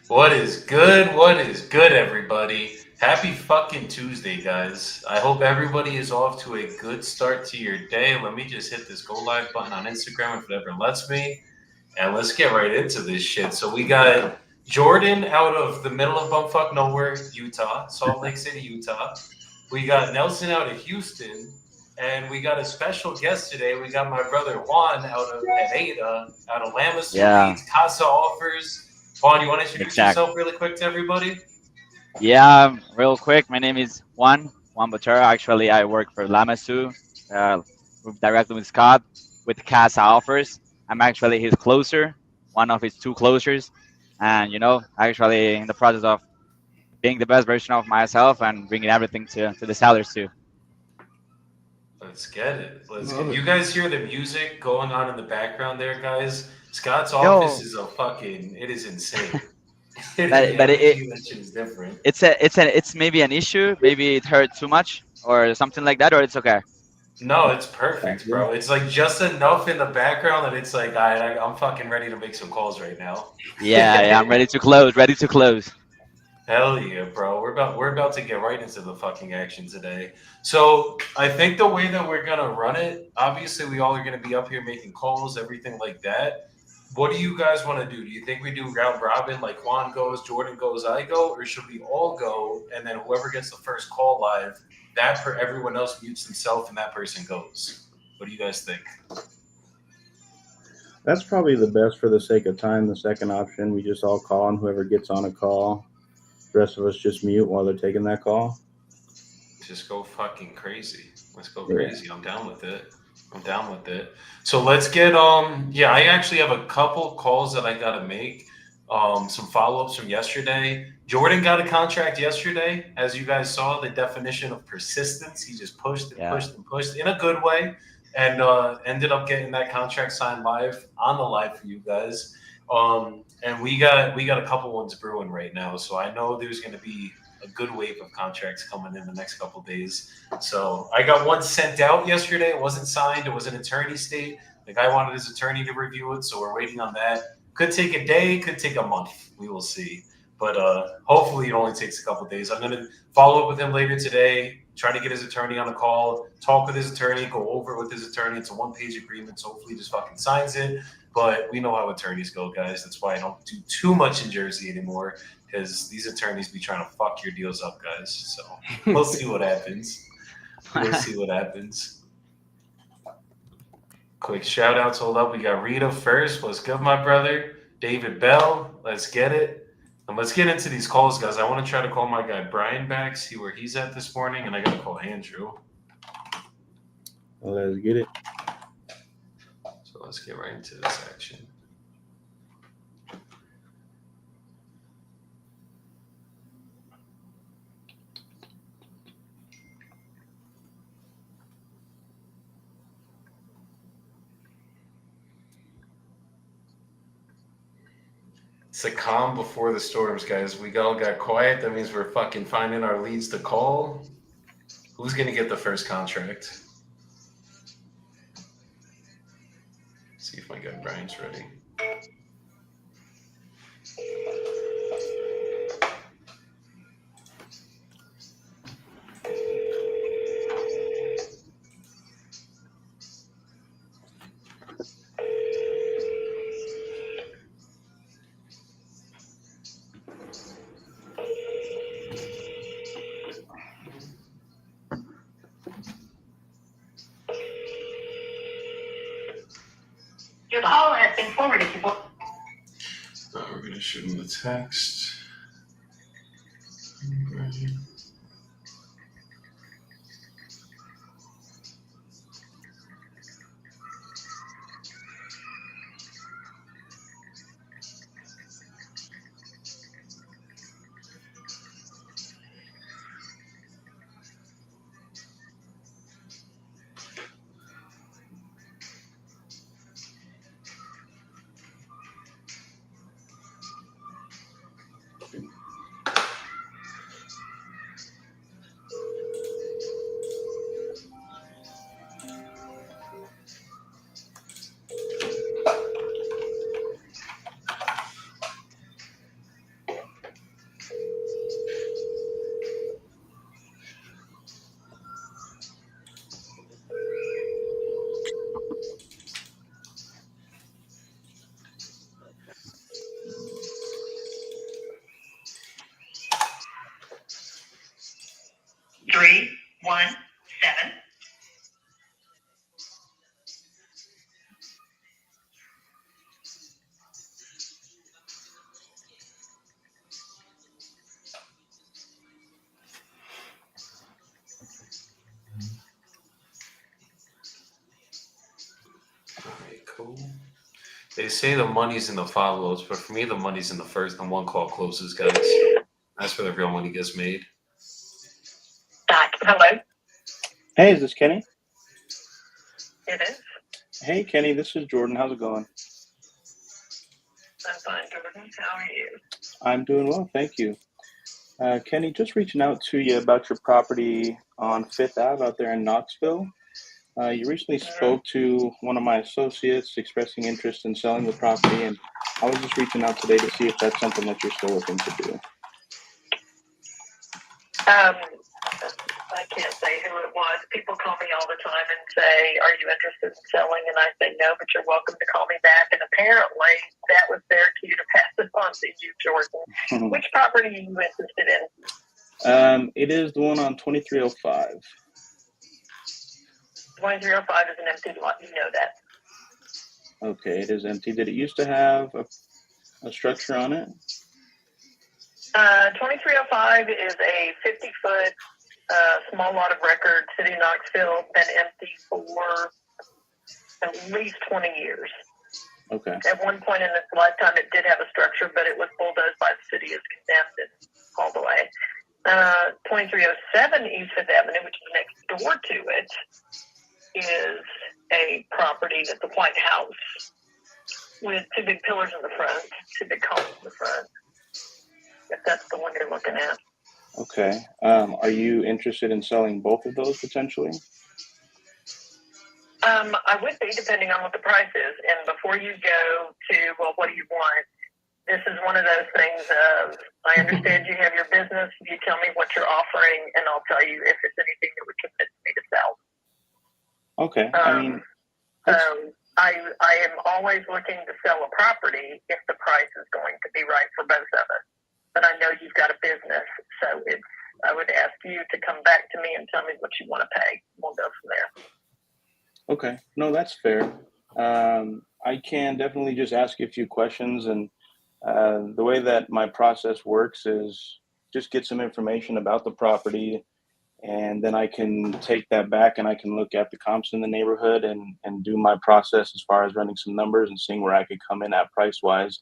What is good? What is good, everybody? Happy fucking Tuesday, guys. I hope everybody is off to a good start to your day. Let me just hit this go live button on Instagram if it ever lets me. And let's get right into this shit. So we got Jordan out of the middle of bumfuck nowhere, Utah, Salt Lake City, Utah. We got Nelson out of Houston. And we got a special guest today. We got my brother Juan out of Nevada, out of Lamasu Yeah, Reeds, Casa Offers. Juan, you want to introduce exactly. yourself really quick to everybody? Yeah, real quick, my name is Juan Botero. Actually, I work for Lamasu, directly with Scott, with Casa Offers. I'm actually his closer, one of his two closers, and actually in the process of being the best version of myself and bringing everything to the sellers too. Let's get it. Let's get Love it. it. You guys hear the music going on in the background there, guys? Scott's office Yo, is a fucking, it is insane. but Everything in that shit is different. it's maybe an issue. Maybe it hurt too much or something like that, or it's okay. No, it's Sounds perfect, good. bro. It's like just enough in the background that it's like, all right, I'm fucking ready to make some calls right now. Yeah, I'm ready to close. Ready to close. Hell yeah, bro. We're about to get right into the fucking action today. So I think the way that we're gonna run it, obviously we all are gonna be up here making calls, everything like that. What do you guys want to do? Do you think we do round robin, like Juan goes, Jordan goes, I go, or should we all go and then whoever gets the first call live, everyone else mutes themselves and that person goes? What do you guys think? That's probably the best for the sake of time. The second option, we just all call, and whoever gets on a call, the rest of us just mute while they're taking that call. Just go fucking crazy. Let's go Yeah. crazy. I'm down with it. I'm down with it. So let's get yeah, I actually have a couple calls that I gotta make. Some follow-ups from yesterday. Jordan got a contract yesterday. As you guys saw, the definition of persistence. He just pushed and Yeah. pushed and pushed in a good way and ended up getting that contract signed live on the live for you guys. And we got a couple ones brewing right now. So I know there's gonna be a good wave of contracts coming in the next couple days. So I got one sent out yesterday. It wasn't signed. It was an attorney state. The guy wanted his attorney to review it, so we're waiting on that. Could take a day, could take a month. We will see. But hopefully it only takes a couple days. I'm gonna follow up with him later today. Try to get his attorney on a call, talk with his attorney, go over it with his attorney. It's a one-page agreement, so hopefully he just fucking signs it. But we know how attorneys go, guys. That's why I don't do too much in Jersey anymore because these attorneys be trying to fuck your deals up, guys. So we'll see what happens. We'll see what happens. Quick shout outs. Hold up. We got Rita first. What's good, my brother? David Bell. Let's get it. And let's get into these calls, guys. I want to try to call my guy Brian back, see where he's at this morning, and I got to call Andrew. Let's get it. So let's get right into this action. It's the calm before the storms, guys. We all got quiet. That means we're fucking finding our leads to call. Who's going to get the first contract? See if my guy Brian's ready. Your call has been forwarded to. We're going to shoot him the text. 317. All right, cool. They say the money's in the follows, but for me, the money's in the first and one call closes, guys. That's where the real money gets made. Hello? Hey, is this Kenny? It is. Hey, Kenny, this is Jordan. How's it going? I'm fine, Jordan. How are you? I'm doing well, thank you. Kenny, just reaching out to you about your property on Fifth Ave out there in Knoxville. You recently spoke to one of my associates expressing interest in selling the property, and I was just reaching out today to see if that's something that you're still looking to do. I can't say who it was. People call me all the time and say, are you interested in selling? And I say, no, but you're welcome to call me back. And apparently that was their cue to pass it on to you, Jordan. Which property are you interested in? It is the one on 2305. 2305 is an empty lot. You know that. Okay, it is empty. Did it used to have a structure on it? 2305 is a 50-foot small lot of record, city of Knoxville, been empty for at least 20 years. Okay. At one point in its lifetime, it did have a structure, but it was bulldozed by the city as condemned and hauled away. 2307 East Fifth Avenue, which is next door to it, is a property that's a white house with two big pillars in the front, two big columns in the front. If that's the one you're looking at. Okay. Are you interested in selling both of those potentially? I would be, depending on what the price is. And before you go to, well, what do you want? This is one of those things of, I understand you have your business. You tell me what you're offering, and I'll tell you if it's anything that would convince me to sell. Okay. I am always looking to sell a property if the price is going to be right for both of us. But I know you've got a business, so I would ask you to come back to me and tell me what you want to pay. We'll go from there. Okay. No, that's fair. I can definitely just ask you a few questions, and the way that my process works is just get some information about the property, and then I can take that back and I can look at the comps in the neighborhood and do my process as far as running some numbers and seeing where I could come in at price-wise.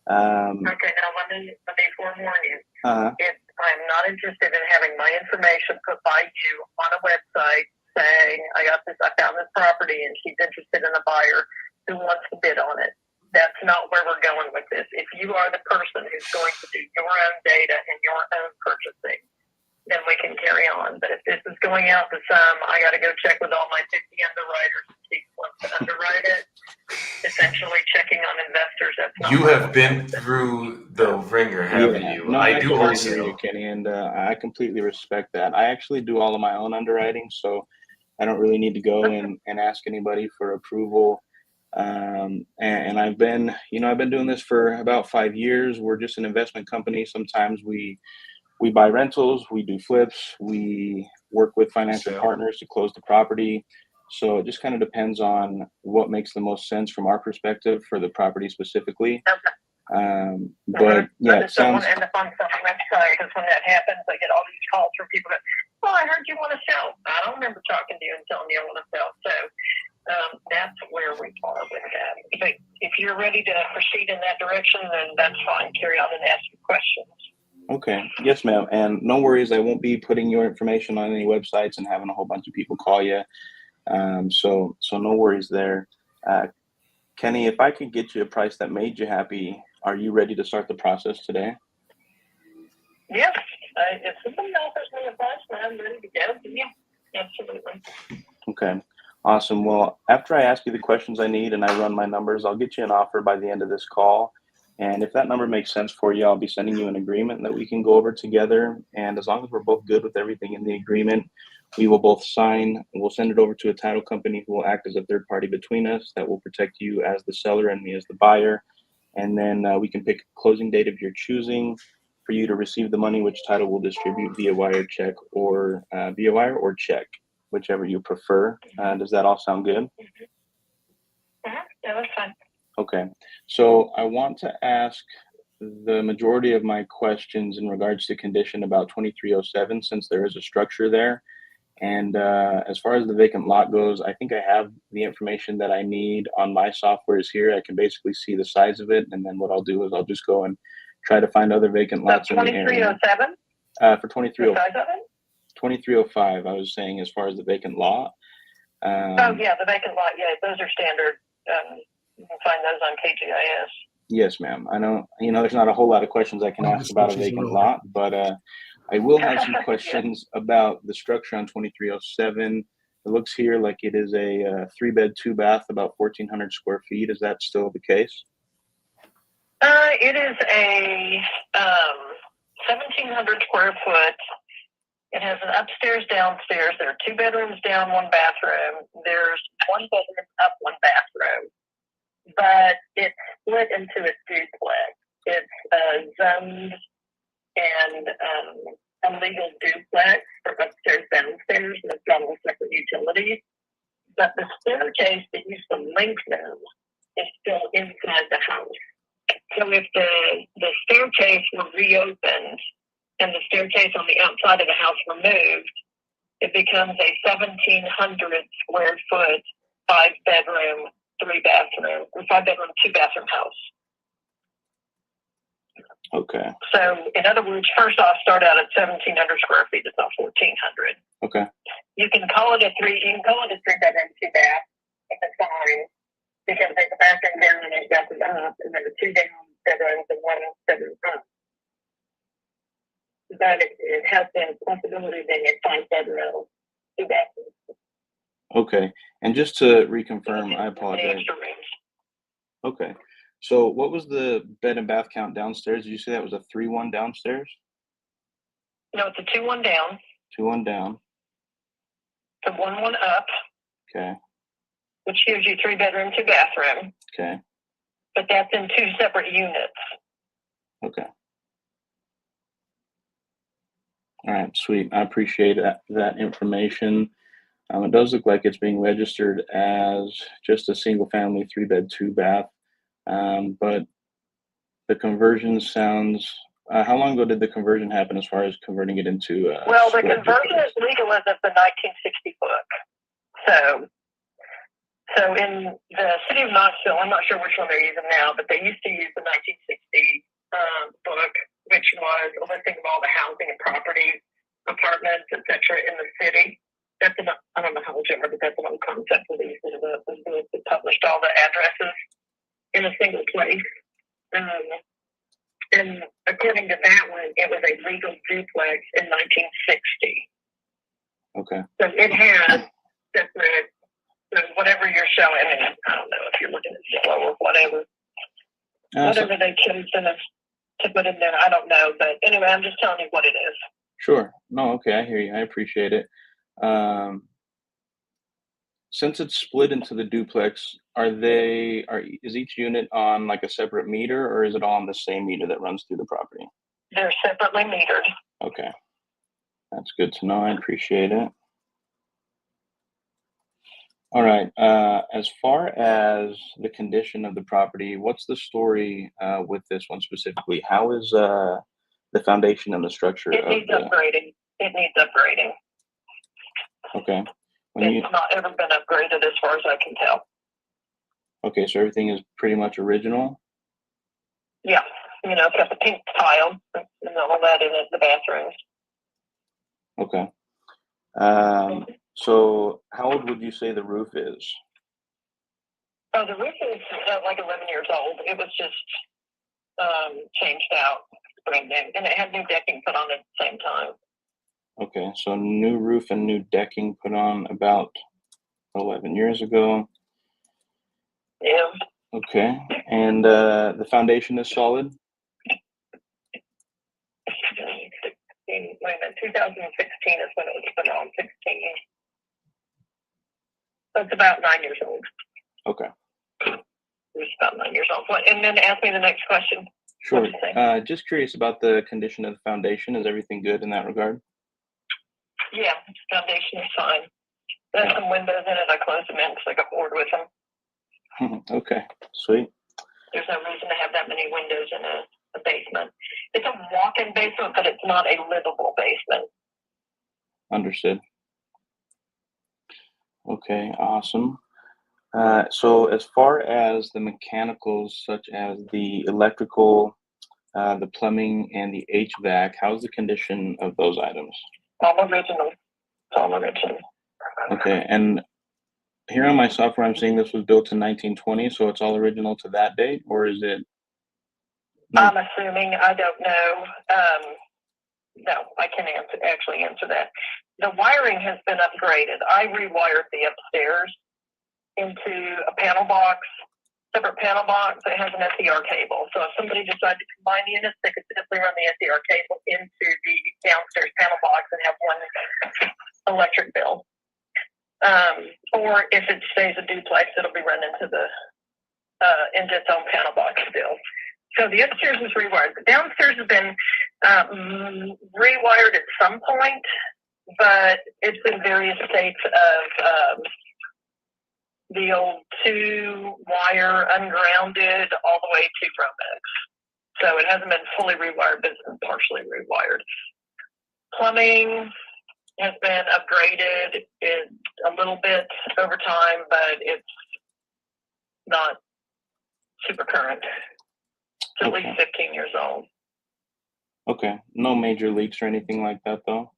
Okay, now let me forewarn you. I'm not interested in having my information put by you on a website saying, I found this property and she's interested in a buyer who wants to bid on it. That's not where we're going with this. If you are the person who's going to do your own data and your own purchasing, then we can carry on. But if this is going out to some, I got to go check with all my 50 underwriters and see who wants to underwrite it. Essentially checking on investors. That's not You have been through the ringer, haven't you? No, I do totally also. hear you, Kenny, and I completely respect that. I actually do all of my own underwriting, so I don't really need to go and ask anybody for approval. And I've been doing this for about 5 years. We're just an investment company. Sometimes we buy rentals, we do flips, we work with financial partners to close the property. So it just kind of depends on what makes the most sense from our perspective for the property specifically. But yeah, it sounds. I just don't want to end up on some website, because when that happens, I get all these calls from people that, well, I heard you want to sell. I don't remember talking to you and telling you I want to sell. So that's where we are with that. But if you're ready to proceed in that direction, then that's fine. Carry on and ask your questions. Okay. Yes, ma'am. And no worries. I won't be putting your information on any websites and having a whole bunch of people call you. So no worries there. Kenny, if I could get you a price that made you happy, are you ready to start the process today? Yes. If somebody offers me a price, then I'm ready to go. Yeah, absolutely. Okay. Awesome. Well, after I ask you the questions I need and I run my numbers, I'll get you an offer by the end of this call. And if that number makes sense for you, I'll be sending you an agreement that we can go over together. And as long as we're both good with everything in the agreement, we will both sign, and we'll send it over to a title company who will act as a third party between us that will protect you as the seller and me as the buyer. And then we can pick a closing date of your choosing. for you to receive the money, which title will distribute via wire check or check, whichever you prefer. Does that all sound good? Yeah, that's fine. Okay, so I want to ask the majority of my questions in regards to condition about 2307, since there is a structure there. And as far as the vacant lot goes, I think I have the information that I need on my softwares here. I can basically see the size of it, and then what I'll do is I'll just go and try to find other vacant lots in the area. 2307? For 2305, I was saying as far as the vacant lot. Oh, yeah, the vacant lot. Yeah, those are standard. You can find those on KGIS. Yes, ma'am. I know, there's not a whole lot of questions I can ask about a vacant lot, but I will have some questions about the structure on 2307. It looks here like it is a 3-bed, 2-bath, about 1,400 square feet. Is that still the case? It is a 1,700 square foot. It has an upstairs, downstairs. There are 2 bedrooms down, 1 bathroom. There's 1 bedroom up, 1 bathroom. But it's split into a duplex. It's zoned and a legal duplex for upstairs, downstairs, and it's got all separate utilities. But the staircase that used to link them is still inside the house. So if the staircase were reopened and the staircase on the outside of the house removed, it becomes a 1,700 square foot, 5-bedroom, 3-bathroom, or 5-bedroom, 2-bathroom house. Okay. So, in other words, first off, start out at 1,700 square feet. It's not 1,400. Okay. You can call it a 3-bedroom, 2-bath. It's fine because there's a bathroom down and there's a bathroom up, and then the 2 down bedrooms and 1 bedroom up. But it has the possibility of being a 5-bedroom, 2-bathroom. Okay. And just to reconfirm, I apologize. Okay. So what was the bed and bath count downstairs? Did you say that was a 3-1 downstairs? No, it's a 2-1 down. 2-1 down. The 1-1 up. Okay. Which gives you 3-bedroom, 2-bathroom. Okay. But that's in 2 separate units. Okay. All right, sweet. I appreciate that information. It does look like it's being registered as just a single family 3-bed, 2-bath. But the conversion sounds, how long ago did the conversion happen as far as converting it into well, the conversion is legal as of the 1960 book. So in the city of Knoxville, I'm not sure which one they're using now, but they used to use the 1960 book, which was a listing of all the housing and properties, apartments, etc. in the city. That's I don't know how old you are, but that's an old concept when they used to published all the addresses in a single place. And according to that one, it was a legal duplex in 1960. Okay. So it had separate, whatever you're showing, I mean, I don't know if you're looking at yellow or whatever. Whatever they chose to put in there, I don't know. But anyway, I'm just telling you what it is. Sure. No, okay, I hear you. I appreciate it. Since it's split into the duplex, is each unit on like a separate meter, or is it all on the same meter that runs through the property? They're separately metered. Okay. That's good to know. I appreciate it. All right. As far as the condition of the property, what's the story with this one specifically? How is the foundation and the structure? It needs upgrading. It needs upgrading. Okay. It's not ever been upgraded as far as I can tell. Okay, so everything is pretty much original? Yeah. It's got the pink tile and all that in it, the bathrooms. Okay. So how old would you say the roof is? Oh, the roof is like 11 years old. It was just changed out, brand new, and it had new decking put on at the same time. Okay, so new roof and new decking put on about 11 years ago. Yeah. Okay, and the foundation is solid? Wait a minute, 2016 is when it was put on, 16. So it's about 9 years old. Okay. It's about 9 years old. And then ask me the next question. Sure. What do you think? Just curious about the condition of the foundation. Is everything good in that regard? Yeah, foundation is fine. There's some windows in it. I closed them in because I got bored with them. Okay, sweet. There's no reason to have that many windows in a basement. It's a walk-in basement, but it's not a livable basement. Understood. Okay, awesome. So as far as the mechanicals, such as the electrical, the plumbing, and the HVAC, how's the condition of those items? All original. It's all original. Okay, and here on my software, I'm seeing this was built in 1920, so it's all original to that date, or is it? I'm assuming. I don't know. No, I can actually answer that. The wiring has been upgraded. I rewired the upstairs into a panel box, separate panel box that has an SCR cable. So if somebody decided to combine units, they could simply run the SCR cable into the downstairs panel box and have one electric bill. Or if it stays a duplex, it'll be run into into its own panel box still. So the upstairs is rewired. The downstairs has been rewired at some point, but it's in various states of the old 2-wire ungrounded all the way to Romex. So it hasn't been fully rewired, but it's been partially rewired. Plumbing has been upgraded a little bit over time, but it's not super current. It's at least 15 years old. Okay. No major leaks or anything like that, though?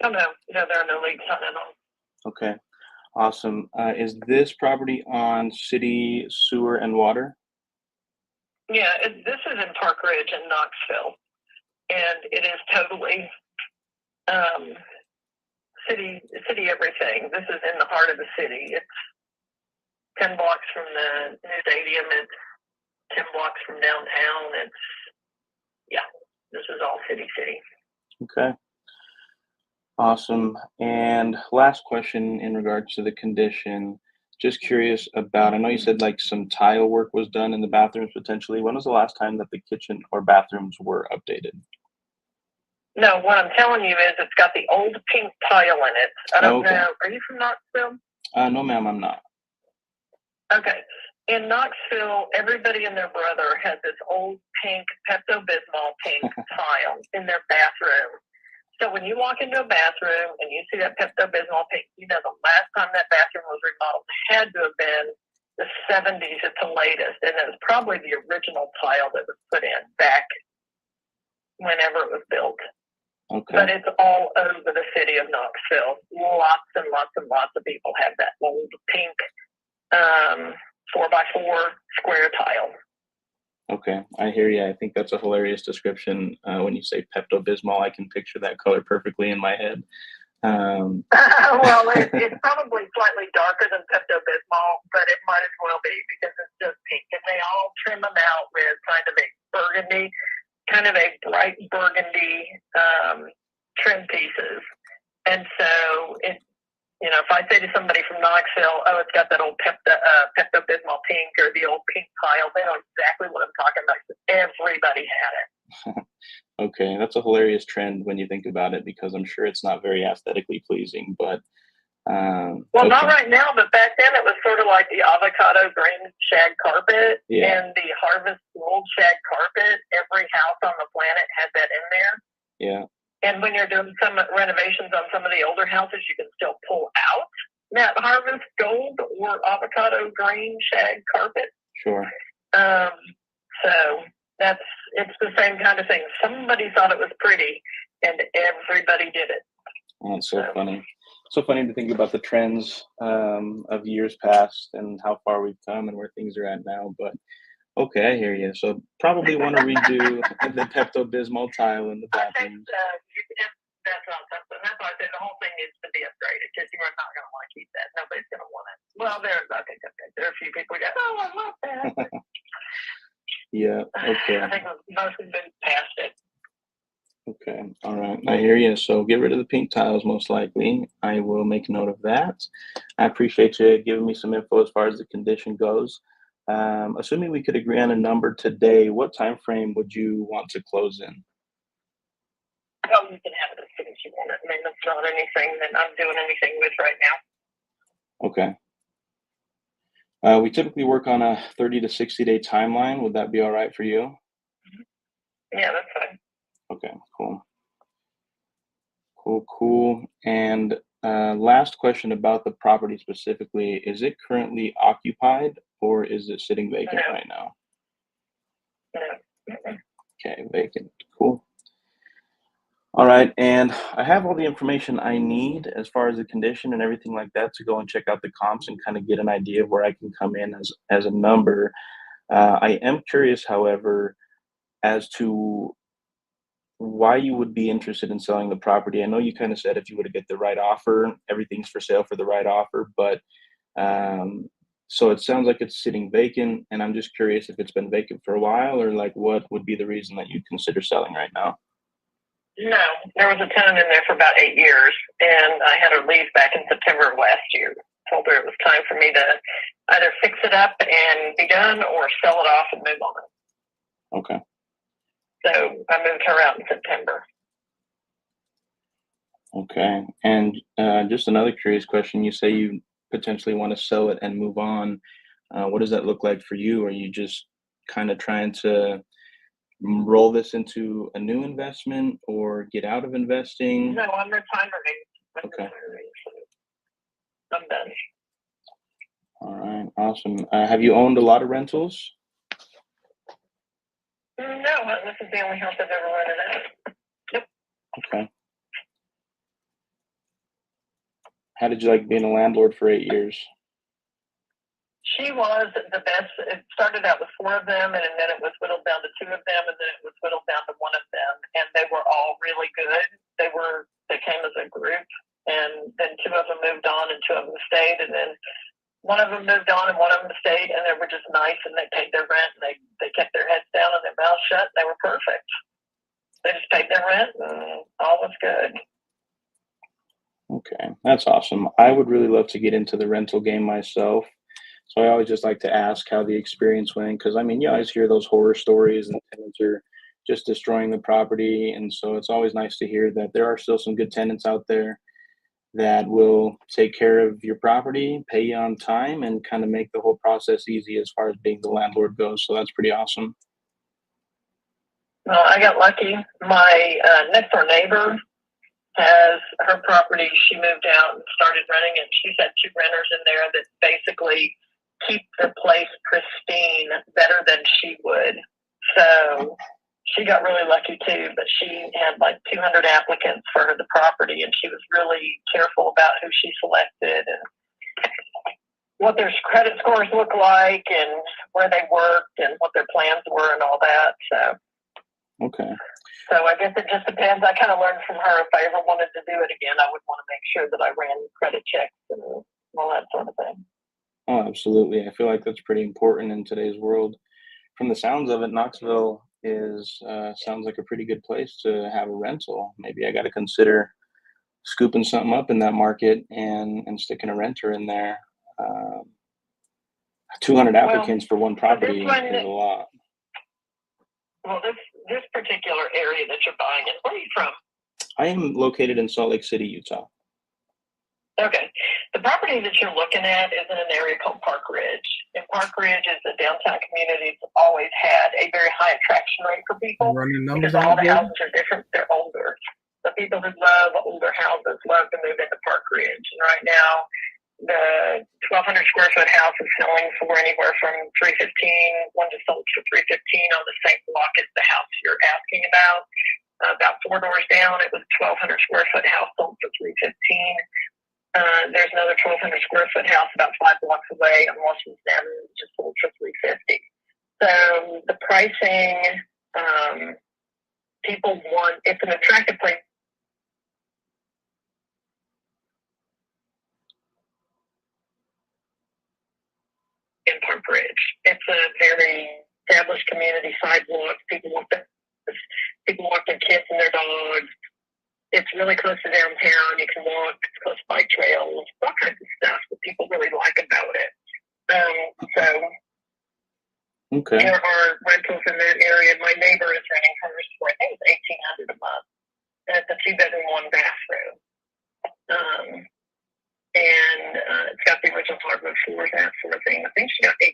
Oh, no. No, there are no leaks on it all. Okay. Awesome. Is this property on city sewer and water? Yeah, this is in Park Ridge in Knoxville, and it is totally city everything. This is in the heart of the city. It's 10 blocks from the new stadium. It's 10 blocks from downtown. This is all city. Okay. Awesome. And last question in regards to the condition, just curious about, I know you said like some tile work was done in the bathrooms potentially. When was the last time that the kitchen or bathrooms were updated? No, what I'm telling you is it's got the old pink tile in it. I don't know. Are you from Knoxville? No, ma'am, I'm not. Okay. In Knoxville, everybody and their brother has this old pink Pepto-Bismol pink tile in their bathroom. So when you walk into a bathroom and you see that Pepto-Bismol pink, you know the last time that bathroom was remodeled had to have been the 70s at the latest. And it was probably the original tile that was put in back whenever it was built. Okay. But it's all over the city of Knoxville. Lots and lots and lots of people have that old pink 4x4 square tile. Okay, I hear you. I think that's a hilarious description. When you say Pepto-Bismol, I can picture that color perfectly in my head. Well, it's probably slightly darker than Pepto-Bismol, but it might as well be because it's just pink. And they all trim them out with kind of a bright burgundy trim pieces. And so if I say to somebody from Knoxville, oh, it's got that old Pepto-Bismol pink or the old pink tile, they know exactly what I'm talking about because everybody had it. Okay, that's a hilarious trend when you think about it because I'm sure it's not very aesthetically pleasing, but not right now, but back then it was sort of like the avocado green shag carpet and the harvest gold shag carpet. Every house on the planet had that in there. Yeah. And when you're doing some renovations on some of the older houses, you can still pull out that harvest gold or avocado green shag carpet. Sure. So it's the same kind of thing. Somebody thought it was pretty, and everybody did it. Oh, it's so funny. So funny to think about the trends of years past and how far we've come and where things are at now. But okay, I hear you. So probably want to redo the Pepto-Bismol tile in the bathroom. That's not something. That's why I said the whole thing needs to be upgraded because you're not going to want to keep that. Nobody's going to want it. Well, there are a few people who go, oh, I love that. Yeah. Okay. I think most have been past it. Okay. All right. I hear you. So get rid of the pink tiles, most likely. I will make note of that. I appreciate you giving me some info as far as the condition goes. Assuming we could agree on a number today, what time frame would you want to close in? Oh, you can have it as soon as you want it. I mean, that's not anything that I'm doing anything with right now. Okay. We typically work on a 30 to 60-day timeline. Would that be all right for you? Yeah, that's fine. Okay, cool. Cool. And last question about the property specifically, is it currently occupied or is it sitting vacant right now? No. Okay, vacant. Cool. All right, and I have all the information I need as far as the condition and everything like that to go and check out the comps and kind of get an idea of where I can come in as a number. I am curious, however, as to why you would be interested in selling the property. I know you kind of said if you were to get the right offer, everything's for sale for the right offer, but so it sounds like it's sitting vacant, and I'm just curious if it's been vacant for a while, or like what would be the reason that you'd consider selling right now? No, there was a tenant in there for about 8 years, and I had her leave back in September of last year. Told her it was time for me to either fix it up and be done or sell it off and move on. Okay. So I moved her out in September. Okay. And just another curious question. You say you potentially want to sell it and move on. What does that look like for you? Are you just kind of trying to roll this into a new investment or get out of investing? No, I'm retiring. Okay. I'm done. All right. Awesome. Have you owned a lot of rentals? No, this is the only house I've ever rented out. Yep. Okay. How did you like being a landlord for 8 years? She was the best. It started out with 4 of them, and then it was whittled down to 2 of them, and then it was whittled down to 1 of them, and they were all really good. They came as a group, and then 2 of them moved on, and 2 of them stayed, and then 1 of them moved on, and 1 of them stayed, and they were just nice, and they paid their rent, and they kept their heads down and their mouths shut. And they were perfect. They just paid their rent, and all was good. Okay, that's awesome. I would really love to get into the rental game myself. So I always just like to ask how the experience went, because I mean, you always hear those horror stories and tenants are just destroying the property. And so it's always nice to hear that there are still some good tenants out there that will take care of your property, pay you on time, and kind of make the whole process easy as far as being the landlord goes. So that's pretty awesome. Well, I got lucky. My next door neighbor has her property. She moved out and started renting it. She's had 2 renters in there that basically keep the place pristine better than she would. So she got really lucky too, but she had like 200 applicants for the property, and she was really careful about who she selected and what their credit scores look like and where they worked and what their plans were and all that. So okay. So I guess it just depends. I kind of learned from her. If I ever wanted to do it again, I would want to make sure that I ran credit checks and all that sort of thing. Oh, absolutely. I feel like that's pretty important in today's world. From the sounds of it, Knoxville is sounds like a pretty good place to have a rental. Maybe I got to consider scooping something up in that market and sticking a renter in there. 200 applicants for one property is a lot. Well, this particular area that you're buying, and where are you from? I am located in Salt Lake City, Utah. Okay. The property that you're looking at is in an area called Park Ridge. And Park Ridge is a downtown community that's always had a very high attraction rate for people because all the houses are different. They're older. The people who love older houses love to move into Park Ridge. And right now, the 1,200 square foot house is selling for anywhere from $315. One just sold for $315 on the same block as the house you're asking about. About 4 doors down, it was 1,200 square foot house sold for $315. There's another 1,200 square foot house about 5 blocks away on Washington Avenue, just sold for $350. So the pricing, people want. It's an attractive place. In Park Ridge, it's a very established community sidewalk. People want their kids and their dogs. It's really close to downtown. You can walk. It's close to bike trails, all kinds of stuff that people really like about it. So Okay. There are rentals in that area. My neighbor is renting hers for, I think it's $1,800 a month. And it's a 2-bedroom, 1-bathroom. It's got the original hardwood floors, that sort of thing. I think she got $1,800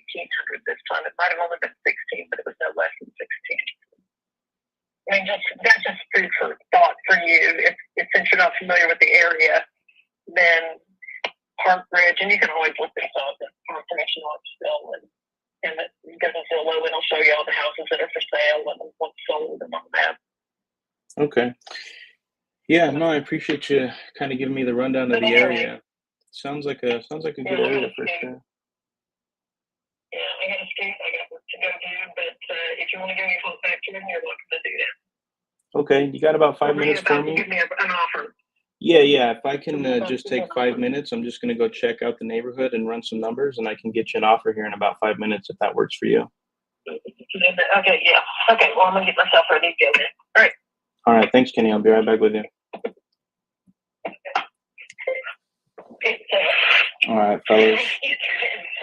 this time. It might have only been $1,600, but it was no less than $1,600. I mean, that's just food for thought for you. If since you're not familiar with the area, then Park Ridge, and you can always look this up at Park Commission on Still, and it goes to Zillow, and it'll show you all the houses that are for sale and what's sold and all that. Okay. Yeah, no, I appreciate you kind of giving me the rundown of the area. Sounds like a good area for sure. Yeah, I got to skate. I got work to go do, but if you want to give me a call back to them, you're welcome to do that. Okay, you got about 5 minutes for me? Give me an offer. Yeah. If I can just take 5 minutes, I'm just going to go check out the neighborhood and run some numbers, and I can get you an offer here in about 5 minutes if that works for you. Okay, yeah. Okay, well, I'm going to get myself ready to go then. All right, thanks, Kenny. I'll be right back with you. All right, fellas.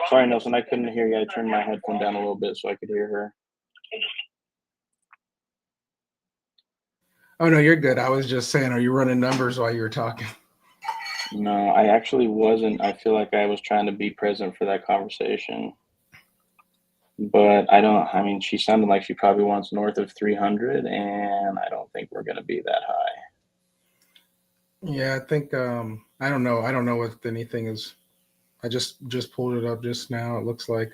Sorry, Nelson, I couldn't hear you. I turned my headphone down a little bit so I could hear her. Oh, no, you're good. I was just saying, are you running numbers while you were talking? No, I actually wasn't. I feel like I was trying to be present for that conversation. But I mean, she sounded like she probably wants north of 300, and I don't think we're going to be that high. Yeah, I think, I don't know. I don't know if anything is, I just pulled it up just now. It looks like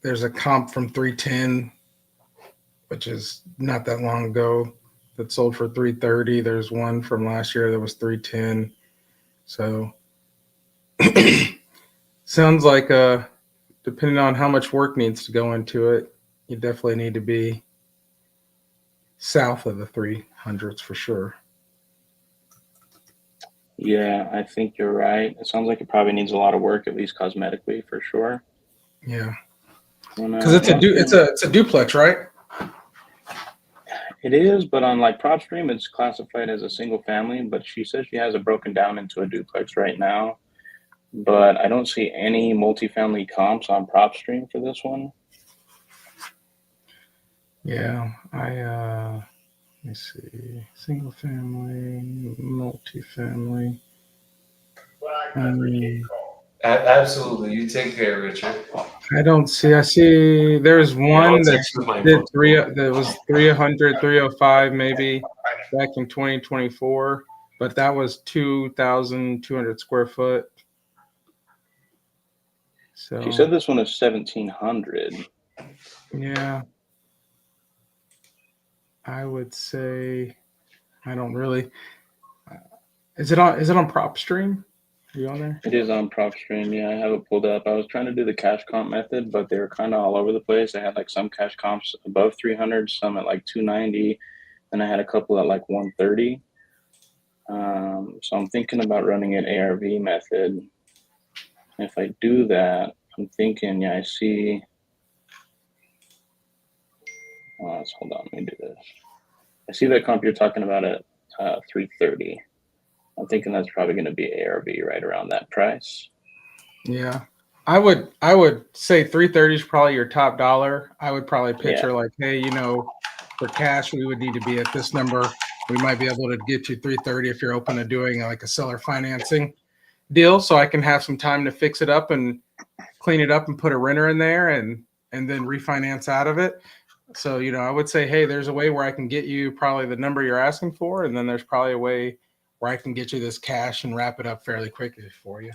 there's a comp from 310, which is not that long ago, that sold for 330. There's one from last year that was 310. So sounds like depending on how much work needs to go into it, you definitely need to be south of the 300s for sure. Yeah, I think you're right. It sounds like it probably needs a lot of work, at least cosmetically, for sure. Yeah, because it's a duplex, right? It is, but on like PropStream, it's classified as a single family. But she says she has it broken down into a duplex right now. But I don't see any multifamily comps on PropStream for this one. Yeah, let me see, single family, multifamily. Absolutely, you take care, Richard. I don't see. I see. There's one that did that was 300, 305 maybe back in 2024, but that was 2,200 square foot. So she said this one is 1,700. Yeah, I would say I don't really. Is it on PropStream? Are you on there? It is on PropStream. Yeah, I have it pulled up. I was trying to do the cash comp method, but they were kind of all over the place. I had like some cash comps above 300, some at like 290, and I had a couple at like 130. So I'm thinking about running an ARV method. If I do that, I'm thinking, I see. Let's hold on. Let me do this. I see that comp you're talking about at 330. I'm thinking that's probably going to be ARV right around that price. Yeah, I would say 330 is probably your top dollar. I would probably pitch her like, hey, for cash, we would need to be at this number. We might be able to get you 330 if you're open to doing like a seller financing deal, so I can have some time to fix it up and clean it up and put a renter in there and then refinance out of it. So, I would say, hey, there's a way where I can get you probably the number you're asking for, and then there's probably a way where I can get you this cash and wrap it up fairly quickly for you.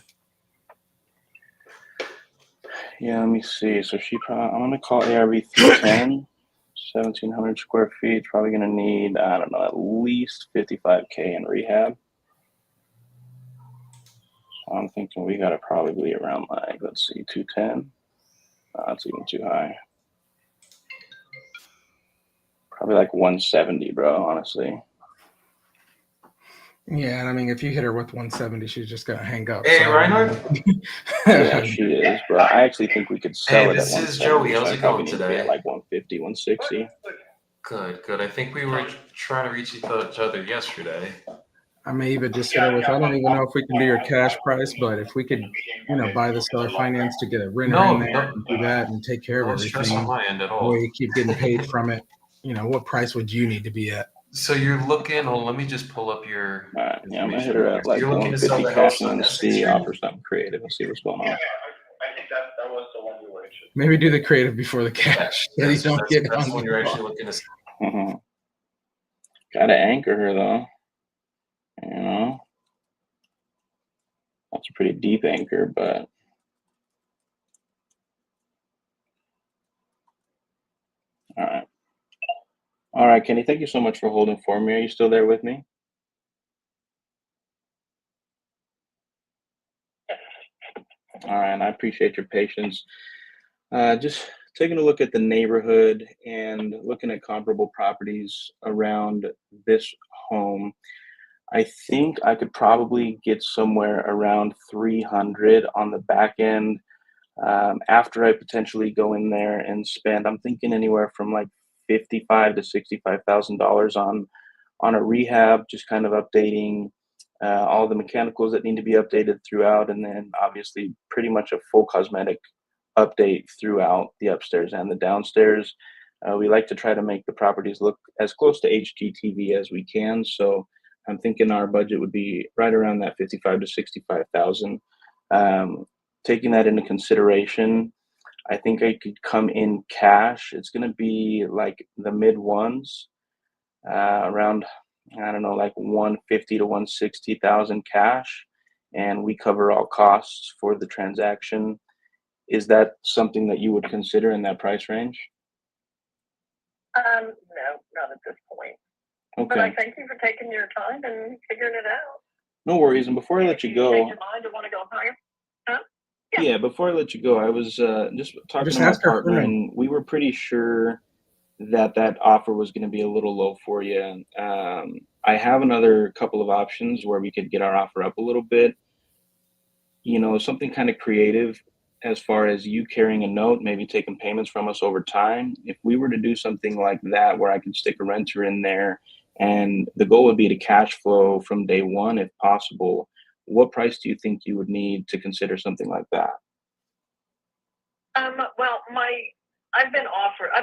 Yeah, let me see. So I'm going to call ARV 310, 1,700 square feet. Probably going to need, I don't know, at least $55K in rehab. So I'm thinking we got to probably be around like, let's see, 210. That's even too high. Probably like 170, bro, honestly. Yeah, and I mean, if you hit her with 170, she's just gonna hang up. Hey, Reinhard. Yeah, she is, bro. I actually think we could sell it at 170. This is Joey. How's it going today? At like 150, 160. Good. I think we were trying to reach each other yesterday. I may even just hit her with, I don't even know if we can do your cash price, but if we could, buy the seller finance to get a renter in there and do that and take care of No stress on everything. my end at That all. way you keep getting paid from it. What price would you need to be at? So you're looking. Oh, let me just pull up your. All right, yeah, I'm gonna hit her at like You're looking to sell 150 the house cash and on then Essex see, Street? offer something creative and see what's going on. I think that was the one you were interested in. Maybe do the creative before the cash. That you don't get That's on when the you're clock. actually looking to. Gotta anchor her though. That's a pretty deep anchor, but all right, Kenny, thank you so much for holding for me. Are you still there with me? All right, I appreciate your patience. Just taking a look at the neighborhood and looking at comparable properties around this home. I think I could probably get somewhere around 300 on the back end after I potentially go in there and spend. I'm thinking anywhere from like $55,000 to $65,000 on a rehab, just kind of updating all the mechanicals that need to be updated throughout, and then obviously pretty much a full cosmetic update throughout the upstairs and the downstairs. We like to try to make the properties look as close to HGTV as we can, so I'm thinking our budget would be right around that 55 to 65,000. Taking that into consideration, I think I could come in cash. It's going to be like the mid ones, around, I don't know, like 150 to 160,000 cash, and we cover all costs for the transaction. Is that something that you would consider in that price range? No, not at this point. Okay. But I thank you for taking your time and figuring it out. No worries. And before I let you go, change your mind or want to go higher? Huh? Yeah, before I let you go, I was just talking to my partner, and we were pretty sure that offer was going to be a little low for you. I have another couple of options where we could get our offer up a little bit. Something kind of creative as far as you carrying a note, maybe taking payments from us over time. If we were to do something like that, where I could stick a renter in there, and the goal would be to cash flow from day one if possible, what price do you think you would need to consider something like that? Well, I've been offered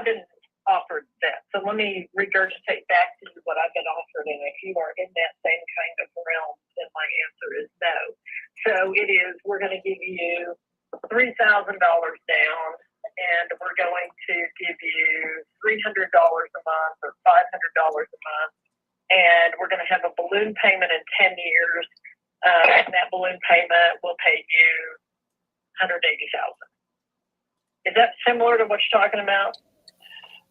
that. So let me regurgitate back to you what I've been offered, and if you are in that same kind of realm, then my answer is no. So it is, we're going to give you $3,000 down, and we're going to give you $300 a month or $500 a month, and we're going to have a balloon payment in 10 years, and that balloon payment will pay you $180,000. Is that similar to what you're talking about?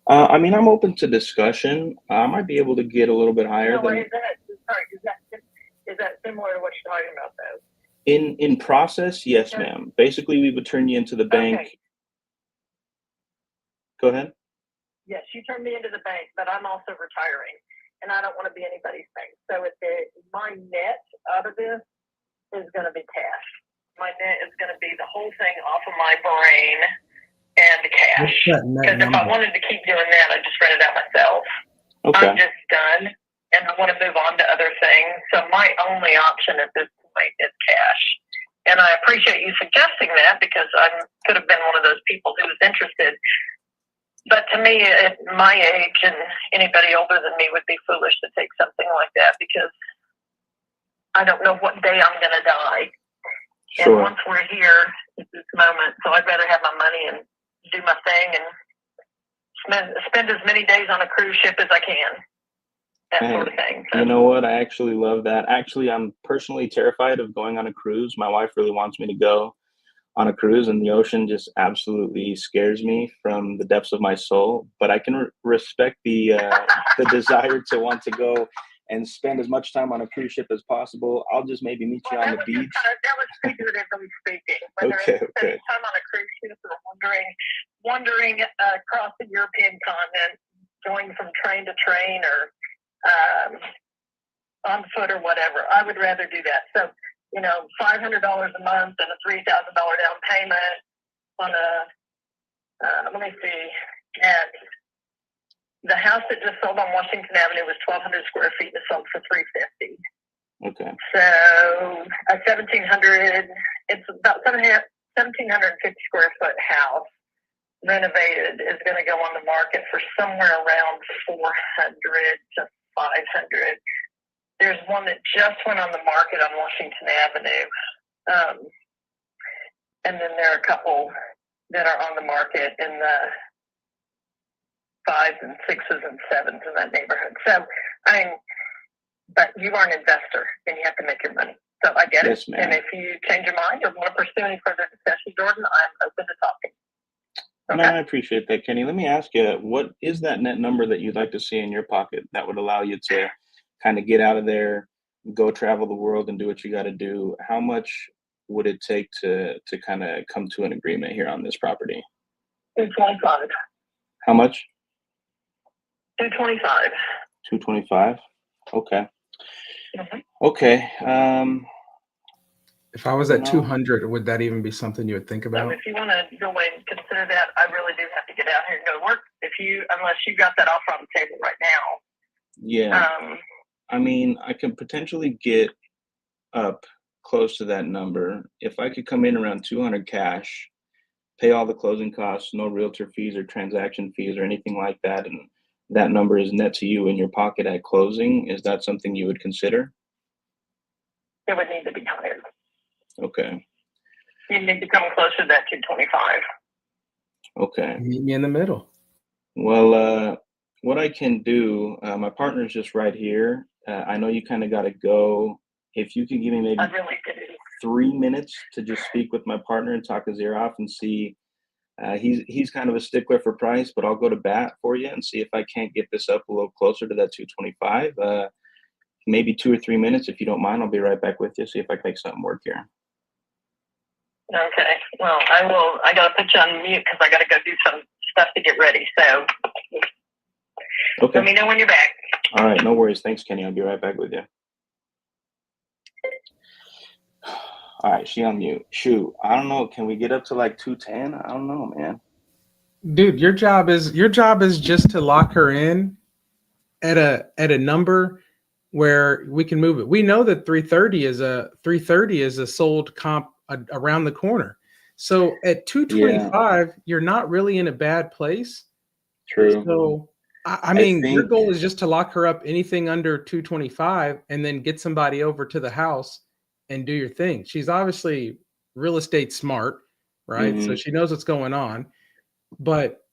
I'm open to discussion. I might be able to get a little bit higher. Is that similar to what you're talking about, though? In process, yes, ma'am. Basically, we would turn you into the bank. Okay. Go ahead. Yes, you turn me into the bank, but I'm also retiring, and I don't want to be anybody's bank. So my net out of this is going to be cash. My net is going to be the whole thing off of my brain and the cash. Because if I wanted to keep doing that, I'd just rent it out myself. Okay. I'm just done, and I want to move on to other things. So my only option at this point is cash. And I appreciate you suggesting that, because I could have been one of those people who was interested. But to me, at my age, and anybody older than me would be foolish to take something like that, because I don't know what day I'm going to die. Sure. And once we're here at this moment, so I'd rather have my money and do my thing and spend as many days on a cruise ship as I can. That sort of thing. So. You know what? I actually love that. Actually, I'm personally terrified of going on a cruise. My wife really wants me to go on a cruise, and the ocean just absolutely scares me from the depths of my soul. But I can respect the desire to want to go and spend as much time on a cruise ship as possible. I'll just maybe meet you on the beach. That was figuratively speaking. Okay. Spending time on a cruise ship or wandering across the European continent, going from train to train or on foot or whatever. I would rather do that. So, $500 a month and a $3,000 down payment on let me see, at the house that just sold on Washington Avenue was 1,200 square feet and it sold for $350. Okay. So a 1,700, it's about 1,750 square foot house renovated is going to go on the market for somewhere around 400 to 500. There's one that just went on the market on Washington Avenue. And then there are a couple that are on the market in the 5s and 6s and 7s in that neighborhood. So, but you are an investor and you have to make your money. So I get Yes, it. ma'am. And if you change your mind or want to pursue any further discussion, Jordan, I'm open to talking. No, I appreciate that, Kenny. Let me ask you, what is that net number that you'd like to see in your pocket that would allow you to kind of get out of there, go travel the world and do what you got to do? How much would it take to kind of come to an agreement here on this property? 225. How much? 225. 225. Okay. Mm-hmm. Okay. If I was at 200, would that even be something you would think So about? if you want to go away and consider that, I really do have to get out here and go to work. Unless you got that offer on the table right now. Yeah. I mean, I can potentially get up close to that number. If I could come in around 200 cash, pay all the closing costs, no realtor fees or transaction fees or anything like that, and that number is net to you in your pocket at closing, is that something you would consider? It would need to be higher. Okay. You need to come closer to that 225. Okay. Meet me in the middle. Well, what I can do, my partner's just right here. I know you kind of got to go. If you could give me maybe I really do. 3 minutes to just speak with my partner and talk his ear off and see. He's kind of a stickler for price, but I'll go to bat for you and see if I can't get this up a little closer to that 225. Maybe 2 or 3 minutes, if you don't mind. I'll be right back with you. See if I can make something work here. Okay. Well, I will. I got to put you on mute because I got to go do some stuff to get ready. So Okay. let me know when you're back. All right. No worries. Thanks, Kenny. I'll be right back with you. All right. She on mute. Shoot. I don't know. Can we get up to like 210? I don't know, man. Dude, your job is just to lock her in at a number where we can move it. We know that 330 is a sold comp around the corner. So at 225, you're not really in a bad place. True. So I mean, your goal is just to lock her up anything under 225 and then get somebody over to the house and do your thing. She's obviously real estate smart, right? Mm-hmm. So she knows what's going on, but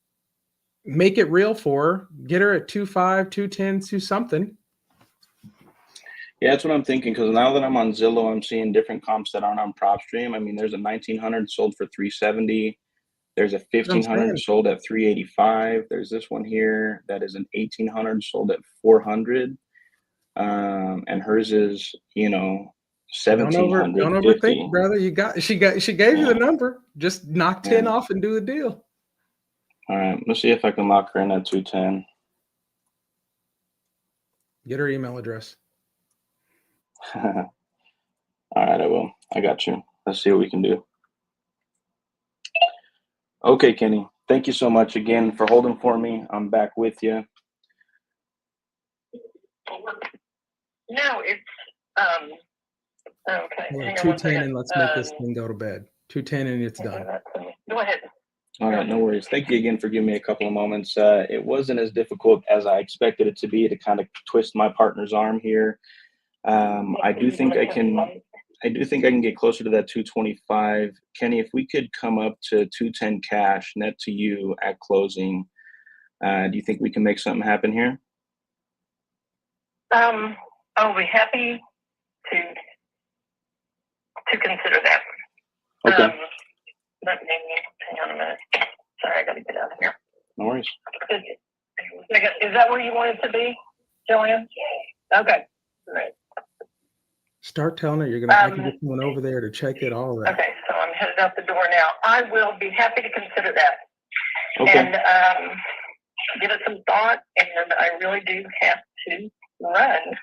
make it real for her. Get her at 2.5, 2.10, 2 something. Yeah, that's what I'm thinking. Because now that I'm on Zillow, I'm seeing different comps that aren't on PropStream. I mean, there's a 1900 sold for 370. There's a 1500 sold at 385. There's this one here that is an 1800 sold at 400. And hers is, 1700. Don't overthink, brother. She gave you the number. Just knock 10 off and do the deal. All right, let's see if I can lock her in at 210. Get her email address. All right, I will. I got you. Let's see what we can do. Okay, Kenny. Thank you so much again for holding for me. I'm back with you. No, it's okay. Well, 210 and let's make this thing go to bed. 210 and it's done. Go ahead. All right, no worries. Thank you again for giving me a couple of moments. It wasn't as difficult as I expected it to be to kind of twist my partner's arm here. I do think I can get closer to that 225. Kenny, if we could come up to 210 cash net to you at closing, do you think we can make something happen here? I'll be happy to consider that. Okay. Let me hang on a minute. Sorry, I got to get out of here. No worries. Is that where you want it to be, Joanne? Okay. Right. Start telling her you're gonna I can get someone over there to check it all that. Okay, so I'm headed out the door now. I will be happy to consider that. Okay. And give it some thought, and I really do have to run.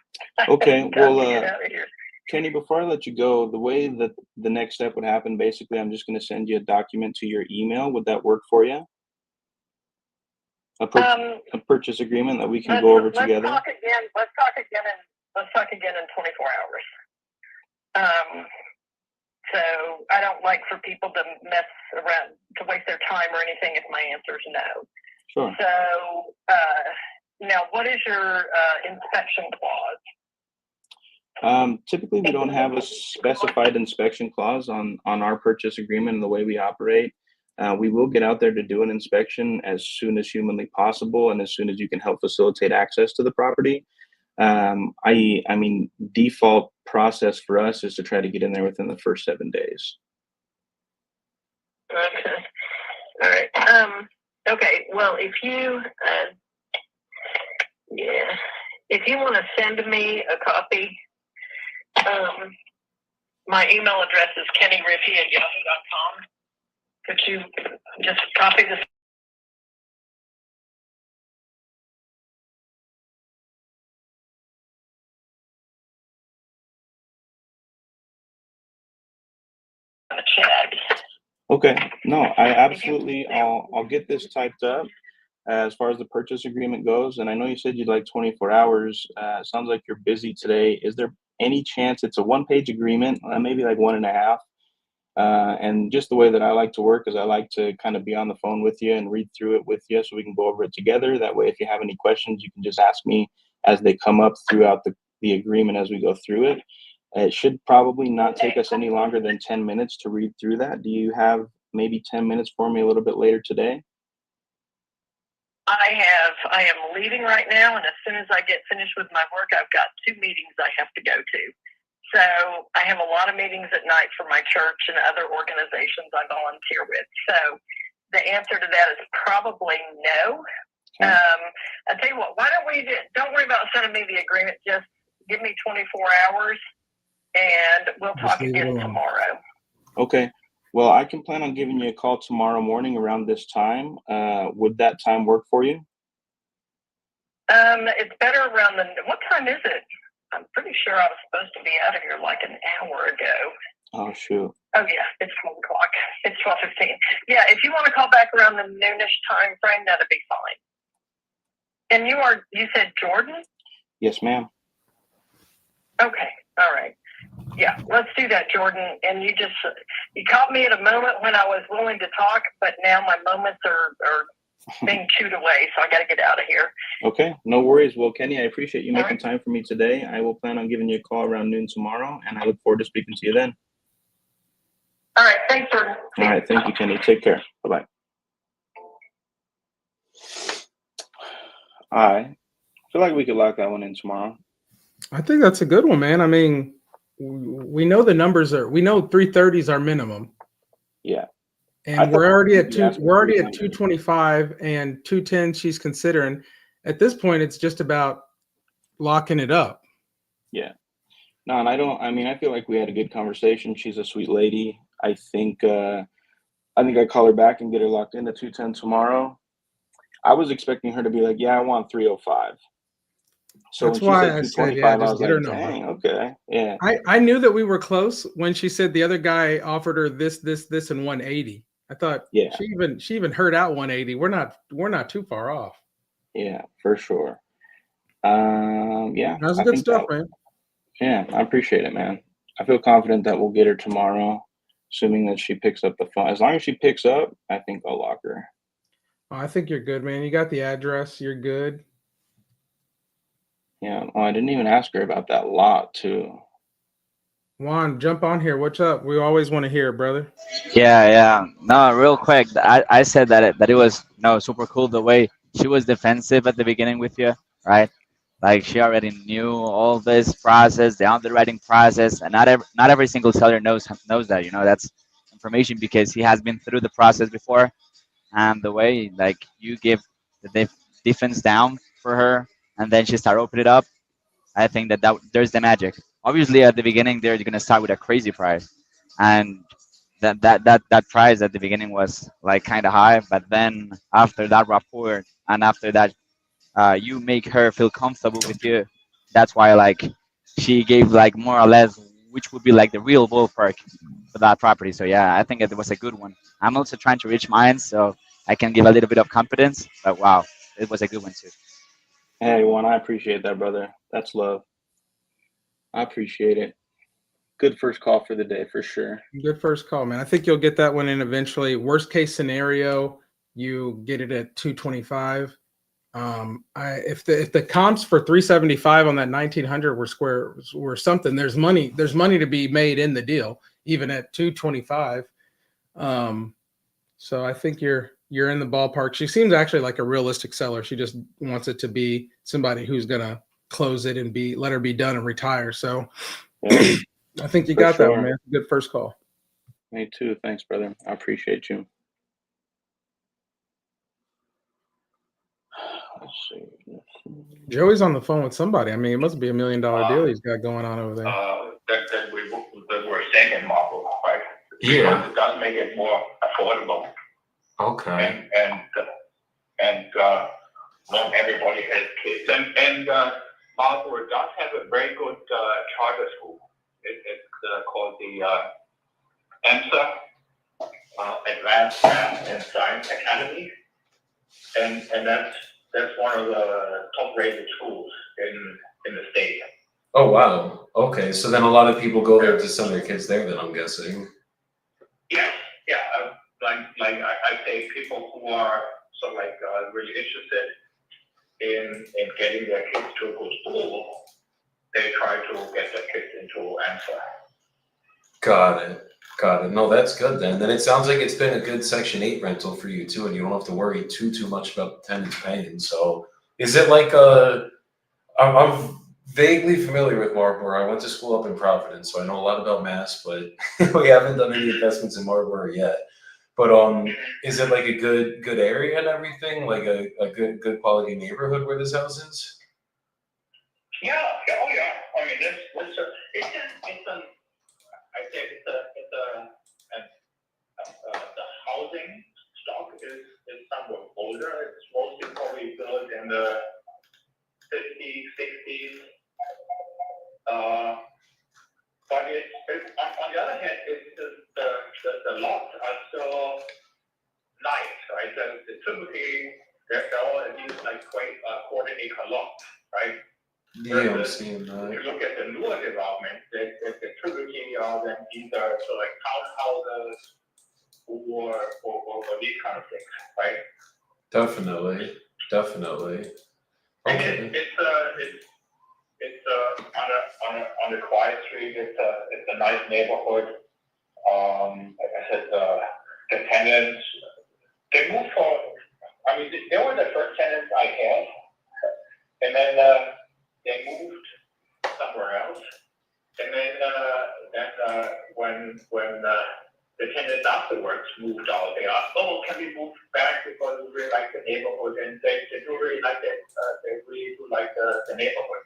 Okay. Well, get out of here. Kenny, before I let you go, the way that the next step would happen, basically, I'm just going to send you a document to your email. Would that work for you? A purchase agreement that we can go over together? Let's talk again in talk again in 24 hours. So I don't like for people to mess around, to waste their time or anything if my answer is no. Sure. So now, what is your inspection clause? Typically, we don't have a specified inspection clause on our purchase agreement and the way we operate. We will get out there to do an inspection as soon as humanly possible and as soon as you can help facilitate access to the property. I mean, default process for us is to try to get in there within the first 7 days. Okay. All right. Okay. Well, if you, if you want to send me a copy, my email address is kennyriffy@yahoo.com. Could you just copy this? Chat. Okay. No, I absolutely. I'll get this typed up as far as the purchase agreement goes. And I know you said you'd like 24 hours. Sounds like you're busy today. Is there any chance it's a 1-page agreement, maybe like 1.5? And just the way that I like to work is I like to kind of be on the phone with you and read through it with you so we can go over it together. That way, if you have any questions, you can just ask me as they come up throughout the agreement as we go through it. It should probably not take us any longer than 10 minutes to read through that. Do you have maybe 10 minutes for me a little bit later today? I am leaving right now, and as soon as I get finished with my work, I've got 2 meetings I have to go to. So I have a lot of meetings at night for my church and other organizations I volunteer with. So the answer to that is probably no. Okay. I tell you what, why don't worry about sending me the agreement. Just give me 24 hours, and we'll talk again tomorrow. Okay. Well, I can plan on giving you a call tomorrow morning around this time. Would that time work for you? It's better around what time is it? I'm pretty sure I was supposed to be out of here like an hour ago. Oh, shoot. Oh, yeah, it's 12 o'clock. It's 12:15. Yeah, if you want to call back around the noonish time frame, that'd be fine. And you said Jordan? Yes, ma'am. Okay, all right. Yeah, let's do that, Jordan. And you caught me at a moment when I was willing to talk, but now my moments are being chewed away, so I got to get out of here. Okay, no worries. Well, Kenny, I appreciate you making time for me today. I will plan on giving you a call around noon tomorrow, and I look forward to speaking to you then. All right, thanks, Jordan. All right, thank you, Kenny. Take care. Bye-bye. I feel like we could lock that one in tomorrow. I think that's a good one, man. I mean, we know the numbers we know 330 is our minimum. Yeah. And we're already at 225 and 210 she's considering. At this point, it's just about locking it up. Yeah. No, and I feel like we had a good conversation. She's a sweet lady. I think I call her back and get her locked into 210 tomorrow. I was expecting her to be like, yeah, I want 305. So that's why I said, yeah, just get her number. Dang, okay. Yeah. I knew that we were close when she said the other guy offered her this, and 180. I thought, yeah, she even heard out 180. We're not too far off. Yeah, for sure. Yeah. That's good stuff, man. Yeah, I appreciate it, man. I feel confident that we'll get her tomorrow, assuming that she picks up the phone. As long as she picks up, I think I'll lock her. Oh, I think you're good, man. You got the address. You're good. Yeah. Oh, I didn't even ask her about that lot, too. Juan, jump on here. What's up? We always want to hear, brother. Yeah. No, real quick. I said that it was super cool the way she was defensive at the beginning with you, right? Like she already knew all this process, the underwriting process, and not every single seller knows that. That's information because he has been through the process before. And the way like you give the defense down for her, and then she start opening it up, I think that there's the magic. Obviously, at the beginning, they're gonna start with a crazy price, and that price at the beginning was like kind of high. But then after that rapport, and after that, you make her feel comfortable with you. That's why like she gave like more or less, which would be like the real ballpark for that property. So yeah, I think it was a good one. I'm also trying to reach mine, so I can give a little bit of confidence. But wow, it was a good one too. Hey, Juan, I appreciate that, brother. That's love. I appreciate it. Good first call for the day for sure. Good first call, man. I think you'll get that one in eventually. Worst case scenario, you get it at 225. If the comps for 375 on that 1900 were something, there's money to be made in the deal, even at 225. So I think you're in the ballpark. She seems actually like a realistic seller. She just wants it to be somebody who's gonna close it and let her be done and retire. So Yeah, I think you for got that sure. one, man. Good first call. Me too. Thanks, brother. I appreciate you. Let's see. Joey's on the phone with somebody. I mean, it must be $1 million deal he's got going on over there. That we're saying in Marble, right? Yeah. Because it does make it more affordable, Okay. and not everybody has kids. And Marlborough does have a very good charter school. It's called the EMSA, Advanced Math and Science Academy, and that's one of the top-rated schools in the state. Oh wow. Okay, so then a lot of people go there to send their kids there. Then I'm guessing. Yes, yeah. Like I say, people who are really interested in getting their kids to a good school, they try to get their kids into AMSA. Got it. No, that's good then. Then it sounds like it's been a good Section 8 rental for you too, and you don't have to worry too much about the tenants paying. So is it like I'm vaguely familiar with Marlborough. I went to school up in Providence, so I know a lot about Mass, but we haven't done any investments in Marlborough yet. But is it like a good area and everything? Like a good quality neighborhood where this house is? Yeah, oh yeah. I mean, the housing stock is somewhat older. It's mostly probably built in the 50s, 60s. But it's on the other hand, the lots are still nice, right? Typically, they're all at least like quarter-acre lots, right? Yeah, I'm seeing that. If you look at the newer developments, they typically are then either like townhouses or these kind of things, right? Definitely. And Okay. it's on a quiet street. It's a nice neighborhood. Like I said, the tenants, they moved for. I mean, they were the first tenants I had, and then they moved somewhere else. And then when the tenants afterwards moved out, they asked, "Oh, can we move back because we really like the neighborhood?" And they do really like it. They really do like the neighborhood.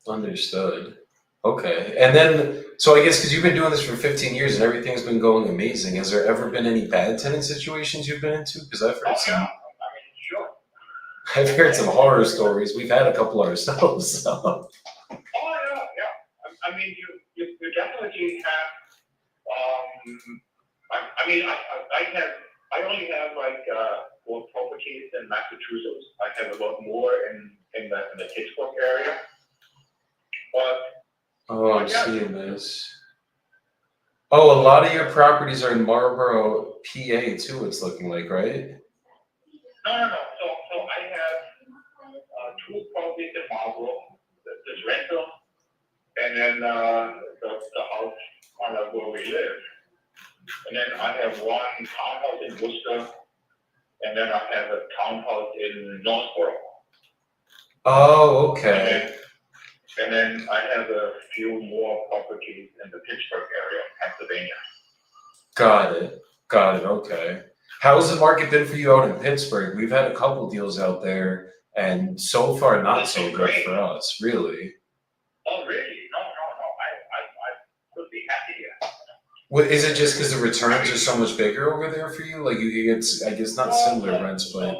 Understood. Okay. And then, so I guess because you've been doing this for 15 years and everything's been going amazing, has there ever been any bad tenant situations you've been into? Because I've heard Yeah. I mean, sure. I've heard some horror stories. We've had a couple ourselves. So. Oh yeah. I mean, you definitely have. I only have like 4 properties in Massachusetts. I have a lot more in the Pittsburgh area. But Oh, I'm seeing this. Oh, a lot of your properties are in Marlborough, PA too, it's looking like, right? No. So I have 2 properties in Marlborough. This rental, and then the house where we live. And then I have 1 townhouse in Worcester, and then I have a townhouse in Northborough. Oh, okay. And then I have a few more properties in the Pittsburgh area, Pennsylvania. Got it. Okay. How's the market been for you out in Pittsburgh? We've had a couple deals out there, and so far not so good for us, really. Oh, really? No. I could be happier. What is it? Just because the returns are so much bigger over there for you? Like you get, I guess not similar rents, but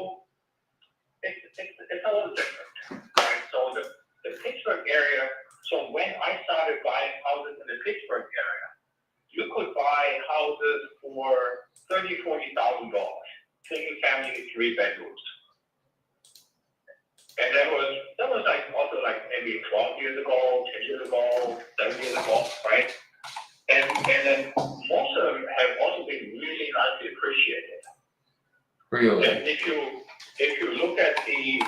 It's a little different. Right? So the Pittsburgh area. So when I started buying houses in the Pittsburgh area, you could buy houses for $30,000-$40,000, single family, 3 bedrooms. And there was like also like in maybe 12 years ago, 10 years ago, 7 years ago, right? And then most of them have also been really nicely appreciated. Really? And if you look at the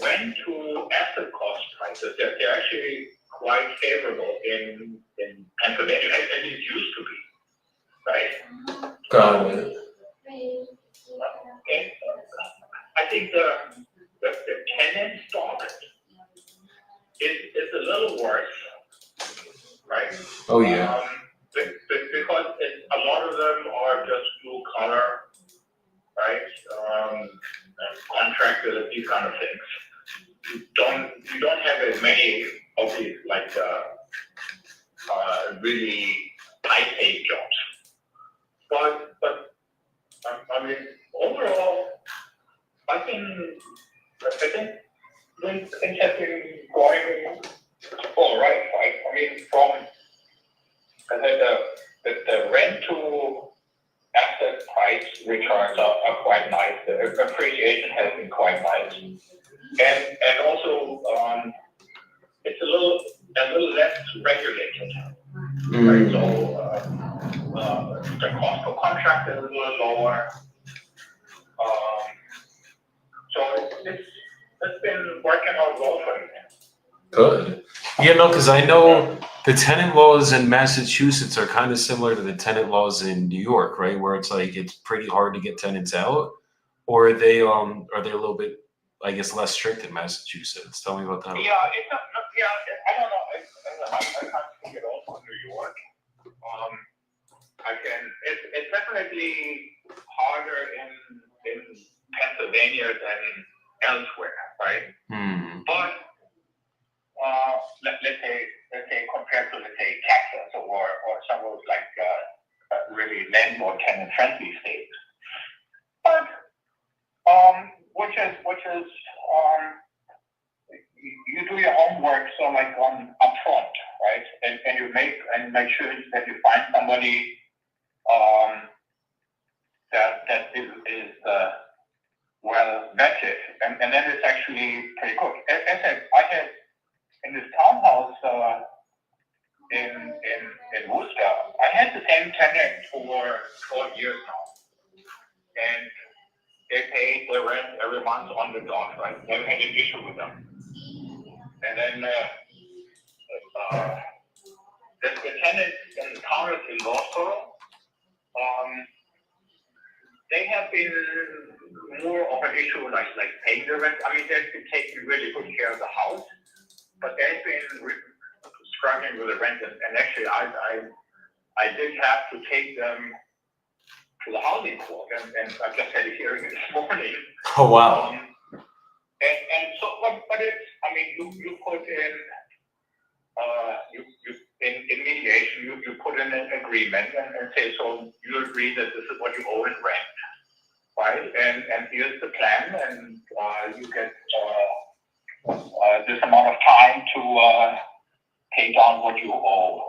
rent to asset cost prices, they're actually quite favorable in Pennsylvania, as it used to be, right? Got it. And I think the tenant stock is a little worse, right? Oh yeah. Because a lot of them are just blue collar, right? And contractors, these kind of things. You don't have as many of these like really high paid jobs. But I mean overall, I think things have been going all right. I mean the rent to asset price returns are quite nice. The appreciation has been quite nice, and also it's a little less regulated. Right? So the cost per contract is a little lower. So it's been working out well for me. Good. Yeah, no, because I know the tenant laws in Massachusetts are kind of similar to the tenant laws in New York, right? Where it's like it's pretty hard to get tenants out, or are they a little bit, I guess, less strict in Massachusetts? Tell me about that. Yeah, I don't know. I can't speak at all for New York. It's definitely harder in Pennsylvania than elsewhere, right? But let's say compared to Texas or some of like really landlord tenant friendly states, but which is you do your homework so like upfront, right? And you make sure that you find somebody that is well vetted, and then it's actually pretty good. As I had in this townhouse in Worcester, I had the same tenant for 12 years now, and they paid their rent every month on the dot, right? Never had an issue with them. And then the tenants in the counters in Northborough, they have been more of an issue like paying the rent. I mean, they've been taking really good care of the house, but they've been struggling with the rent. And actually, I did have to take them to the housing court, and I just had a hearing this morning. Oh wow. And so, but it's, I mean, you put in, in mediation, you put in an agreement and say, so you agree that this is what you owe in rent, right? And here's the plan, and you get this amount of time to pay down what you owe,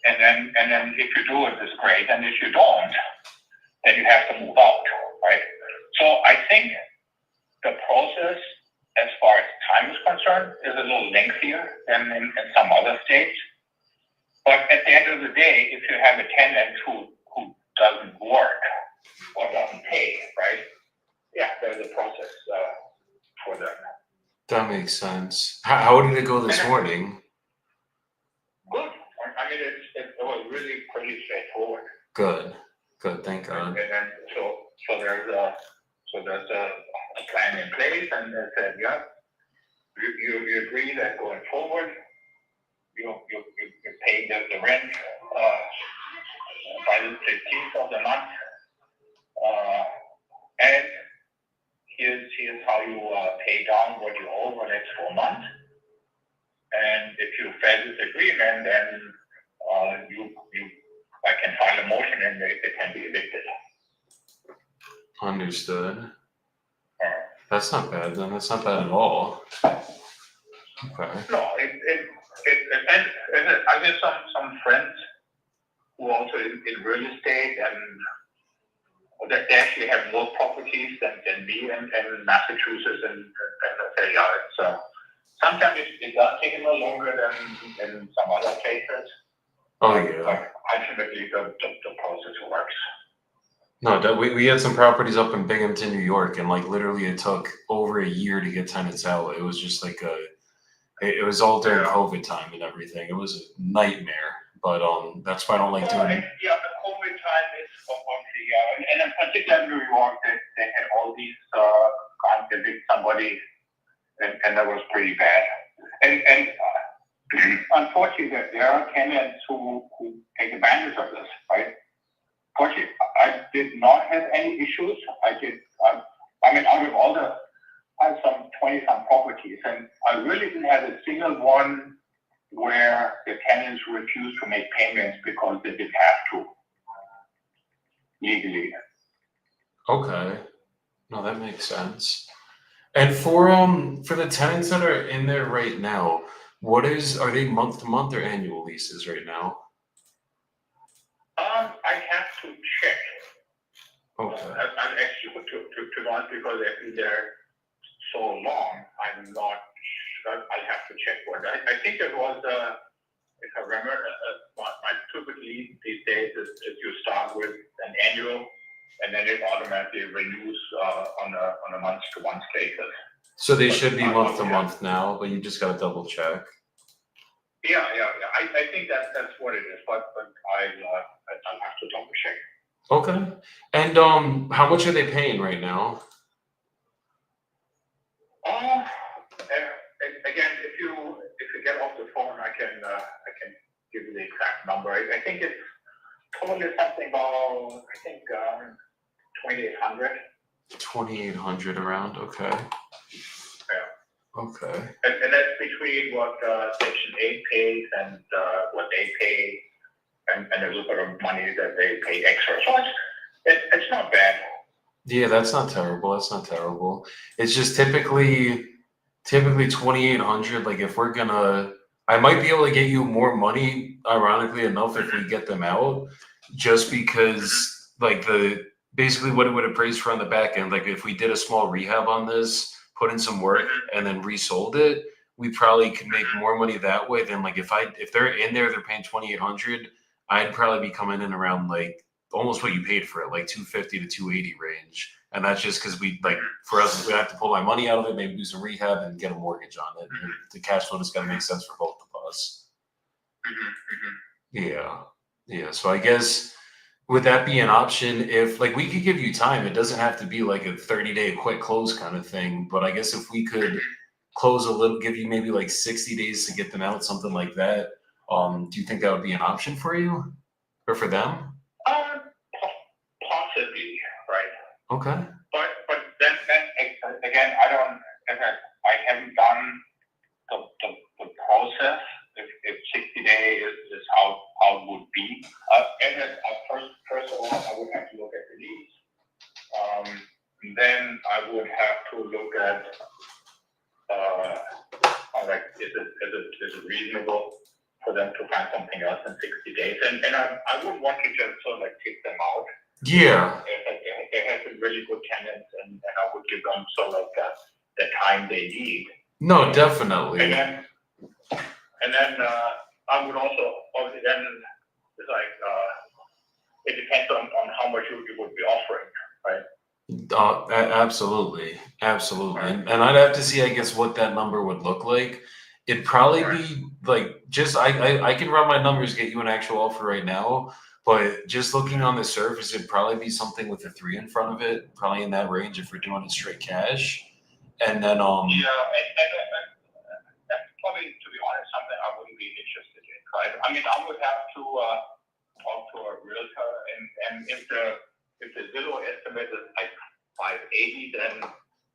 and then if you do it, it's great, and if you don't, then you have to move out, right? So I think the process, as far as time is concerned, is a little lengthier than in some other states. But at the end of the day, if you have a tenant who doesn't work or doesn't pay, right? Yeah, there's a process for them. That makes sense. How did it go this morning? Good. I mean, it was really pretty straightforward. Good. Thank God. And then so there's a plan in place, and they said, yeah, you agree that going forward, you pay the rent by the 15th of the month, and here's how you pay down what you owe for the next 4 months. And if you fail this agreement, then I can file a motion and they can be evicted. Understood. That's not bad then. That's not bad at all. Okay. No, and I get some friends who also in real estate, and they actually have more properties than me in Massachusetts, and I say, yeah, sometimes it does take a little longer than in some other places. Oh yeah. But ultimately, the process works. No, we had some properties up in Binghamton, New York, and like literally it took over a year to get tenants out. It was just like it was all during COVID time and everything. It was a nightmare. But that's why I don't like doing it. Yeah, the COVID time is obviously, and in particular in New York, they had all these can't evict somebody, and that was pretty bad. And unfortunately, there are tenants who take advantage of this, right? Fortunately, I did not have any issues. I mean, out of all I have some 20-some properties, and I really didn't have a single one where the tenants refused to make payments because they didn't have to legally. Okay. No, that makes sense. And for the tenants that are in there right now, are they month to month or annual leases right now? I have to check. Okay. I'm actually to be honest, because they've been there so long, I'm not. I have to check what. I think it was. If I remember, my typically these days is you start with an annual, and then it automatically renews on a month to month basis. So they should be month to month now, but you just got to double check. Yeah. I think that's what it is, but I'll have to double check. Okay. And how much are they paying right now? Again, if you get off the phone, I can give you the exact number. I think it's totally something about 2,800. 2,800 around. Okay. Yeah. Okay. And that's between what Section 8 pays and what they pay, and a little bit of money that they pay extra. So it's not bad. Yeah, that's not terrible. It's just typically 2,800. Like if we're gonna, I might be able to get you more money, ironically enough, if we get them out, just because like basically what it would appraise for on the back end. Like if we did a small rehab on this, put in some work, and then resold it, we probably could make more money that way than like if they're in there, they're paying 2,800. I'd probably be coming in around like almost what you paid for it, like 250 to 280 range. And that's just because for us, we have to pull my money out of it, maybe do some rehab and get a mortgage on it. And the cash flow has got to make sense for both of us. Yeah. So I guess would that be an option if like we could give you time? It doesn't have to be like a 30-day quick close kind of thing. But I guess if we could close a little, give you maybe like 60 days to get them out, something like that. Do you think that would be an option for you or for them? Possibly, right? Okay. But then again, I haven't done the process. If 60 days is how it would be. First of all, I would have to look at the lease. Then I would have to look at is it reasonable for them to find something else in 60 days? And I wouldn't want to just sort of like kick them out. Yeah. They have been really good tenants, and I would give them sort of like the time they need. No, definitely. And then I would also obviously then it's like it depends on how much you would be offering, right? Absolutely. Right. And I'd have to see, I guess, what that number would look like. It'd probably be like just I can run my numbers, get you an actual offer right now, but just looking on the surface, it'd probably be something with a 3 in front of it, probably in that range if we're doing it straight cash. And then and that's probably, to be honest, something I wouldn't be interested in, right? I mean, I would have to talk to a realtor, and if the Zillow estimate is like 580, then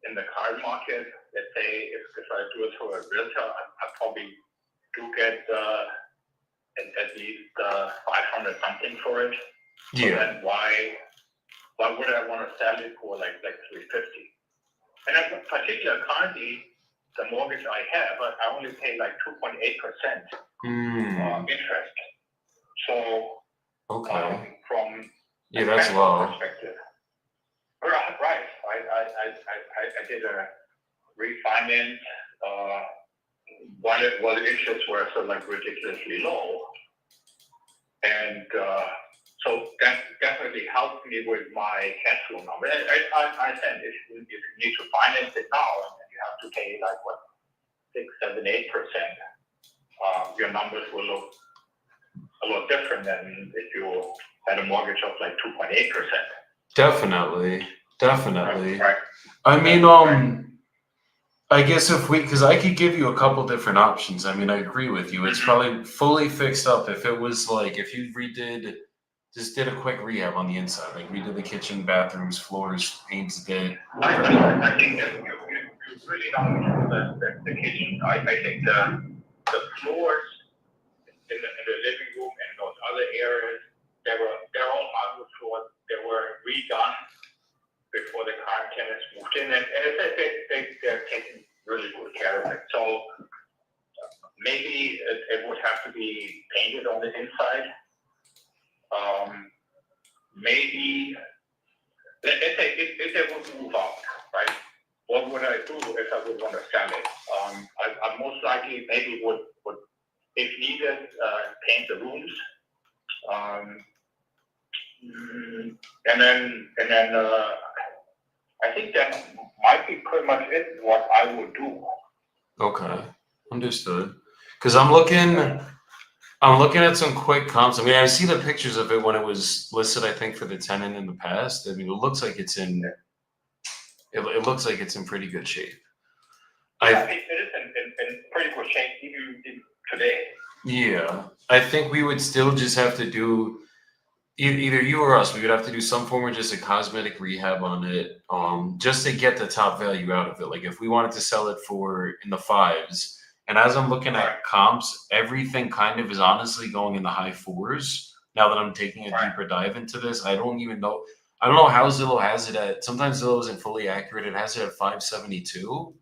in the car market, let's say if I do it through a realtor, I probably do get at least 500 something for it. So then why would I want to sell it for like 350? And in particular, currently, the mortgage I have, I only pay like 2.8% interest. So from that's low. Perspective. Right. I did a refinance while the interests were so like ridiculously low, and so that definitely helped me with my cash flow number. I said if you need to finance it now, and you have to pay like what 6, 7, 8%, your numbers will look a lot different than if you had a mortgage of like 2.8%. Definitely. Right. I mean, I guess because I could give you a couple different options. I mean, I agree with you. It's probably fully fixed up. If it was like, if you just did a quick rehab on the inside, like redid the kitchen, bathrooms, floors, paints, did. I think that you really don't know the kitchen. I think the floors in the living room and those other areas, they're all hardwood floors. They were redone before the current tenants moved in, and as I said, they're taking really good care of it. So maybe it would have to be painted on the inside. Maybe let's say if they would move out, right? What would I do if I would want to sell it? I most likely maybe would if needed paint the rooms. And then I think that might be pretty much it. What I would do. Okay, understood. Because I'm looking at some quick comps. I mean, I see the pictures of it when it was listed. I think for the tenant in the past. I mean, it looks like it's in. It looks like it's in pretty good shape. Yeah, it is in pretty good shape even today. Yeah, I think we would still just have to do. Either you or us, we would have to do some form of just a cosmetic rehab on it, just to get the top value out of it. Like if we wanted to sell it for in the 5s, and as I'm looking at comps, everything kind of is honestly going in the high 4s. Now that I'm taking a deeper dive into this, I don't know how Zillow has it at. Sometimes Zillow isn't fully accurate. It has it at 572.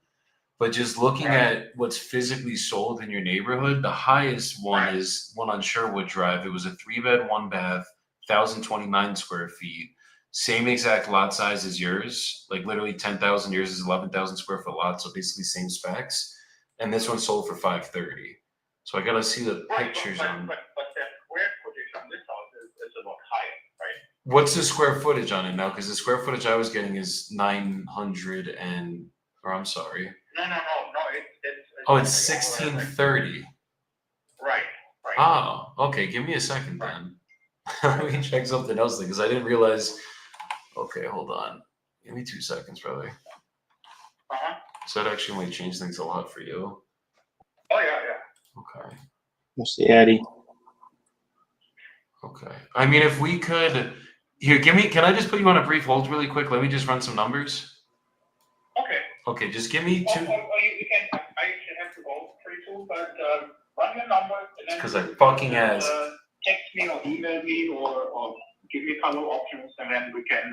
But just looking at what's physically sold in your neighborhood, the highest one is one on Sherwood Drive. It was a 3-bed, 1-bath. 1,029 square feet, same exact lot size as yours, like literally 10,000. Yours is 11,000 square foot lot, so basically same specs. And this one sold for 530. So I gotta see the pictures on. But the square footage on this house is a lot higher, right? What's the square footage on it now? Because the square footage I was getting is 900 and, or I'm sorry. No. It's 1630. Right. Oh, okay. Give me a second then. Let me check something else because I didn't realize. Okay, hold on. Give me 2 seconds, brother. So that actually might change things a lot for you. Oh yeah. Okay. What's the Addy? Okay. I mean, if we could, here, can I just put you on a brief hold really quick? Let me just run some numbers. Okay, just give me 2. You can. I should have to go pretty soon, but run your numbers. Because I fucking asked. Text me or email me or give me a couple options, and then we can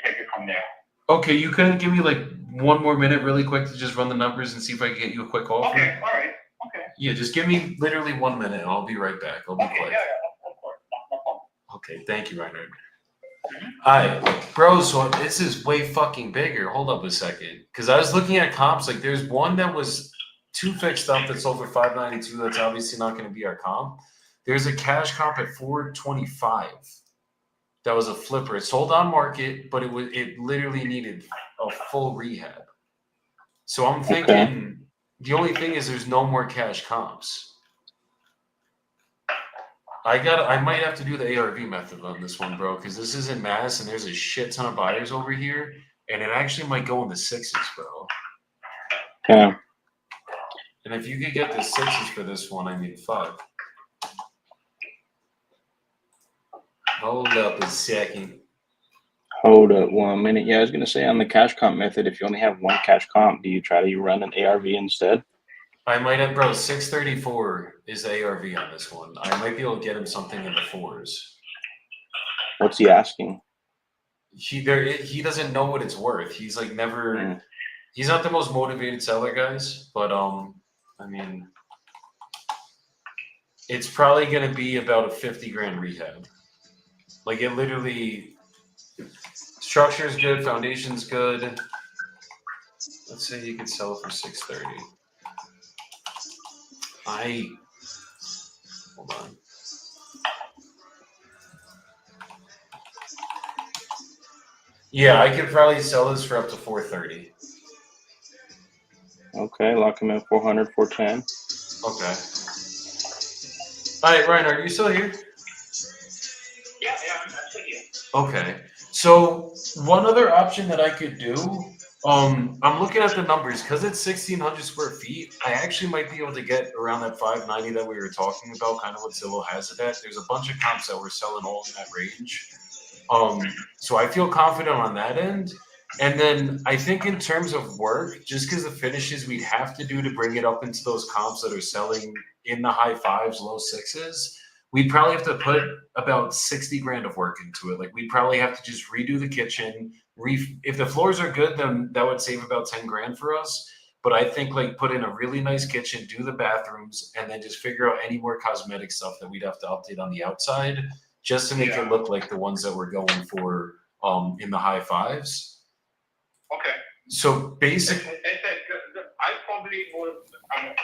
take it from there. Okay, you couldn't give me like 1 more minute really quick to just run the numbers and see if I can get you a quick offer? Okay, all right. Okay. Yeah, just give me literally 1 minute and I'll be right back. I'll be quick. Yeah, of course. No problem. Okay, thank you, Reinhard. Alright, bro, so this is way fucking bigger. Hold up a second. Because I was looking at comps, like there's one that was 2 fixed up that's sold for 592. That's obviously not going to be our comp. There's a cash comp at 425. That was a flipper. It sold on market, but it literally needed a full rehab. So I'm thinking the only thing is there's no more cash comps. I might have to do the ARV method on this one, bro, because this is in Mass and there's a shit ton of buyers over here, and it actually might go in the 6s, bro. Yeah. And if you could get the 6s for this one, I mean, fuck. Hold up a second. Hold up 1 minute. Yeah, I was gonna say on the cash comp method, if you only have one cash comp, do you try to run an ARV instead? I might have, bro. 634 is the ARV on this one. I might be able to get him something in the 4s. What's he asking? He doesn't know what it's worth. He's like never. He's not the most motivated seller, guys. But I mean, it's probably gonna be about a 50 grand rehab. Like it literally, structure's good, foundation's good. Let's say you could sell it for 630. Hold on. Yeah, I could probably sell this for up to 430. Okay, lock him in 400, 410. Okay. All right, Ryan, are you still here? Yeah, I'm still here. Okay. So one other option that I could do, I'm looking at the numbers because it's 1,600 square feet. I actually might be able to get around that 590 that we were talking about, kind of what Zillow has it at. There's a bunch of comps that we're selling all in that range. So I feel confident on that end. And then I think in terms of work, just because the finishes we'd have to do to bring it up into those comps that are selling in the high fives, low sixes, we'd probably have to put about 60 grand of work into it. Like we'd probably have to just redo the kitchen. If the floors are good, then that would save about 10 grand for us. But I think like put in a really nice kitchen, do the bathrooms, and then just figure out any more cosmetic stuff that we'd have to update on the outside just to make it look like the ones that we're going for in the high fives. Okay. So basically, I probably would. I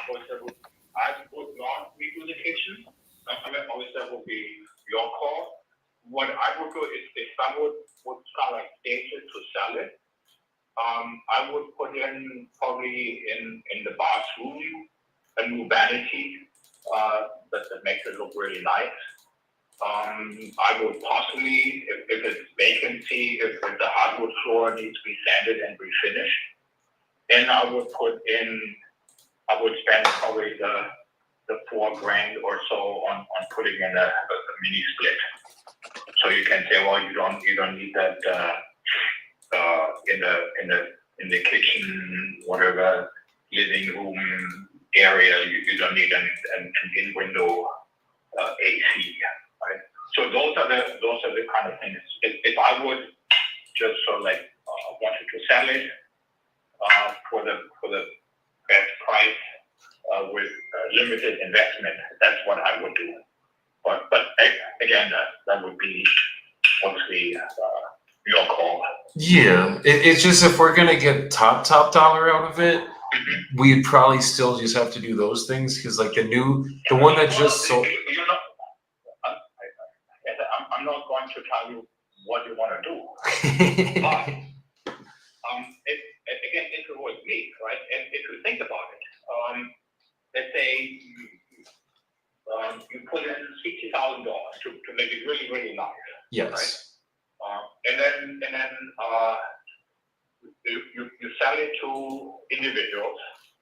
would not redo the kitchen. Obviously, that would be your call. What I would do is, if someone would kind of like stage it to sell it, I would put in probably in the bathroom a new vanity that makes it look really nice. I would possibly, if it's vacancy, if the hardwood floor needs to be sanded and refinished, then I would spend probably the 4 grand or so on putting in a mini split. So you can say, well, you don't need that in the kitchen, whatever living room area. You don't need an in window AC. Right? So those are the kind of things. If I would just sort of like wanted to sell it for the best price with limited investment, that's what I would do. But again, that would be obviously your call. yeah, it's just if we're gonna get top dollar out of it, we'd probably still just have to do those things because like the one that just sold. I'm not going to tell you what you want to do, but if it was me, right, and if you think about it, let's say you put in $60,000 to make it really, really nice. Yes. Right? And then you sell it to individuals.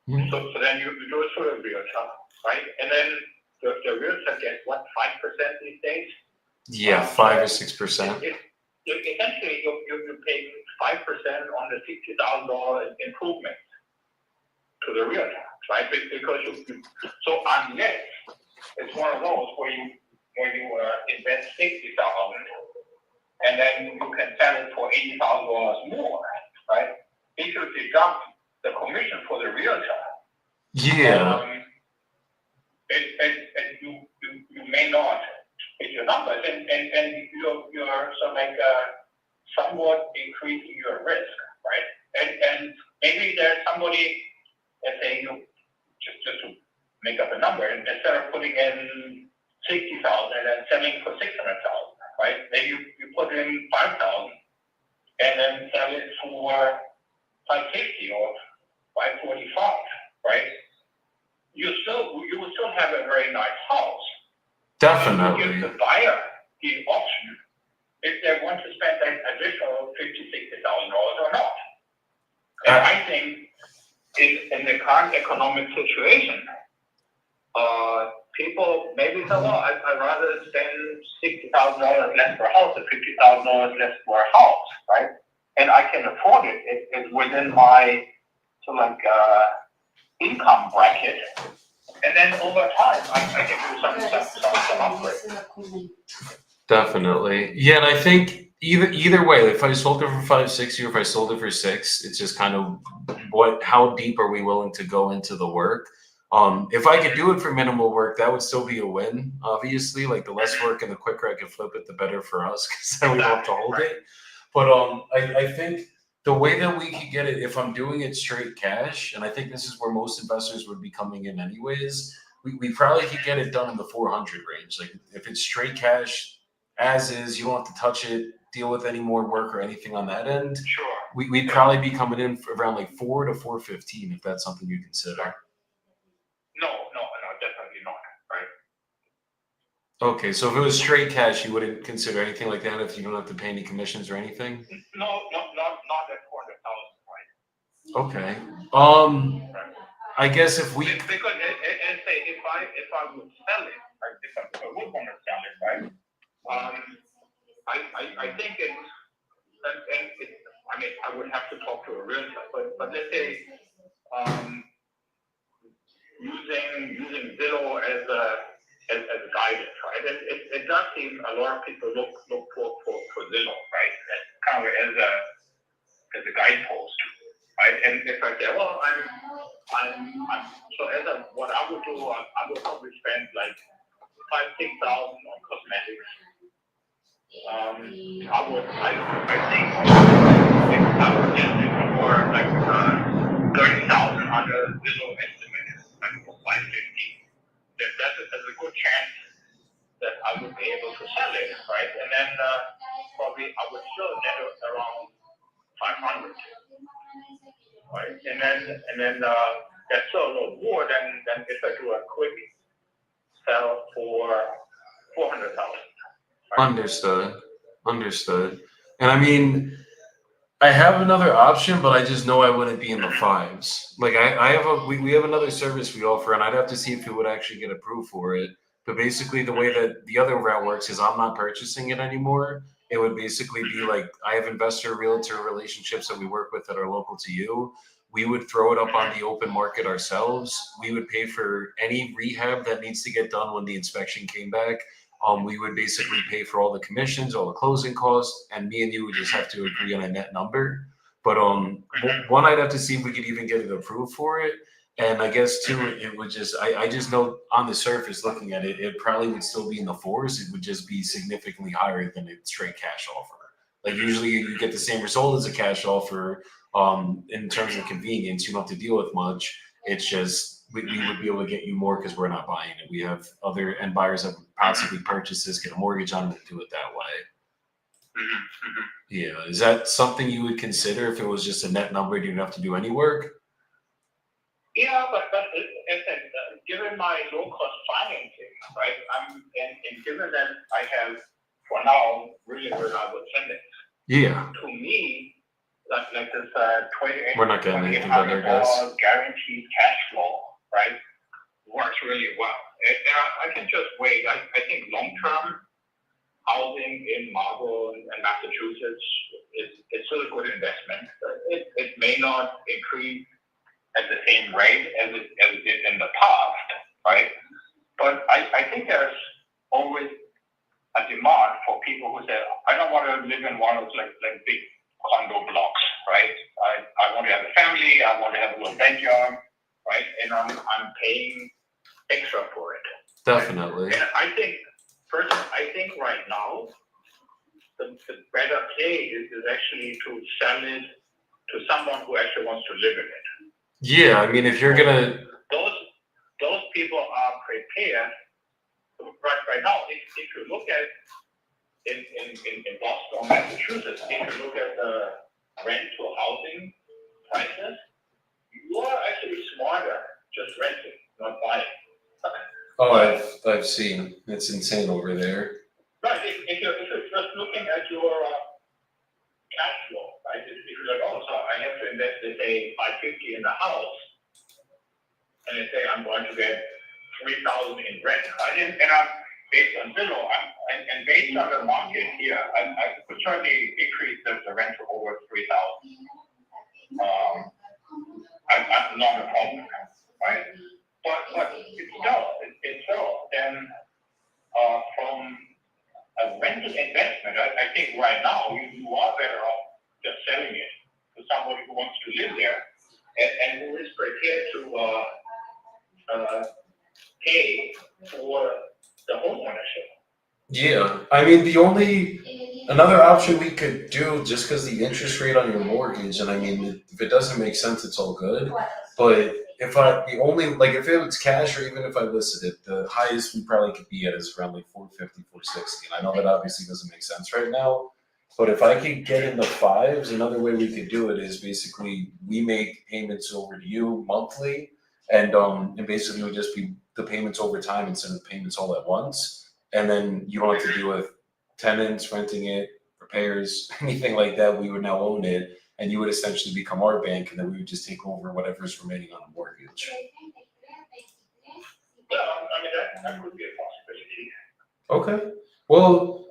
Mm-hmm. So then you do it for a realtor, right? And then the realtor gets what, 5% these days? Yeah, 5 or 6%. Essentially, you're paying 5% on the $60,000 improvement to the realtor, right? Because so unless it's one of those where you invest $60,000 and then you can sell it for $80,000 more, right? If you deduct the commission for the realtor, yeah, and you may not hit your numbers, and you're sort of like somewhat increasing your risk, right? And maybe there's somebody, let's say you just to make up a number, and instead of putting in 60,000 and selling for 600,000, right? Maybe you put in 5,000 and then sell it for 550 or 545, right? You will still have a very nice house. definitely. You give the buyer the option if they want to spend that additional $50,000-$60,000 or not. And I think in the current economic situation, people maybe say, well, I'd rather spend $60,000 less per house or $50,000 less per house, right? And I can afford it. It's within my sort of like income bracket. And then over time, I can do some upgrade. Definitely. Yeah, and I think either way, if I sold it for 560 or if I sold it for 6, it's just kind of how deep are we willing to go into the work? If I could do it for minimal work, that would still be a win. Obviously, like the less work and the quicker I can flip it, the better for us because then we don't have to hold it. But I think the way that we could get it, if I'm doing it straight cash, and I think this is where most investors would be coming in anyways, we probably could get it done in the 400 range. Like if it's straight cash as is, you don't have to touch it, deal with any more work or anything on that end. Sure. We'd probably be coming in for around like 4 to 415 if that's something you consider. No, definitely not. Right. Okay, so if it was straight cash, you wouldn't consider anything like that if you don't have to pay any commissions or anything? No, not at 400,000, right? Okay. Right. I guess if we Because and say if I would sell it, right, if I would want to sell it, right? I think it's and it, I mean I would have to talk to a realtor, but let's say using Zillow as a guidance, right? And it does seem a lot of people look for Zillow, right? As kind of as a guidepost, right? And if I say, well, I'm so what I would do, I would probably spend like $5,000-6,000 on cosmetics. I think I would get it for like 30,000 under Zillow estimate, like for 550. There's a good chance that I would be able to sell it, right? And then probably I would still net around 500, right? And then that's still a little more than if I do a quick sell for 400,000. Right? Understood. And I mean, I have another option, but I just know I wouldn't be in the fives. Like I have we have another service we offer, and I'd have to see if it would actually get approved for it. But basically, the way that the other route works is I'm not purchasing it anymore. It would basically be like I have investor realtor relationships that we work with that are local to you. We would throw it up on the open market ourselves. We would pay for any rehab that needs to get done when the inspection came back. We would basically pay for all the commissions, all the closing costs, and me and you would just have to agree on a net number. But one, I'd have to see if we could even get it approved for it. And I guess two, it would just I just know on the surface looking at it, it probably would still be in the fours. It would just be significantly higher than a straight cash offer. Like usually you get the same result as a cash offer. In terms of convenience, you don't have to deal with much. It's just we would be able to get you more because we're not buying it. We have other end buyers that would possibly purchase this, get a mortgage on it, and do it that way. Yeah, is that something you would consider if it was just a net number? You didn't have to do any work. Yeah, but given my low cost financing, right? And given that I have for now really reliable tenants. Yeah. To me, like this 28. We're not getting anything better, guys. Guaranteed cash flow, right? Works really well. I can just wait. I think long term housing in Marlborough and Massachusetts is still a good investment. It may not increase at the same rate as it did in the past, right? But I think there's always a demand for people who say, I don't want to live in one of those like big condo blocks, right? I want to have a family, I want to have a little backyard, right? And I'm paying extra for it. Definitely. Right? And I think right now the better play is actually to sell it to someone who actually wants to live in it. Yeah, I mean, if you're gonna, those people are prepared. Right now, if you look at in Boston, Massachusetts, if you look at the rental housing prices, you are actually smarter just renting, not buying. oh, I've seen it's insane over there. Right. If you're just looking at your cash flow, right? If you're like, oh, so I have to invest, let's say, $550 in the house, and they say I'm going to get $3,000 in rent, right? And I'm based on Zillow, and based on the market here, I could certainly increase the rent to over $3,000. I'm not a problem, right? But it's still then from a rental investment, I think right now you are better off just selling it to somebody who wants to live there and who is prepared to pay for the home ownership. Yeah, I mean, another option we could do, just because the interest rate on your mortgage, and I mean, if it doesn't make sense, it's all good. But the only, like, if it was cash or even if I listed it, the highest we probably could be at is around like 450, 460. And I know that obviously doesn't make sense right now, but if I could get in the fives, another way we could do it is basically we make payments over to you monthly, and basically it would just be the payments over time instead of the payments all at once. And then you don't have to deal with tenants, renting it, repairs, anything like that. We would now own it, and you would essentially become our bank, and then we would just take over whatever's remaining on the mortgage. Yeah, I mean, that could be a possibility. Okay. Well,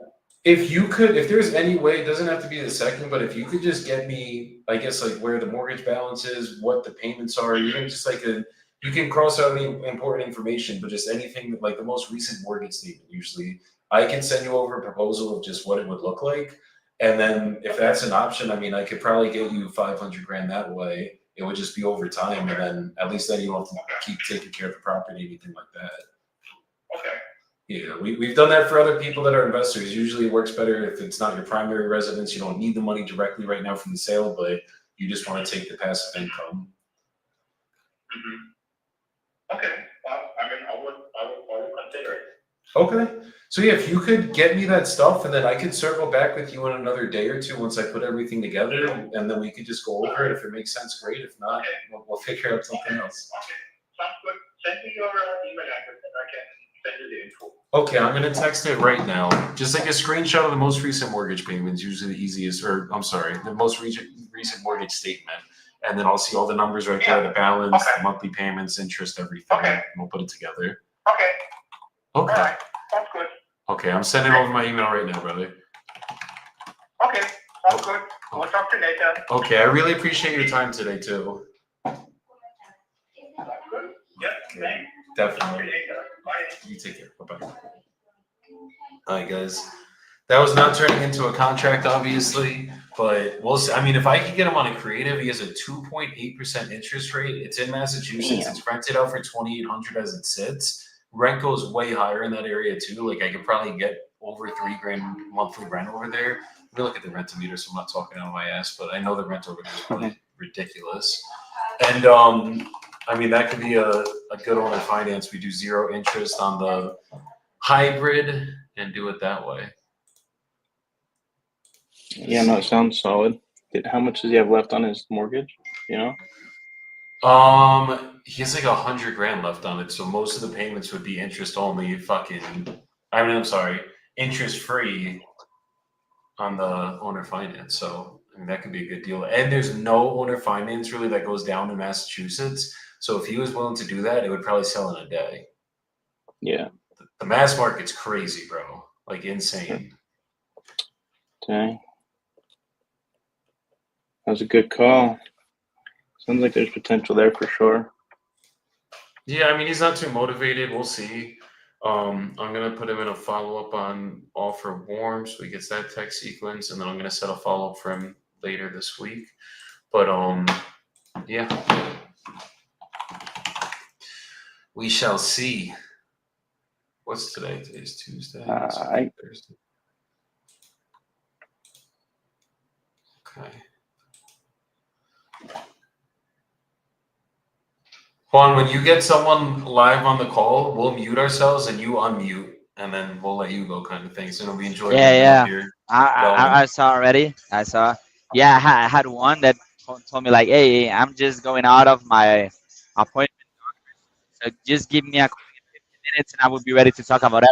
if there's any way, it doesn't have to be the second, but if you could just get me, I guess, like where the mortgage balance is, what the payments are, even just like you can cross out any important information, but just anything like the most recent mortgage statement, usually I can send you over a proposal of just what it would look like. And then if that's an option, I mean, I could probably get you 500 grand that way. It would just be over time. And then at least then you don't have to keep taking care of the property, anything like that. Okay. Yeah, we've done that for other people that are investors. Usually it works better if it's not your primary residence. You don't need the money directly right now from the sale, but you just want to take the passive income. Mm-hmm. Okay. Well, I mean, I would consider it. Okay. So yeah, if you could get me that stuff, and then I could circle back with you in another day or two once I put everything together, and then we could just go over it. If it makes sense, great. If not, we'll figure out something else. Okay. Sounds good. Send me your email address and I can send you the info. Okay, I'm gonna text it right now. Just like a screenshot of the most recent mortgage payments, usually the easiest, or I'm sorry, the most recent mortgage statement. And then I'll see all the numbers right there, the balance, the monthly payments, interest, everything. Okay. And we'll put it together. Okay. Okay. All right. Sounds good. Okay, I'm sending over my email right now, brother. Okay. Sounds good. We'll talk to you later. Okay, I really appreciate your time today too. Sounds good. Yep. Thanks. Talk to Definitely. you later. Bye. You take care. Bye-bye. All right, guys. That was not turning into a contract, obviously, but we'll see. I mean, if I could get him on a creative, he has a 2.8% interest rate. It's in Massachusetts. It's rented out for $2,800 as it sits. Rent goes way higher in that area too. Like I could probably get over $3,000 monthly rent over there. Let me look at the rent meter, so I'm not talking out of my ass, but I know the rent over there is probably ridiculous. And I mean, that could be a good one in finance. We do 0 interest on the hybrid and do it that way. Yeah, no, it sounds solid. How much does he have left on his mortgage? You know? He has like $100,000 left on it, so most of the payments would be interest only. I'm sorry, interest free on the owner finance. So I mean, that could be a good deal. And there's no owner finance really that goes down in Massachusetts. So if he was willing to do that, it would probably sell in a day. Yeah. The mass market's crazy, bro. Like insane. Okay. That was a good call. Sounds like there's potential there for sure. Yeah, I mean, he's not too motivated. We'll see. I'm gonna put him in a follow-up on offer warm, so he gets that text sequence, and then I'm gonna set a follow-up for him later this week. But yeah, we shall see. What's today? Today's Tuesday. Thursday. Okay. Juan, when you get someone live on the call, we'll mute ourselves and you unmute, and then we'll let you go, kind of thing. So it'll be enjoyable. Yeah. I saw already. I saw. Yeah, I had one that told me like, "Hey, I'm just going out of my appointment, so just give me a call in 15 minutes, and I will be ready to talk about it."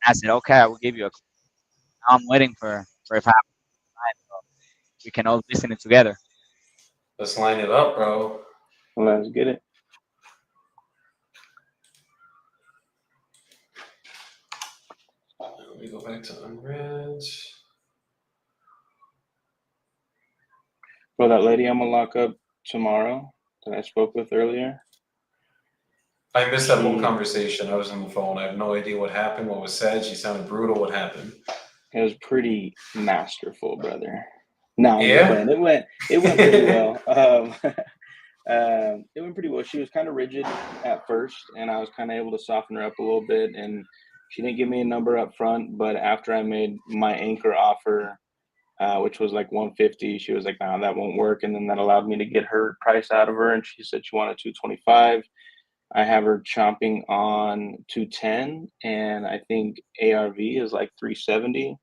I said, "Okay, I will give you a call." Now I'm waiting for if I have time, so we can all listen it together. Let's line it up, bro. Let's get it. Let me go back to unread. Bro, that lady I'm gonna lock up tomorrow that I spoke with earlier. I missed that whole conversation. I was on the phone. I have no idea what happened, what was said. She sounded brutal. What happened? It was pretty masterful, brother. No, yeah? it went pretty well. It went pretty well. She was kind of rigid at first, and I was kind of able to soften her up a little bit. And she didn't give me a number up front, but after I made my anchor offer, which was like 150. She was like, "Nah, that won't work." And then that allowed me to get her price out of her, and she said she wanted 225. I have her chomping on 210, and I think ARV is like 370.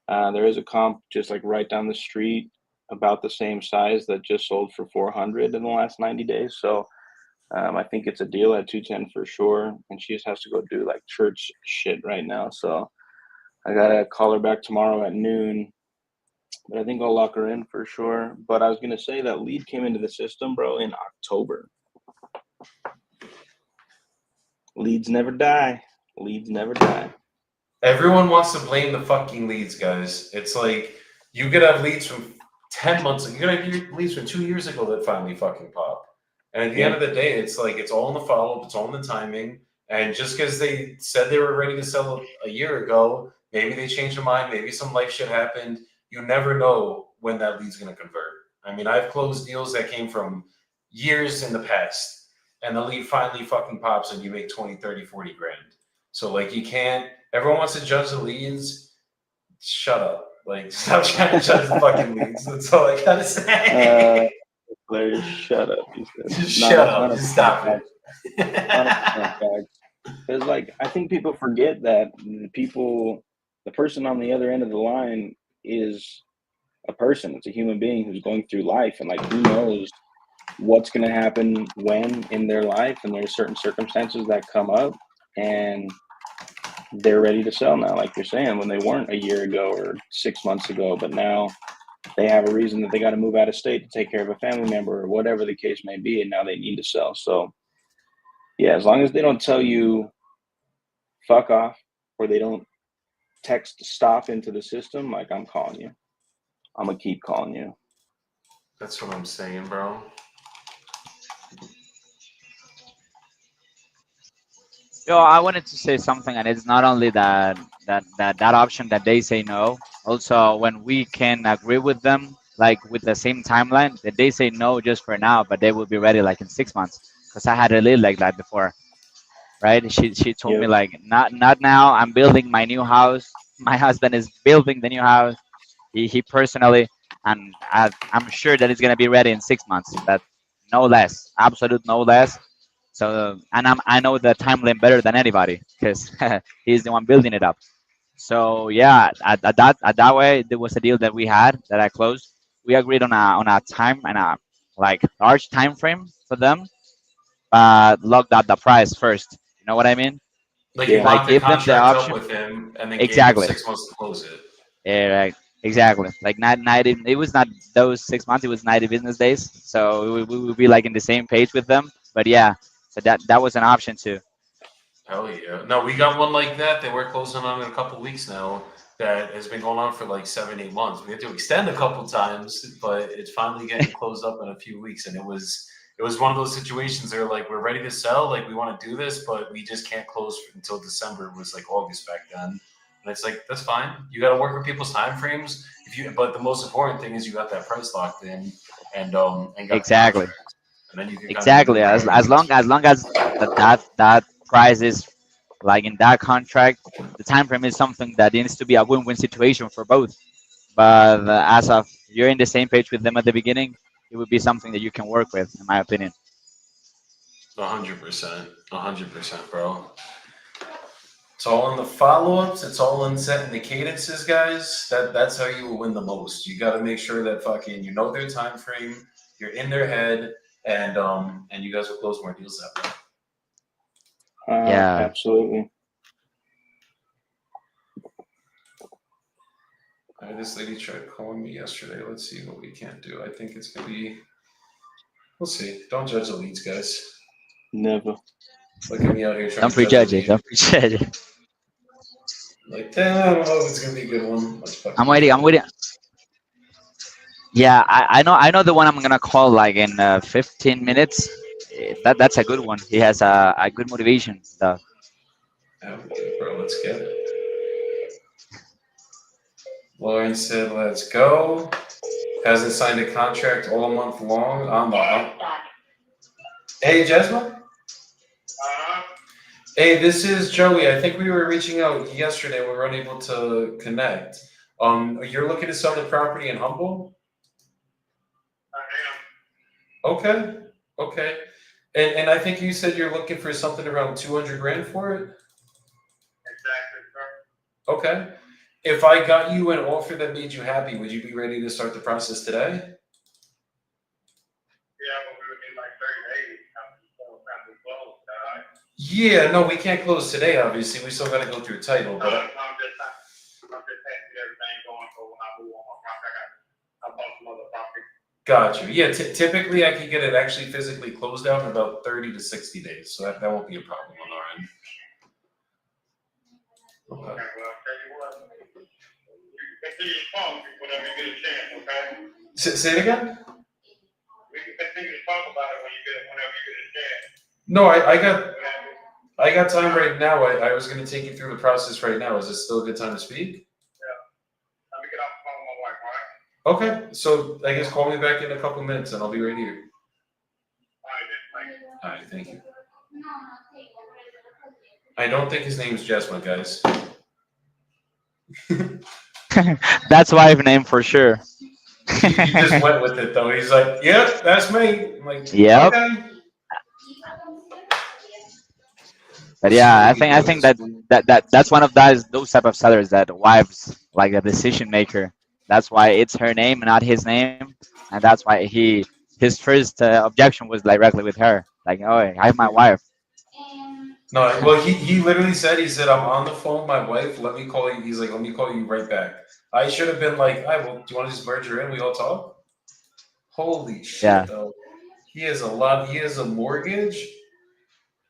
There is a comp just like right down the street, about the same size, that just sold for 400 in the last 90 days. So I think it's a deal at 210 for sure. And she just has to go do like church shit right now. So I gotta call her back tomorrow at noon. But I think I'll lock her in for sure. But I was gonna say that lead came into the system, bro, in October. Leads never die. Leads never die. Everyone wants to blame the fucking leads, guys. It's like you could have leads from 10 months. You could have leads from 2 years ago that finally fucking pop. And at the end of the day, it's like it's all in the follow-up, it's all in the timing. And just because they said they were ready to sell a year ago, maybe they changed their mind, maybe some life shit happened. You never know when that lead's going to convert. I mean, I've closed deals that came from years in the past, and the lead finally fucking pops and you make 20, 30, 40 grand. So like you can't, everyone wants to judge the leads. Shut up. Like stop trying to judge the fucking leads. That's all I gotta say. Larry, shut up. Just shut up. Just stop it. Because like I think people forget that the person on the other end of the line is a person. It's a human being who's going through life, and like who knows what's going to happen when in their life, and there's certain circumstances that come up, and they're ready to sell now, like you're saying, when they weren't a year ago or 6 months ago, but now they have a reason that they got to move out of state to take care of a family member or whatever the case may be, and now they need to sell. So yeah, as long as they don't tell you fuck off, or they don't text stop into the system, like I'm calling you. I'm gonna keep calling you. That's what I'm saying, bro. Yo, I wanted to say something, and it's not only that option that they say no. Also, when we can agree with them, like with the same timeline, that they say no just for now, but they will be ready like in 6 months. Because I had a lead like that before, right? She told me like, not now. I'm building my new house. My husband is building the new house. He personally, and I'm sure that it's gonna be ready in 6 months. But no less, absolute no less. So, and I know the timeline better than anybody because he's the one building it up. So yeah, at that way, there was a deal that we had that I closed. We agreed on a time and a like large time frame for them, but locked up the price first. You know what I mean? Like you Like locked the give them the contract up option. with him and then gave him Exactly. 6 months to close it. Yeah, right. Exactly. Like not 90. It was not those 6 months. It was 90 business days. So we would be like in the same page with them. But yeah, so that was an option too. Hell yeah. No, we got one like that that we're closing on in a couple weeks now that has been going on for like 7, 8 months. We had to extend a couple times, but it's finally getting closed up in a few weeks. And it was one of those situations where like we're ready to sell, like we want to do this, but we just can't close until December. It was like August back then. And it's like that's fine. You got to work with people's time frames. But the most important thing is you got that price locked in, and got Exactly. and then you can Exactly. As long as that price is like in that contract, the time frame is something that needs to be a win-win situation for both. But as of you're in the same page with them at the beginning, it would be something that you can work with, in my opinion. 100%, bro. It's all in the follow-ups. It's all in setting the cadences, guys. That's how you will win the most. You got to make sure that fucking you know their time frame, you're in their head, and you guys will close more deals that way. Yeah, absolutely. This lady tried calling me yesterday. Let's see what we can't do. I think it's gonna be. We'll see. Don't judge the leads, guys. Never. Look at me out here trying don't to prejudge it. Don't prejudge it. Like, I don't know if it's gonna be a good one. I'm waiting. Yeah, I know the one I'm gonna call like in 15 minutes. That's a good one. He has a good motivation stuff. Yeah, bro, let's get it. Lauren said, "Let's go." Hasn't signed a contract all month long on the. Hey, Jasmine. Hey, this is Joey. I think we were reaching out yesterday. We were unable to connect. You're looking to sell the property in Humboldt? I am. Okay, okay. And I think you said you're looking for something around 200 grand for it? Exactly, sir. Okay. If I got you an offer that made you happy, would you be ready to start the process today? Yeah, but we would need like 30 days. After close, all right? Yeah, no, we can't close today, obviously. We still got to go through title, but I'm just passing everything going for when I move on my property. I bought some other property. got you. Yeah, typically I can get it actually physically closed out in about 30 to 60 days, so that won't be a problem on our end. Okay, Okay. well, I'll tell you what. You can continue to talk whenever you get a chance, okay? Say it again? We can continue to talk about it whenever you get a chance. No, I got time right now. I was going to take you through the process right now. Is this still a good time to speak? Let me get off the phone with my wife, all right? Okay, so I guess call me back in a couple minutes and I'll be right here. All right, then, thank you. All right, thank you. I don't think his name's Jesma, guys. That's wife name for sure. He just went with it though. He's like, "Yep, that's me." I'm like, Yep. okay. But yeah, I think that's one of those type of sellers that wives like a decision maker. That's why it's her name, not his name, and that's why his first objection was directly with her. Like, oh, I have my wife. No, well, he literally said, I'm on the phone with my wife. Let me call you. He's like, let me call you right back. I should have been like, all right, well, do you want to just merge her in? We all talk? Holy shit, Yeah. though. He has a lot. He has a mortgage.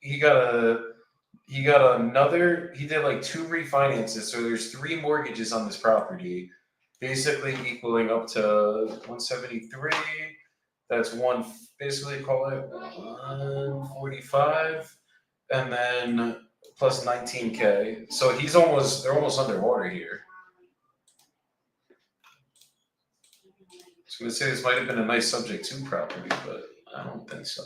He did like 2 refinances. So there's 3 mortgages on this property, basically equaling up to 173. That's one, basically call it 145. And then plus 19K. So they're almost underwater here. I was going to say this might have been a nice subject to property, but I don't think so.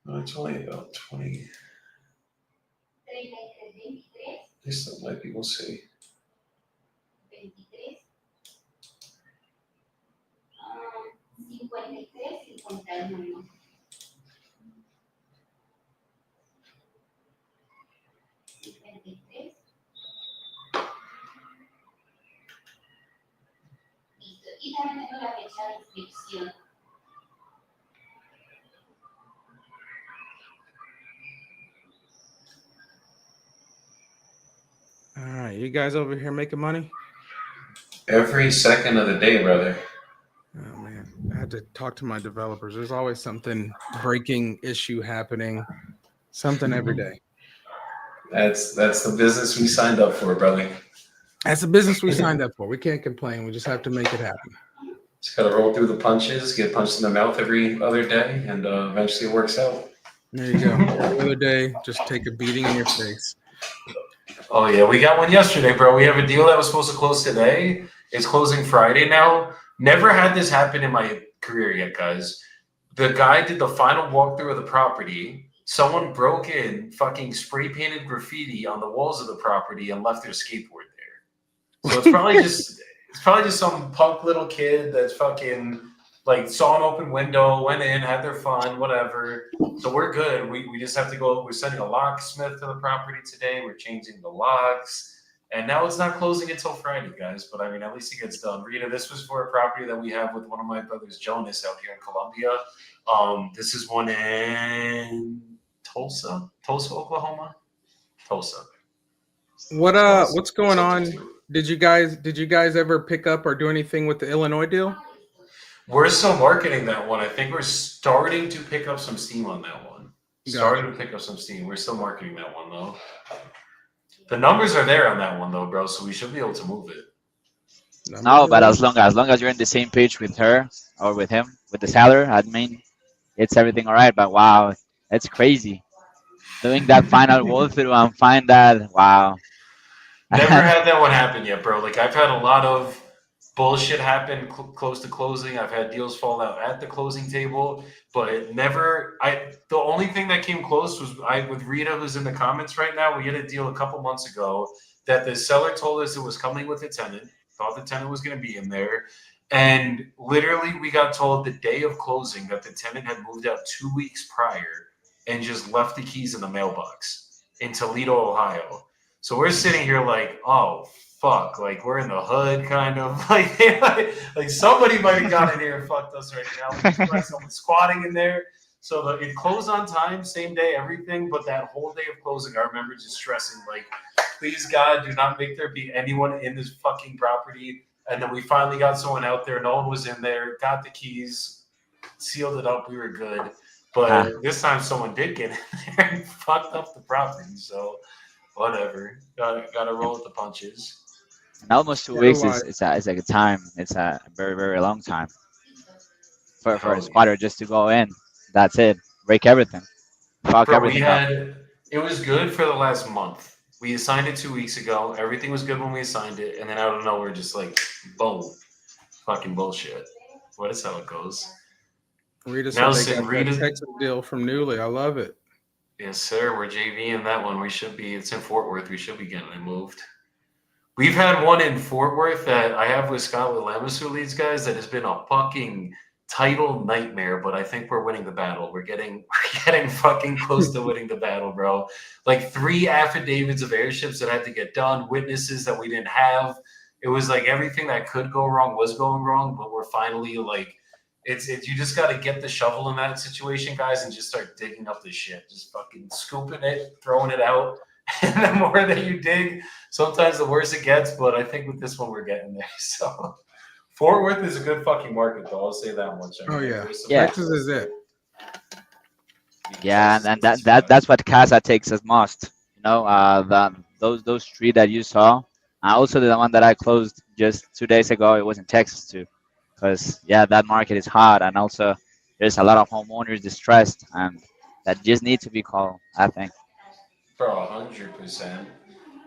No, it's only about 20. At least that might be, we'll see. All right, you guys over here making money? Every second of the day, brother. Oh man, I had to talk to my developers. There's always something breaking issue happening, something every day. That's the business we signed up for, brother. That's the business we signed up for. We can't complain. We just have to make it happen. Just gotta roll through the punches, get punched in the mouth every other day, and eventually it works out. There you go. Every other day, just take a beating in your face. Oh yeah, we got one yesterday, bro. We have a deal that was supposed to close today. It's closing Friday now. Never had this happen in my career yet, guys. The guy did the final walkthrough of the property. Someone broke in, fucking spray painted graffiti on the walls of the property and left their skateboard there. So it's probably just some punk little kid that's fucking like saw an open window, went in, had their fun, whatever. So we're good. We just have to go. We're sending a locksmith to the property today. We're changing the locks. And now it's not closing until Friday, guys. But I mean, at least it gets done. Rita, this was for a property that we have with one of my brothers, Jonas, out here in Columbia. This is one in Tulsa, Oklahoma. Tulsa. What's going on? Did you guys ever pick up or do anything with the Illinois deal? We're still marketing that one. I think we're starting to pick up some steam on that one. We're still marketing that one though. The numbers are there on that one though, bro. So we should be able to move it. No, but as long as you're in the same page with her or with him, with the seller, I mean, it's everything all right. But wow, it's crazy. Doing that final walkthrough and find that, wow. Never had that one happen yet, bro. Like I've had a lot of bullshit happened close to closing. I've had deals fall out at the closing table, but it never. The only thing that came close was with Rita, who's in the comments right now. We had a deal a couple months ago that the seller told us it was coming with a tenant. Thought the tenant was going to be in there, and literally we got told the day of closing that the tenant had moved out 2 weeks prior and just left the keys in the mailbox in Toledo, Ohio. So we're sitting here like, oh fuck, like we're in the hood, kind of like somebody might have got in here and fucked us right now. Like someone squatting in there. So it closed on time, same day, everything. But that whole day of closing, I remember just stressing, like, please God, do not make there be anyone in this fucking property. And then we finally got someone out there. No one was in there. Got the keys, sealed it up. We were good. But this time, someone did get in there and fucked up the property. So whatever, gotta roll with the punches. And almost 2 weeks is like a time. It's a very, very long time for a squatter just to go in. That's it. Break everything. Fuck everything up. It was good for the last month. We assigned it 2 weeks ago. Everything was good when we assigned it, and then out of nowhere, just like boom, fucking bullshit. What is how it goes? Rita said they got that Texas deal from Newly. I love it. Yes, sir. We're JV in that one. We should be. It's in Fort Worth. We should be getting it moved. We've had one in Fort Worth that I have with Scott with Lamassu leads, guys, that has been a fucking title nightmare, but I think we're winning the battle. We're getting fucking close to winning the battle, bro. Like 3 affidavits of airships that had to get done, witnesses that we didn't have. It was like everything that could go wrong was going wrong, but we're finally like, it's you just got to get the shovel in that situation, guys, and just start digging up the shit. Just fucking scooping it, throwing it out. And the more that you dig, sometimes the worse it gets. But I think with this one, we're getting there. So Fort Worth is a good fucking market, though. I'll say that much. Oh yeah, yeah. Texas is it. Yeah, and that's what Casa takes as must. You know, those 3 that you saw, and also the one that I closed just 2 days ago. It was in Texas too, because that market is hot, and also there's a lot of homeowners distressed, and that just need to be called, I think. Bro, 100%.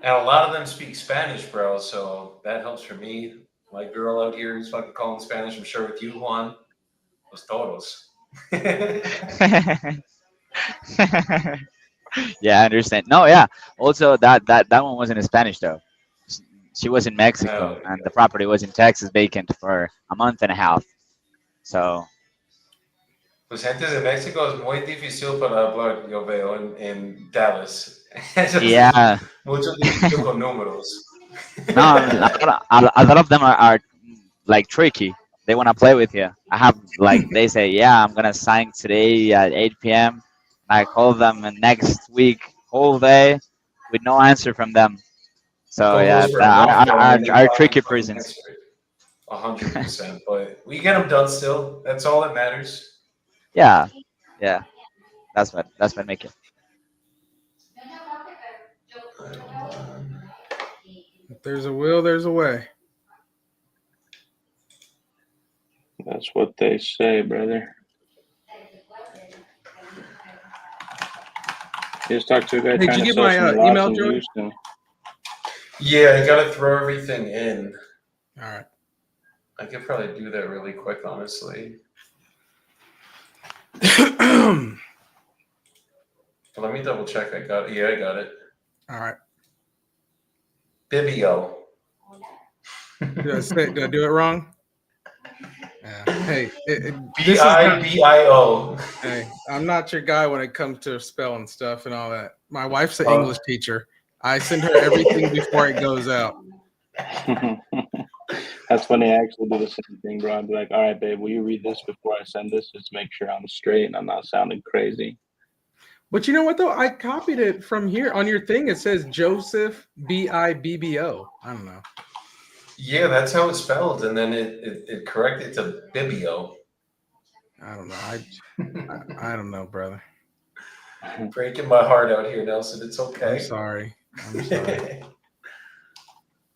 And a lot of them speak Spanish, bro. So that helps for me. My girl out here is fucking calling Spanish. I'm sure with you, Juan. Los todos. Yeah, I understand. No, yeah. Also, that one wasn't in Spanish though. She was in Mexico, and the property was in Texas, vacant for a month and a half. So. Pues gentes de México es muy difícil para hablar, yo veo en Dallas. Yeah. Mucho difícil con números. No, a lot of them are like tricky. They want to play with you. I have like they say, yeah, I'm gonna sign today at 8 p.m. I call them next week whole day with no answer from them. So our tricky prisons. 100%, but we get them done still. That's all that matters. Yeah. That's what make it. If there's a will, there's a way. That's what they say, brother. You just talked to a guy Hey, trying did you to get sell my some lots email, in Joey? Houston. Yeah, I gotta throw everything in. All right. I could probably do that really quick, honestly. But let me double check. I got it. Yeah, I got it. All right. Bibio. Did I do it wrong? Yeah. Hey, Bibio. Hey, I'm not your guy when it comes to spelling stuff and all that. My wife's an English teacher. I send her everything before it goes out. That's funny. I actually do the same thing, bro. I'd be like, all right, babe, will you read this before I send this? Just make sure I'm straight and I'm not sounding crazy. But you know what, though? I copied it from here. On your thing, it says Joseph Bibbo. I don't know. Yeah, that's how it's spelled. And then it corrected to Bibio. I don't know. I don't know, brother. Breaking my heart out here, Nelson. It's okay. I'm sorry.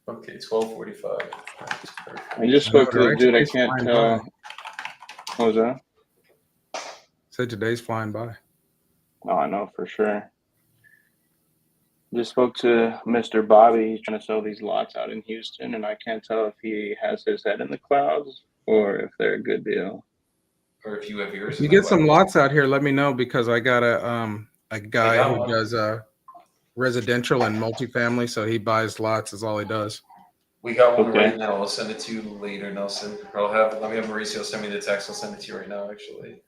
Okay, 12:45. I just spoke to the dude. I can't tell. What was that? Said today's flying by. Oh, I know for sure. Just spoke to Mr. Bobby. He's trying to sell these lots out in Houston, and I can't tell if he has his head in the clouds or if they're a good deal. Or if you have yours. If you get some lots out here, let me know, because I got a guy who does residential and multifamily, so he buys lots is all he does. We got one Okay. right now. I'll send it to you later, Nelson. Or let me have Mauricio send me the text. I'll send it to you right now, actually.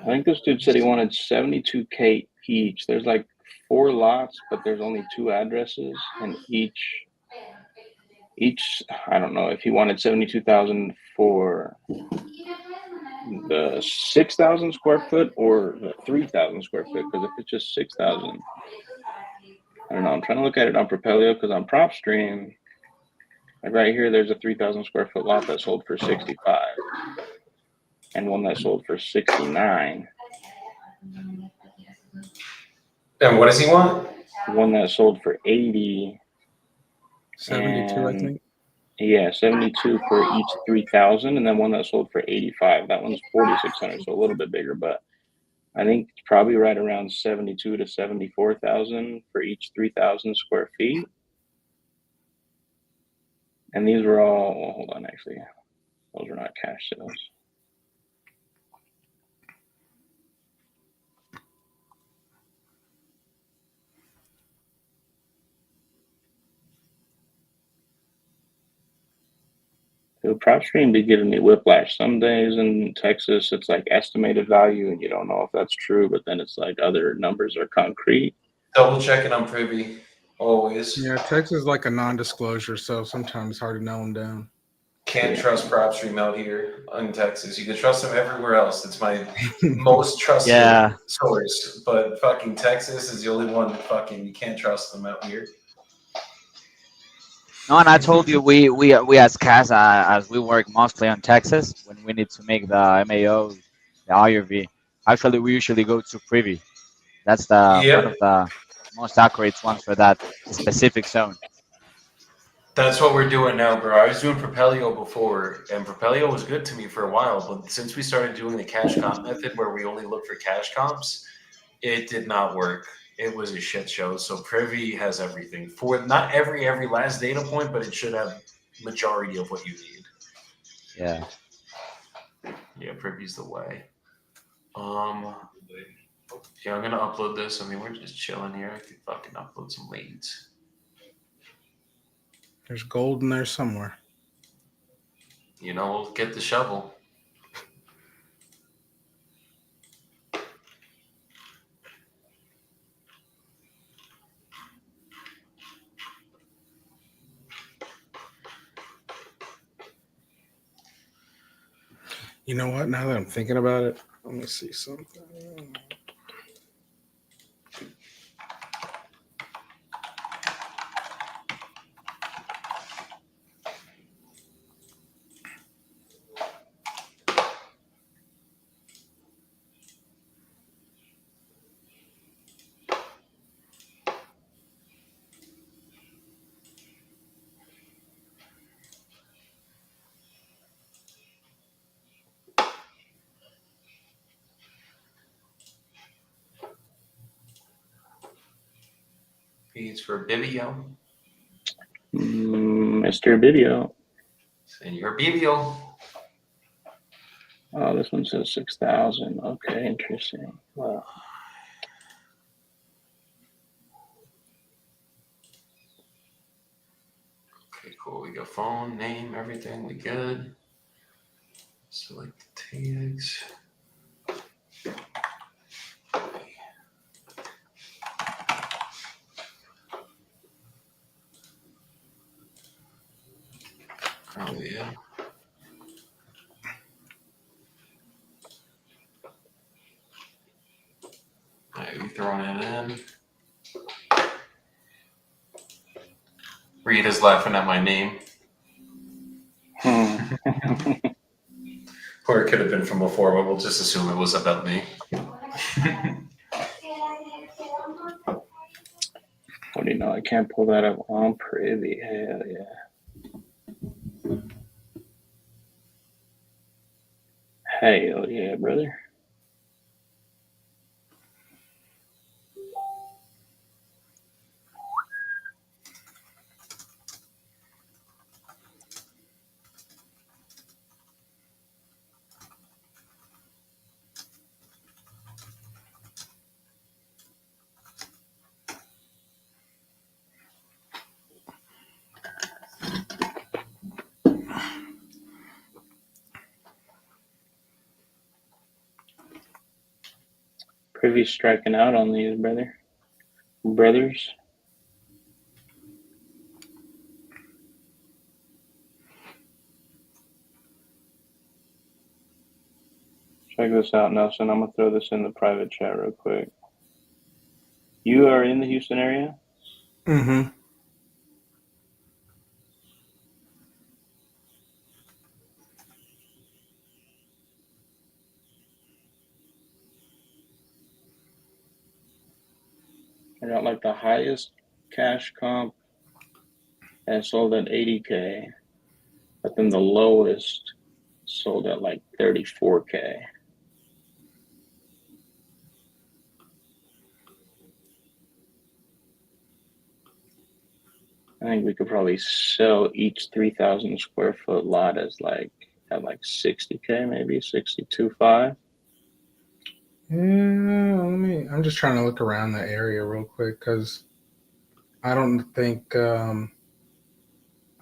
I think this dude said he wanted 72K each. There's like 4 lots, but there's only 2 addresses, and each I don't know if he wanted 72,000 for the 6,000 square foot or the 3,000 square foot. Because if it's just 6,000, I don't know. I'm trying to look at it on Propelio, because on PropStream, like right here, there's a 3,000 square foot lot that sold for 65, and one that sold for 69. And what does he want? One that sold for 80. 72, I think. Yeah, 72 for each 3,000, and then one that sold for 85. That one's 4,600, so a little bit bigger, but I think it's probably right around 72 to 74,000 for each 3,000 square feet. And these were all, well, hold on, actually, those were not cash sales. The PropStream be giving me whiplash. Some days in Texas, it's like estimated value, and you don't know if that's true, but then it's like other numbers are concrete. Double checking on Privy, always. Yeah, Texas is like a non-disclosure, so sometimes it's hard to nail them down. Can't trust PropStream out here in Texas. You can trust them everywhere else. It's my most trusted source. But fucking Texas is the only one that fucking you can't trust them out here. No, and I told you we as CASA, as we work mostly on Texas, when we need to make the MAO, the IRV, actually we usually go to Privy. That's the one of the most accurate ones for that specific zone. That's what we're doing now, bro. I was doing Propelio before, and Propelio was good to me for a while. But since we started doing the cash comp method, where we only look for cash comps, it did not work. It was a shit show. So Privy has everything for not every last data point, but it should have majority of what you need. Yeah. Yeah, Privy's the way. Yeah, I'm gonna upload this. I mean, we're just chilling here. I could fucking upload some leads. There's gold in there somewhere. You know, we'll get the shovel. You know what? Now that I'm thinking about it, let me see something. He's for Bibio. Mr. Bibio. Senor Bibio. Oh, this one says 6,000. Okay, interesting. Wow. Okay, cool. We got phone, name, everything. We good. Select the tags. Oh, yeah. Alright, we throwing it in. Rita's laughing at my name. Or it could have been from before, but we'll just assume it was about me. What do you know? I can't pull that up on Privy. Hell yeah. Hell yeah, brother. Privy striking out on these, brothers. Check this out, Nelson. I'm gonna throw this in the private chat real quick. You are in the Houston area? Mm-hmm. I got like the highest cash comp and sold at 80K, but then the lowest sold at like 34K. I think we could probably sell each 3,000 square foot lot as like at like 60K, maybe 62.5. Yeah, I'm just trying to look around the area real quick because I don't think I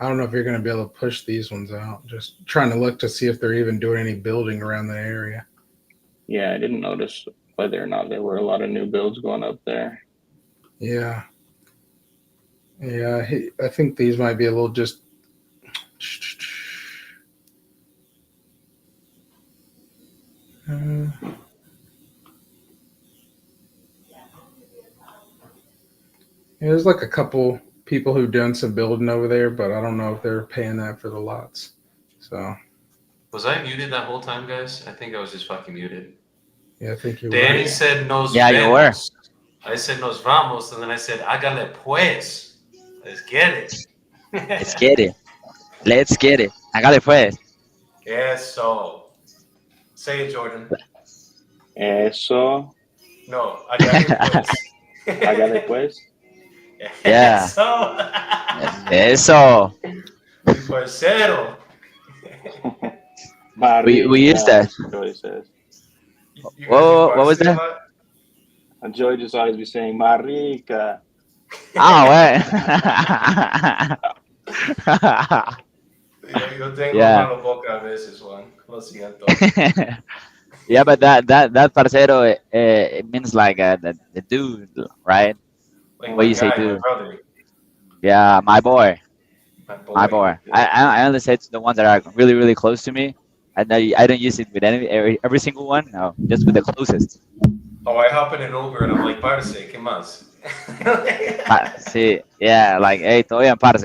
don't know if you're going to be able to push these ones out. Just trying to look to see if they're even doing any building around the area. Yeah, I didn't notice whether or not there were a lot of new builds going up there. Yeah. Yeah, I think these might be a little just. There's like a couple people who've done some building over there, but I don't know if they're paying that for the lots. So. Was I muted that whole time, guys? I think I was just fucking muted. Yeah, I think you were. Danny said nos Yeah, you were. vemos. I said nos vamos, and then I said hágale pues. Let's get it. Let's get it. Let's get it. Hágale pues. Eso. Say it, Jordan. Eso. No, hágale pues. Hágale pues. Yeah. Eso. Parcero. We used that. Joey says. What was that? And Joey just always be saying marica. Oh, wait. Yo tengo Yeah. mala boca a veces, Juan. Lo siento. Yeah, but that parcero, it means like the dude, right? Like What my you say, guy, my dude? brother. Yeah, my boy. My I only say it to the ones that are really, really close to me. I don't use it with every single one. No, just with the closest. Oh, I hop in an Uber and I'm like, parce, ¿qué más? See, yeah, like, hey, todo bien, parce.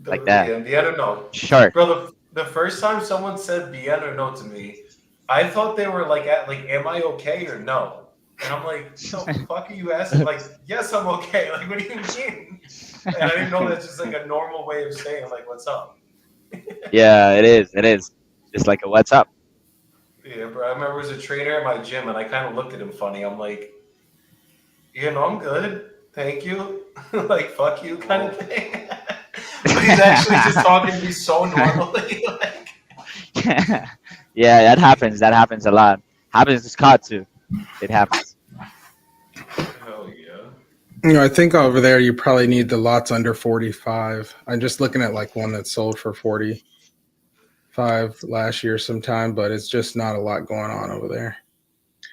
Like that. Bien or no? Sure. Bro, the first time someone said bien or no to me, I thought they were like, am I okay or no? And I'm like, the fuck are you asking? Like, yes, I'm okay. Like, what do you mean? And I didn't know that's just like a normal way of saying, like, what's up? Yeah, it is. It is. Just like a what's up. Yeah, bro. I remember as a trainer at my gym, and I kind of looked at him funny. I'm like, I'm good. Thank you. Like, fuck you kind of thing. But he's actually just talking to me so normally. Like, Yeah, that happens. That happens a lot. Happens to Scott too. It happens. hell yeah. I think over there you probably need the lots under 45. I'm just looking at like one that sold for 45 last year sometime, but it's just not a lot going on over there.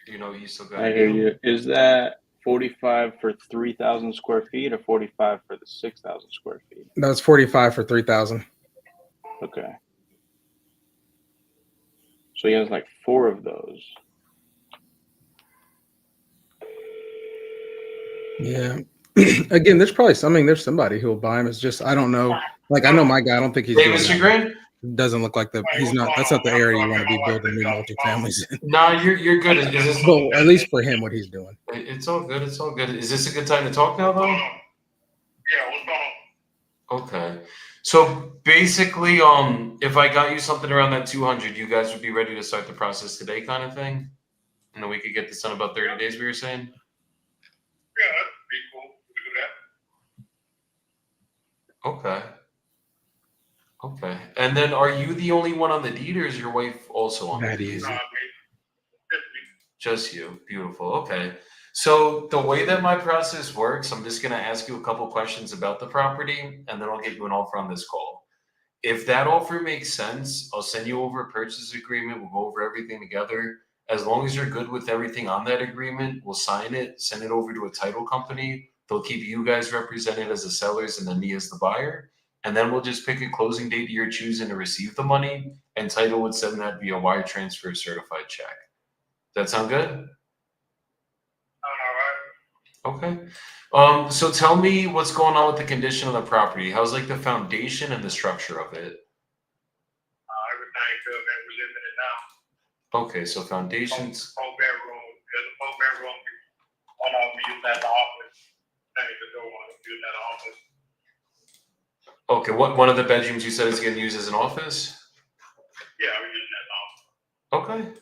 You still got. I hear you. Is that 45 for 3,000 square feet or 45 for the 6,000 square feet? That's 45 for 3,000. Okay. So he has like 4 of those. Yeah. Again, there's probably something. There's somebody who will buy them. It's just I don't know. Like I know my guy. I don't think he's. Hey, doing Mr. that. Green? Doesn't look like he's not. That's not the area you want to be building new multifamilies in. No, you're good. Is this, Well, at least for him, what he's doing. it's all good. It's all good. Is this a good time to talk now, though? Yeah, what's going on? Okay. So basically, if I got you something around that 200, you guys would be ready to start the process today, kind of thing, and then we could get this done about 30 days. We were saying. Yeah, that'd be cool. We do that. Okay. Okay. And then, are you the only one on the deed, or is your wife also on the That deed? easy. Just you. Beautiful. Okay. So the way that my process works, I'm just going to ask you a couple questions about the property, and then I'll get you an offer on this call. If that offer makes sense, I'll send you over a purchase agreement. We'll go over everything together. As long as you're good with everything on that agreement, we'll sign it, send it over to a title company. They'll keep you guys represented as the sellers and then me as the buyer. And then we'll just pick a closing date of your choosing to receive the money, and title would send that via wire transfer certified check. That sound good? All right. Okay. So tell me what's going on with the condition of the property. How's like the foundation and the structure of it? Everything good, man. We're living it now. Okay, so foundations. Four bedroom. There's a 4-bedroom. One of them use that as an office. Change the door on it, use that as office. Okay, what one of the bedrooms you said is getting used as an office? Yeah, we're using that as office.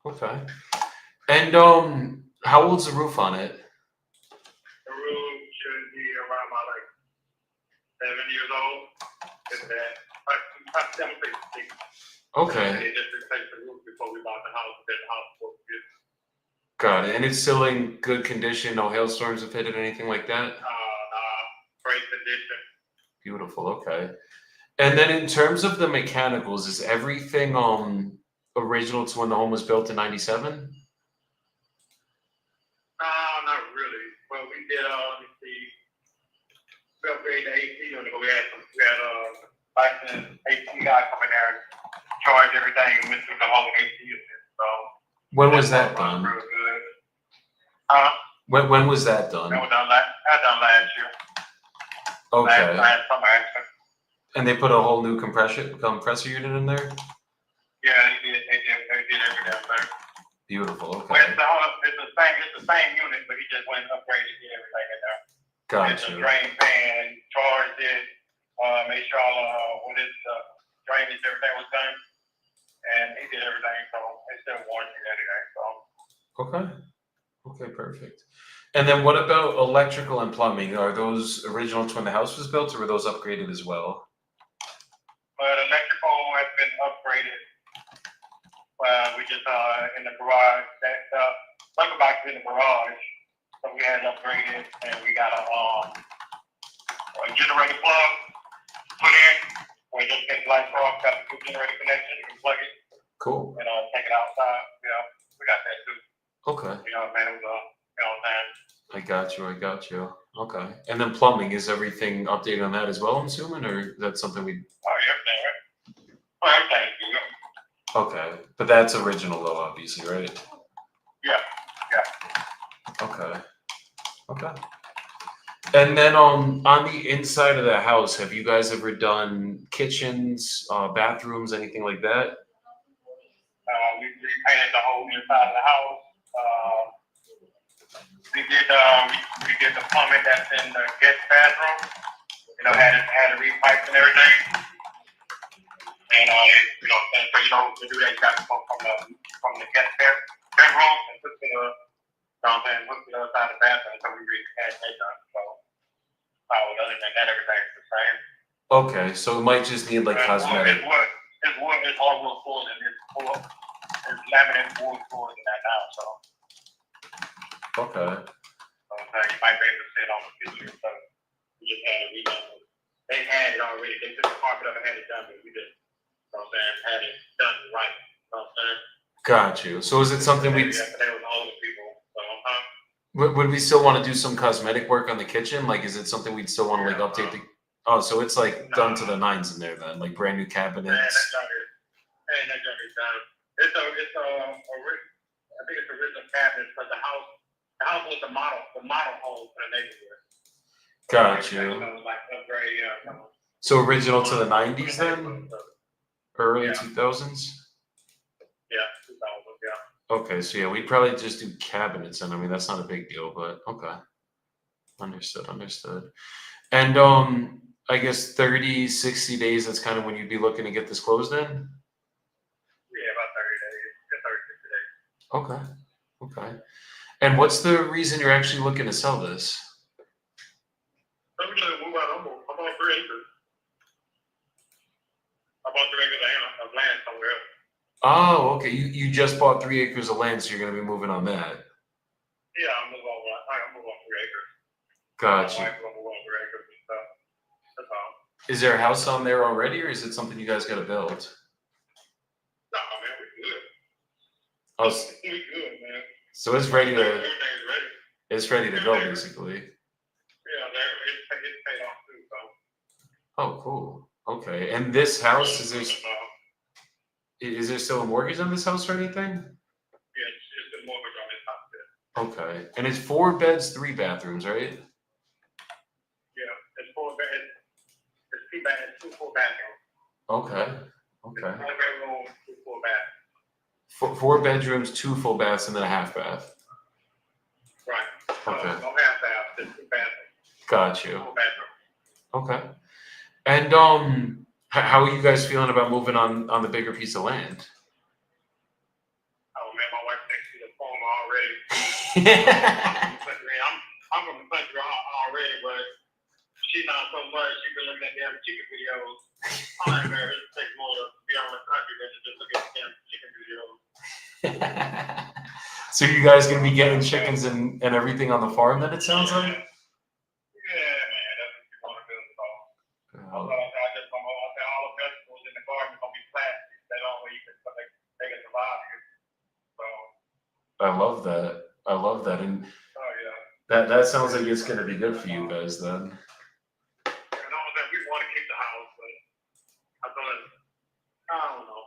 Okay. And how old's the roof on it? The roof should be around about like 7 years old. It's that. I'm 76. Okay. They just replaced the roof before we bought the house. Then the house was good. Got it. And it's still in good condition, no hailstorms have hit it, anything like that? Great condition. Beautiful, okay. And then in terms of the mechanicals, is everything original to when the home was built in 97? No, not really. Well, we did, let me see. We upgraded the AC unit. We had a licensed AC guy come in there and charge everything and went through the whole AC unit. So When was that done? real good. When was that done? That was done last year. Okay. Last summer, actually. And they put a whole new compressor unit in there? Yeah, they did everything there. Beautiful, Well, okay. it's the same unit, but he just went and upgraded, did everything in there. It's a Gotcha. drain pan, charged it, made sure all what is drainage, everything was done. And he did everything, so it's still warranty and everything, so. Okay. Okay, perfect. And then what about electrical and plumbing? Are those original to when the house was built, or were those upgraded as well? But electrical has been upgraded. We just in the garage. That lumber box is in the garage, so we had it upgraded, and we got a generator plug put in. We just get the lights off, got the two generator connection. You can plug it Cool. and take it outside. You know, we got that too. Okay. You know, man, it was you know what I'm saying. I got you. Okay. And then plumbing, is everything updated on that as well, I'm assuming, or that's something we? Oh, yeah, everything, right? Well, everything's good. Okay. But that's original though, obviously, right? Yeah. Okay. Okay. And then on the inside of the house, have you guys ever done kitchens, bathrooms, anything like that? We repainted the whole inside of the house. We did the plumbing that's in the guest bathroom. You know, had it repiped and everything. And you know, and so you know to do that, you got to go from the guest bedroom and put to the, you know what I'm saying, put to the other side of the bathroom. So we really had that done. So other than that, everything's the same. Okay, so it might just need like cosmetic. It's all wood floors and it's laminate wood floors in that now. So. Okay. You might be able to sit on the picture, so we just had it redone. They had it already. They took the carpet up and had it done, but we just, you know what I'm saying, had it done right. You know what I'm saying? Got you. So is it something we? Yeah, they was older people. So, Would we still want to do some cosmetic work on the kitchen? Like, is it something we'd still want to like update the? Oh, so it's like done to the nines in there then, like brand new cabinets. that junk is done. I think it's original cabinets, but the house was the model home for the neighborhood. Got you. Like upgrade, So original to the 90s then, or early 2000s. Yeah, 2000. Yeah. Okay, so yeah, we'd probably just do cabinets, and I mean that's not a big deal, but okay, understood. And I guess 30, 60 days. That's kind of when you'd be looking to get this closed in. Yeah, about 30 days. 30 to 60 days. Okay. And what's the reason you're actually looking to sell this? I'm gonna move out. I'm on 3 acres. I bought 3 acres of land somewhere else. Oh, okay. You just bought 3 acres of land, so you're gonna be moving on that. Yeah, I'm move on 3 acres. Gotcha. My wife will move on 3 acres and stuff. That's all. Is there a house on there already, or is it something you guys got to build? No, man, we're good. Oh, We good, man. so it's ready to Everything's ready. it's ready to go basically. Yeah, it's paid off too, so. Oh, cool. Okay. And this house is there still a mortgage on this house or anything? Yeah, it's the mortgage on this house, yeah. Okay. And it's 4 beds, 3 bathrooms, right? Yeah, it's 4 beds, it's 2 beds, 2 full bathrooms. Okay. Okay. 1 bedroom, 2 full baths. 4 bedrooms, 2 full baths, and then a half bath. Right. Okay. No half bath, just 2 bathrooms. Got you. Full bathroom. Okay. And how are you guys feeling about moving on the bigger piece of land? Oh man, my wife thinks she's a farmer already. I'm from the country already, but she not so much. She been looking at damn chicken videos. I'm like, man, it takes more to be on the country than to just look at damn chicken videos. So you guys gonna be getting chickens and everything on the farm then, it sounds like? Yeah, man, that's what you want to do. So, Oh, I just want to say all the vegetables in the garden are gonna be plastic. That only you can they can survive here. So, I love that. I love that. And oh yeah. that sounds like it's gonna be good for you guys then. And all that we want to keep the house, but I thought, I don't know.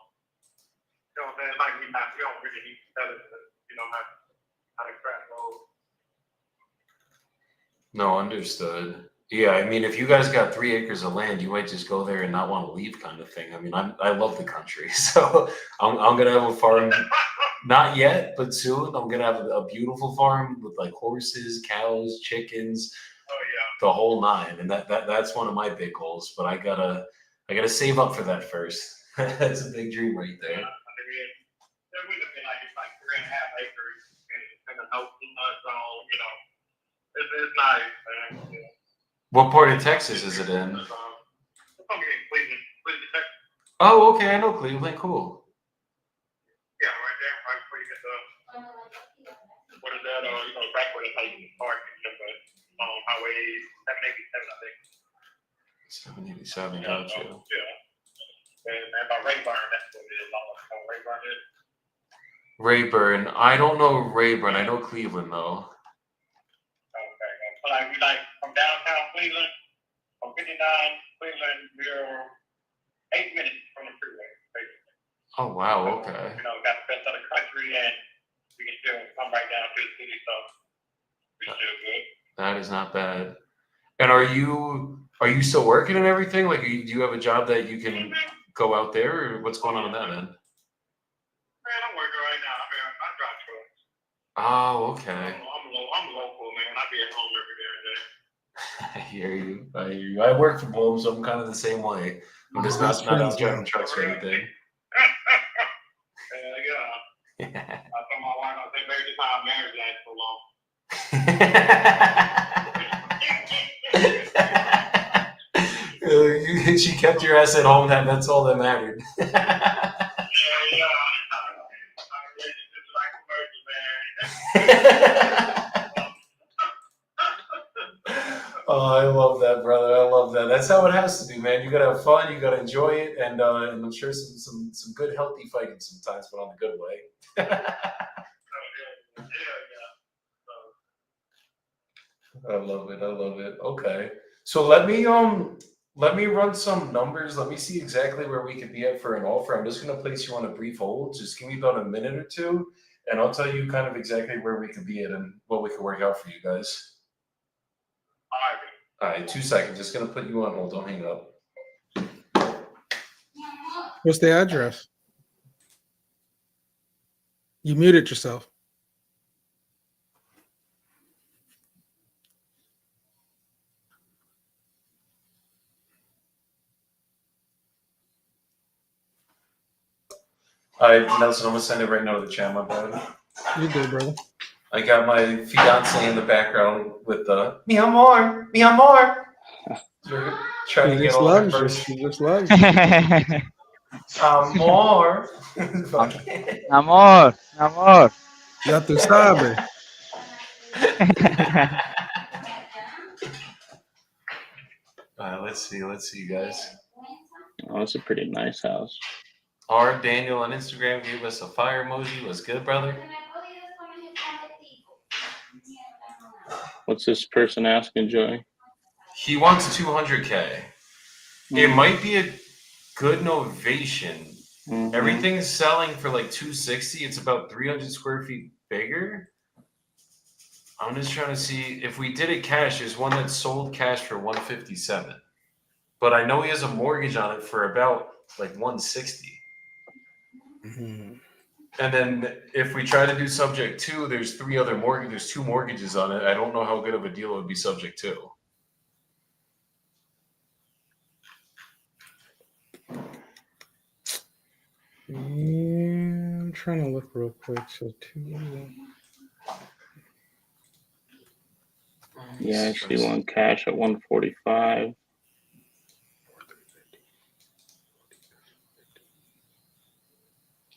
You know what I'm saying? Like we don't really need to tell it, you know, how to crack roll. No, understood. Yeah, I mean, if you guys got 3 acres of land, you might just go there and not want to leave, kind of thing. I mean, I love the country, so I'm gonna have a farm. Not yet, but soon. I'm gonna have a beautiful farm with like horses, cows, chickens, Oh yeah. the whole 9, and that's one of my big goals. But I gotta save up for that first. That's a big dream right there. Yeah, I mean, there would have been like 3.5 acres and a no too much on, you know. It's nice, man. Yeah. What part of Texas is it in? It's gonna be in Cleveland, Texas. Oh, okay, I know Cleveland. Cool. Yeah, right there, right before you get the what is that? You know, back where the like park and stuff, but Highway 787, I think. 787, gotcha. Yeah. And by Rayburn, that's what it is. Rayburn is. Rayburn. I don't know Rayburn. I know Cleveland though. Okay. So like from downtown Cleveland, from 59 Cleveland, we're 8 minutes from the freeway, basically. Oh wow. Okay. You know, got the best of the country, and we can still come right down to the city, so we still good. That is not bad. And are you still working and everything? Like, do you have a job that you can go out there, or what's going on that end? Man, I'm working right now. I mean, I drive trucks. Oh, okay. I'm local, man. I be at home every day. I hear you. I hear you. I work from home, so I'm kind of the same way. I'm just not out driving trucks or anything. Yeah. I told my wife, I said, maybe this how our marriage lasts so long. She kept your ass at home. That's all that mattered. Yeah. It's like a virgin, man. Oh, I love that, brother. I love that. That's how it has to be, man. You gotta have fun. You gotta enjoy it, and I'm sure some good, healthy fighting sometimes, but on the good way. I love it. I love it. Okay, so let me run some numbers. Let me see exactly where we could be at for an offer. I'm just gonna place you on a brief hold. Just give me about a minute or two, and I'll tell you kind of exactly where we could be at and what we could work out for you guys. All right, 2 seconds. Just gonna put you on hold. Don't hang up. What's the address? You muted yourself. All right, Nelson, I'm gonna send it right now to the chat, my bad. You good, brother? I got my fiance in the background with the mi amor, mi amor. We're trying to He get just all that loves you. first. He just loves you. Amor. Amor, amor. Ya tú sabes. Let's see, guys. Oh, it's a pretty nice house. R Daniel on Instagram gave us a fire emoji. What's good, brother? What's this person asking, Joey? He wants 200K. It might be a good novation. Everything's selling for like 260. It's about 300 square feet bigger. I'm just trying to see if we did it cash. There's one that sold cash for 157, but I know he has a mortgage on it for about like 160. And then if we try to do subject to, there's there's two mortgages on it. I don't know how good of a deal it would be subject to. Yeah, I'm trying to look real quick. So Yeah, I see one cash at 145.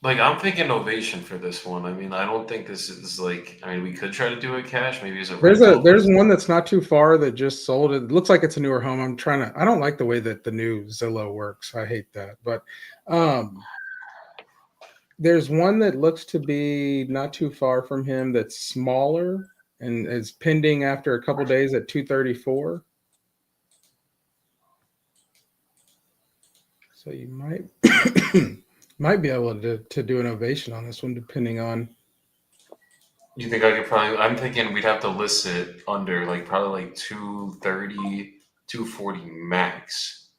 Like, I'm thinking ovation for this one. I mean, I don't think this is like. I mean, we could try to do it cash. Maybe as a there's one that's not too far that just sold. It looks like it's a newer home. I don't like the way that the new Zillow works. I hate that. But there's one that looks to be not too far from him that's smaller and is pending after a couple days at 234. So you might be able to do an ovation on this one, depending on. You think I could probably? I'm thinking we'd have to list it under like probably like 230, 240 max.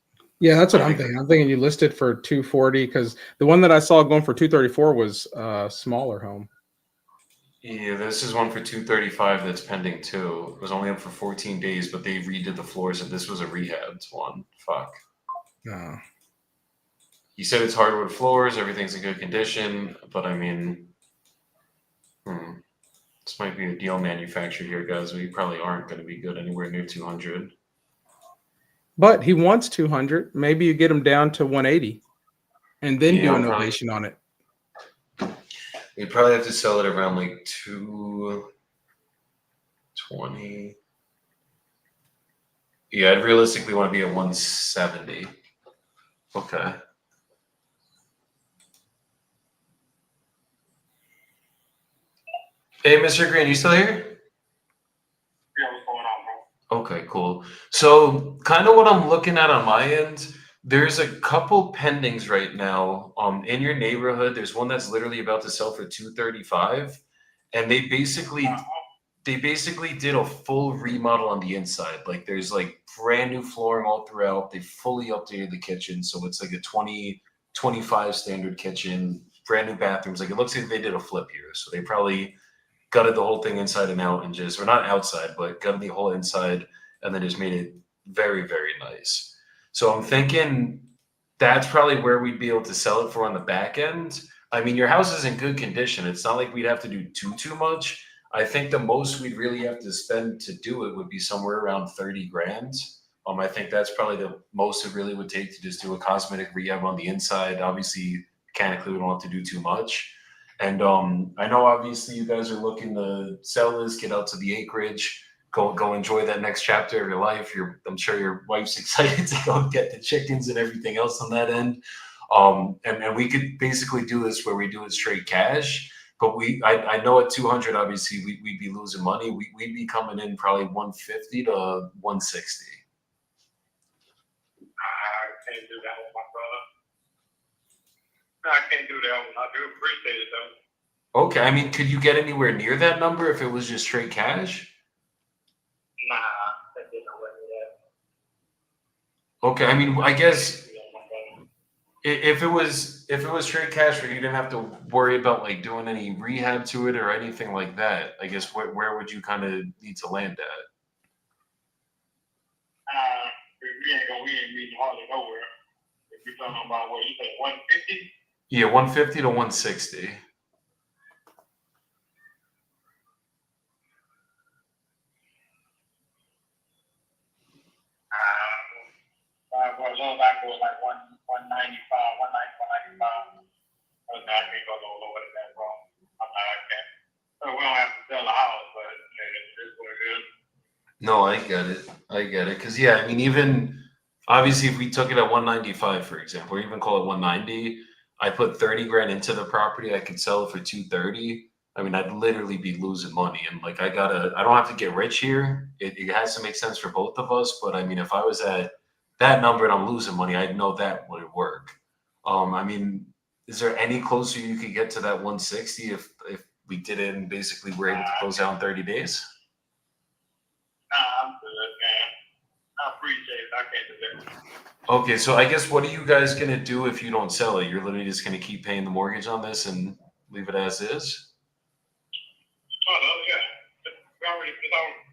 Yeah, that's what I'm thinking. I'm thinking you listed for 240 because the one that I saw going for 234 was a smaller home. Yeah, this is one for 235 that's pending too. It was only up for 14 days, but they redid the floors, and this was a rehab one. Fuck. No. He said it's hardwood floors, everything's in good condition, but I mean, this might be a deal manufactured here, guys. We probably aren't going to be good anywhere near 200. But he wants 200. Maybe you get him down to 180 and then do an ovation on it. We'd probably have to sell it around like 220. Yeah, I'd realistically want to be at 170. Okay. Hey, Mr. Green, you still here? Okay, cool. So kind of what I'm looking at on my end, there's a couple pendings right now. In your neighborhood, there's one that's literally about to sell for 235, and they basically did a full remodel on the inside. Like there's like brand new flooring all throughout. They fully updated the kitchen, so it's like a 2025 standard kitchen, brand new bathrooms. Like it looks like they did a flip here. So they probably gutted the whole thing inside and out and or not outside, but gutted the whole inside and then just made it very, very nice. So I'm thinking that's probably where we'd be able to sell it for on the back end. I mean, your house is in good condition. It's not like we'd have to do too much. I think the most we'd really have to spend to do it would be somewhere around 30 grand. I think that's probably the most it really would take to just do a cosmetic rehab on the inside. Obviously, mechanically, we don't have to do too much. And I know obviously you guys are looking to sell this, get out to the acreage, go enjoy that next chapter of your life. I'm sure your wife's excited to go get the chickens and everything else on that end. And we could basically do this where we do it straight cash. But I know at 200, obviously we'd be losing money. We'd be coming in probably 150 to 160. I can't do that with my brother. I can't do that one. I do appreciate it though. Okay, I mean, could you get anywhere near that number if it was just straight cash? Nah, I didn't know what it is. Okay, I mean, I guess if it was straight cash, where you didn't have to worry about like doing any rehab to it or anything like that, I guess where would you kind of need to land at? We ain't meeting hardly nowhere. If you're talking about what you say, 150. Yeah, 150 to 160. For a little back was like 195, 195. But now I can't go no lower than that, bro. I can't. So we don't have to sell the house, but it's what it is. No, I get it. Because yeah, I mean, even obviously if we took it at 195, for example, or even call it 190, I put 30 grand into the property, I could sell it for 230. I mean, I'd literally be losing money. And like, I don't have to get rich here. It has to make sense for both of us. But I mean, if I was at that number and I'm losing money, I'd know that would work. I mean, is there any closer you could get to that 160 if we did it and basically we're able to close out in 30 days? Nah, I'm good, man. I appreciate it. I can't do that. Okay, so I guess what are you guys gonna do if you don't sell it? You're literally just gonna keep paying the mortgage on this and leave it as is? Oh, no, yeah.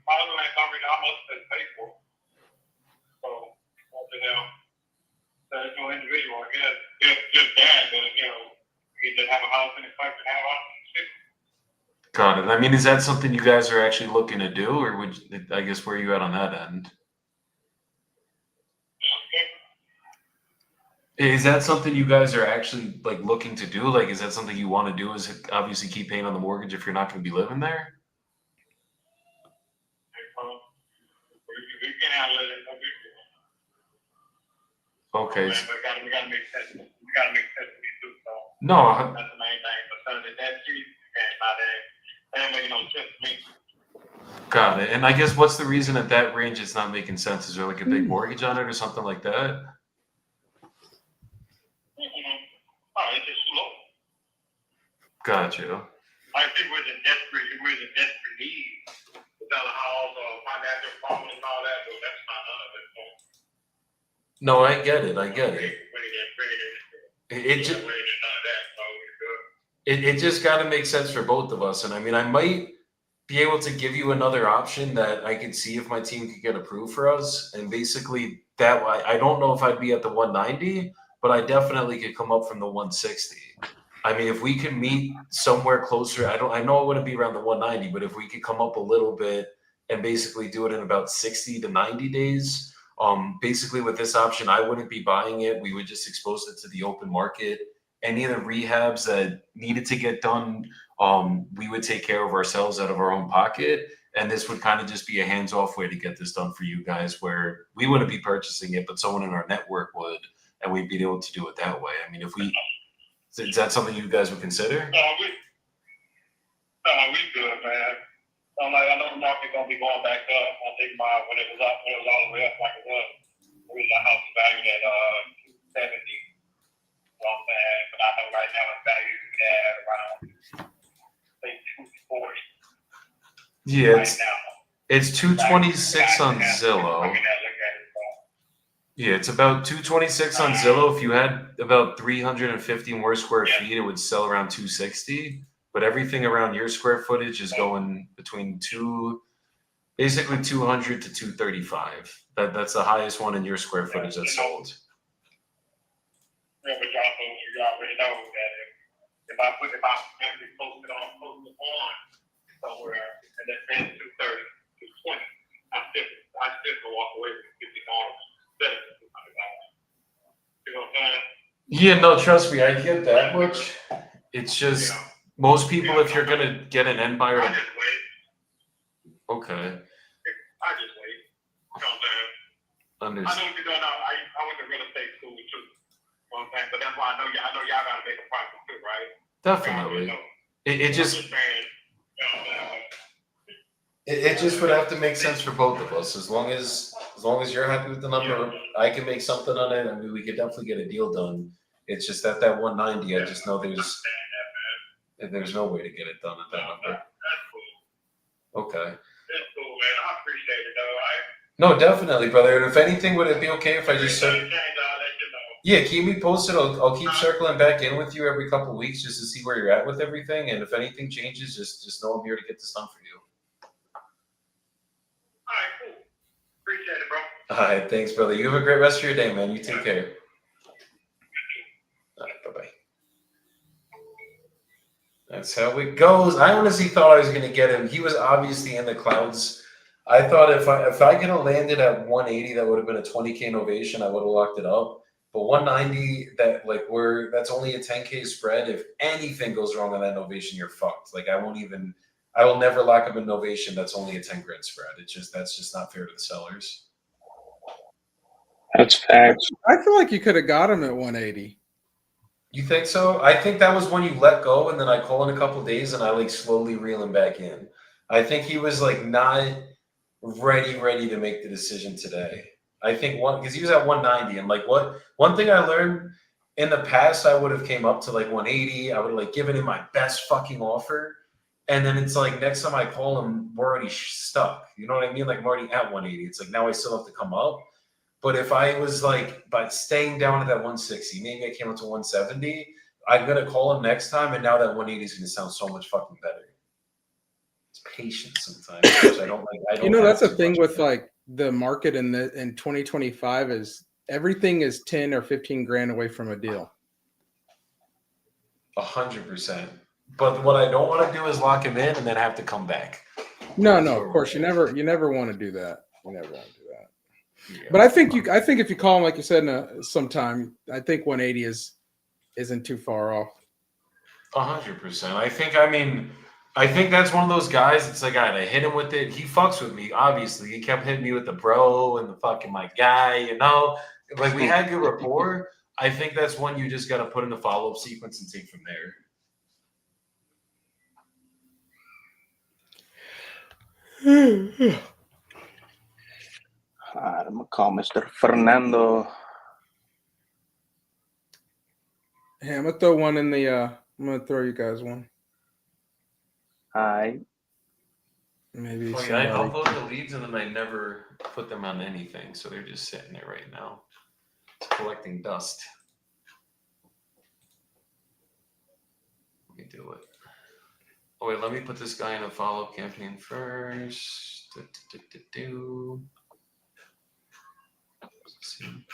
My other land's already almost been paid for. So, what the hell? There's no individual, I guess. Just that, but, you just have a house in the place and have a house in the city. Got it. I mean, is that something you guys are actually looking to do, or I guess where are you at on that end? Is that something you guys are actually like looking to do? Like, is that something you want to do? Is it obviously keep paying on the mortgage if you're not going to be living there? We can handle it. No big deal. Okay. We gotta make sense. We gotta make sense of these two. So No, that's the main thing. But something that cheap, that ain't making no sense to me. got it. And I guess what's the reason at that range it's not making sense? Is there like a big mortgage on it or something like that? Oh, it's just slow. Got you. Like if it was a desperate need to sell a house or financial problem and all that, but that's not none of it. So No, I get it. I get it. It just got to make sense for both of us. And I mean, I might be able to give you another option that I could see if my team could get approved for us. And basically that way, I don't know if I'd be at the 190, but I definitely could come up from the 160. I mean, if we can meet somewhere closer, I know it wouldn't be around the 190, but if we could come up a little bit and basically do it in about 60 to 90 days, basically with this option, I wouldn't be buying it. We would just expose it to the open market. Any of the rehabs that needed to get done, we would take care of ourselves out of our own pocket. And this would kind of just be a hands-off way to get this done for you guys, where we wouldn't be purchasing it, but someone in our network would, and we'd be able to do it that way. I mean, is that something you guys would consider? We good, man. I know the market gonna be going back up. I think when it was all the way up like it was the house valued at 270. You know what I'm saying? But I know right now it's valued at around say 240. Yeah, right now. it's 226 on Zillow. Yeah, it's about 226 on Zillow. If you had about 350 more square feet, it would sell around 260. But everything around your square footage is going between basically 200 to 235. That's the highest one in your square footage that's sold. Yeah, but you already know that if I actually post it on somewhere and then spend 230, 220, I still can walk away with $50. You know what I'm saying? Yeah, no, trust me, I get that much. It's just most people, if you're gonna get an end buyer, I just wait. okay, I just wait. You know what I'm saying? I understand. know what you're doing. I went to real estate school too. You know what I'm saying? But that's why I know y'all gotta make a profit too, right? Definitely. It just I'm just saying, you know what I'm saying? it just would have to make sense for both of us. As long as you're happy with the number, I can make something on it. I mean, we could definitely get a deal done. It's just at that 190. I just know there's no way to get it done at that number. That's cool. Okay. That's cool, man. I appreciate it, though. No, definitely, brother. And if anything, would it be okay if I just Yeah, keep me posted. I'll keep circling back in with you every couple of weeks just to see where you're at with everything. And if anything changes, just know I'm here to get this done for you. All right, cool. Appreciate it, bro. All right, thanks, brother. You have a great rest of your day, man. You take care. All right, bye-bye. That's how it goes. I honestly thought I was going to get him. He was obviously in the clouds. I thought if I could have landed at 180, that would have been a 20K novation. I would have locked it up. But 190, that's only a 10K spread. If anything goes wrong on that novation, you're fucked. Like I will never lock up a novation that's only a 10 grand spread. That's just not fair to the sellers. That's facts. I feel like you could have got him at 180. You think so? I think that was when you let go, and then I call in a couple days, and I like slowly reel him back in. I think he was like not ready to make the decision today. I think because he was at 190, and like one thing I learned in the past, I would have came up to like 180. I would have like given him my best fucking offer, and then it's like next time I call him, we're already stuck. You know what I mean? Like I'm already at 180. It's like now I still have to come up. But if I was like by staying down at that 160, maybe I came up to 170, I'm gonna call him next time, and now that 180 is gonna sound so much fucking better. It's patience sometimes, which I don't like. That's the thing with like the market in 2025 is everything is 10 or 15 grand away from a deal. 100%. But what I don't want to do is lock him in and then have to come back. No, of course you never want to do that. You never want to do that. Yeah. But I think if you call him like you said sometime, I think 180 isn't too far off. 100%. I think that's one of those guys. It's like I hit him with it. He fucks with me. Obviously, he kept hitting me with the bro and the fucking my guy. You know, like we had good rapport. I think that's one you just got to put in the follow-up sequence and take from there. I'm gonna call Mr. Fernando. Hey, I'm gonna throw one in the. I'm gonna throw you guys one. Hi. Maybe. Oh, yeah, I upload the leads and then I never put them on anything, so they're just sitting there right now, collecting dust. Let me do it. Oh wait, let me put this guy in a follow-up campaign first. Let's see.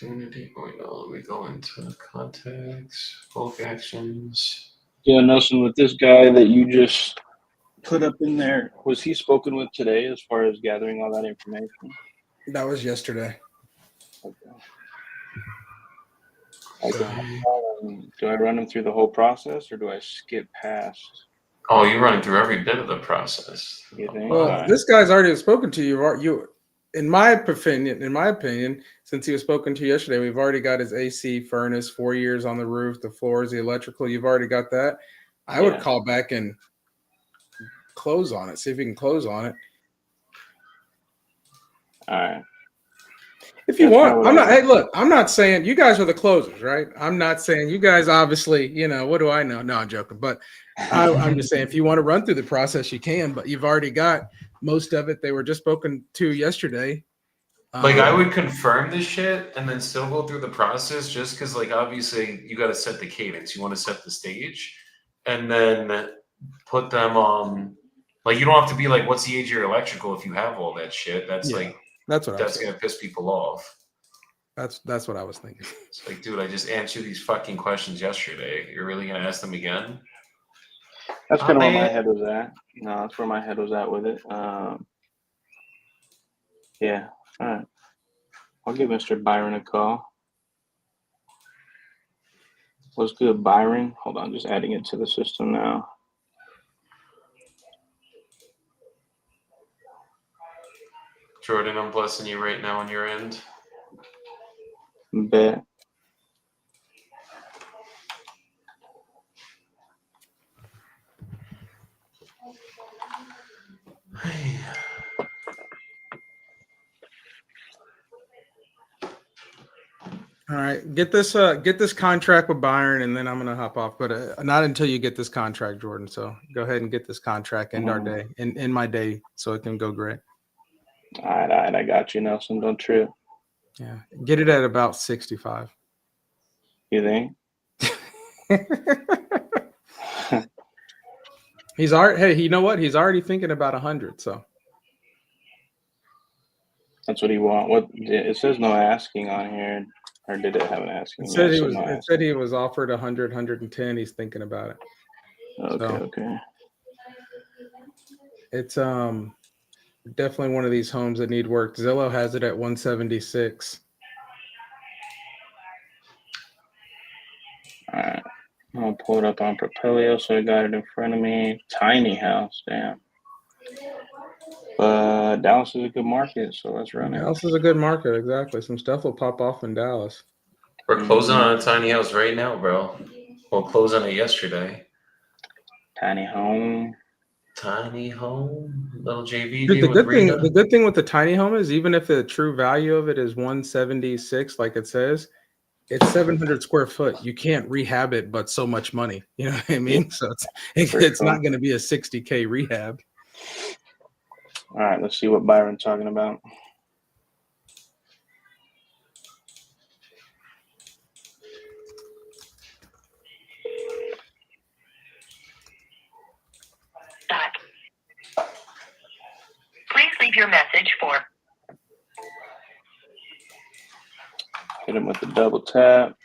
Opportunity. Oh no, let me go into contacts, bulk actions. Yeah, Nelson, with this guy that you just put up in there, was he spoken with today as far as gathering all that information? That was yesterday. Okay. Do I run him through the whole process or do I skip past? Oh, you're running through every bit of the process. You think? Well, this guy's already spoken to you. In my opinion, since he was spoken to yesterday, we've already got his AC, furnace, 4 years on the roof, the floors, the electrical. You've already got that. I would call back and close on it. See if you can close on it. All right. If you want, I'm not. Hey, look, I'm not saying you guys are the closers, right? I'm not saying you guys. Obviously, what do I know? No, I'm joking. But I'm just saying, if you want to run through the process, you can. But you've already got most of it. They were just spoken to yesterday. Like I would confirm this shit and then still go through the process, just because, like, obviously you got to set the cadence. You want to set the stage, and then put them on. Like, you don't have to be like, "What's the age of your electrical?" If you have all that shit, that's gonna piss people off. That's what I was thinking. It's like, dude, I just answered these fucking questions yesterday. You're really gonna ask them again? That's kind of where my head was at. No, that's where my head was at with it. Yeah. All right. I'll give Mr. Byron a call. What's good, Byron? Hold on, just adding it to the system now. Jordan, I'm blessing you right now on your end. Bet. All right, get this contract with Byron, and then I'm gonna hop off. But not until you get this contract, Jordan. So go ahead and get this contract. End our day, in my day, so it can go great. All right, I got you, Nelson. Don't trip. Yeah, get it at about 65. You think? He's already. Hey, you know what? He's already thinking about 100. So. That's what he want. What it says no asking on here, or did it have an asking? It said Yeah, he said was. no It said asking. he was offered 100, 110. He's thinking about it. Okay, So okay. it's definitely one of these homes that need work. Zillow has it at 176. All right. I'll pull it up on Propelio, so I got it in front of me. Tiny house, damn. But Dallas is a good market, so let's run it. Dallas is a good market, exactly. Some stuff will pop off in Dallas. We're closing on a tiny house right now, bro. We'll close on it yesterday. Tiny home. Tiny home, little JVD The with good thing with the tiny home is even if the true value of it is 176, like it says, it's 700 square foot. You can't rehab it, but so much money. You know what I mean? So it's not going to be a 60K rehab. All right, let's see what Byron's talking about. Please leave your message for. Hit him with the double tap.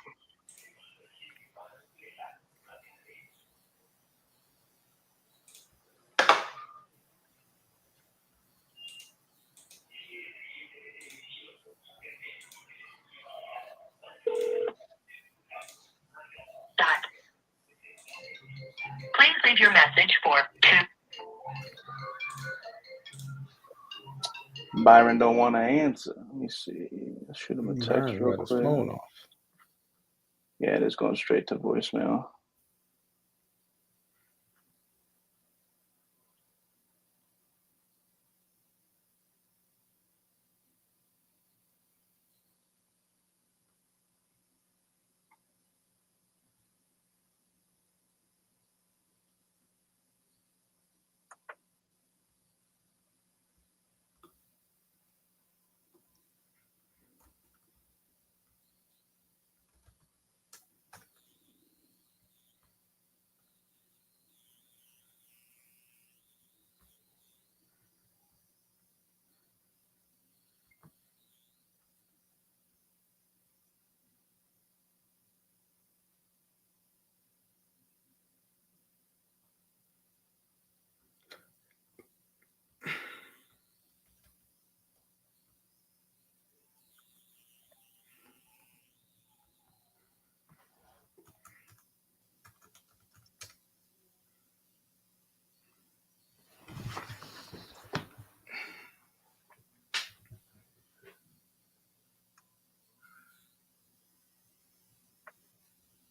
Please leave your message for 2. Byron don't want to answer. Let me see. Let's shoot him a text Byron real got his quick. phone off. Yeah, it is going straight to voicemail.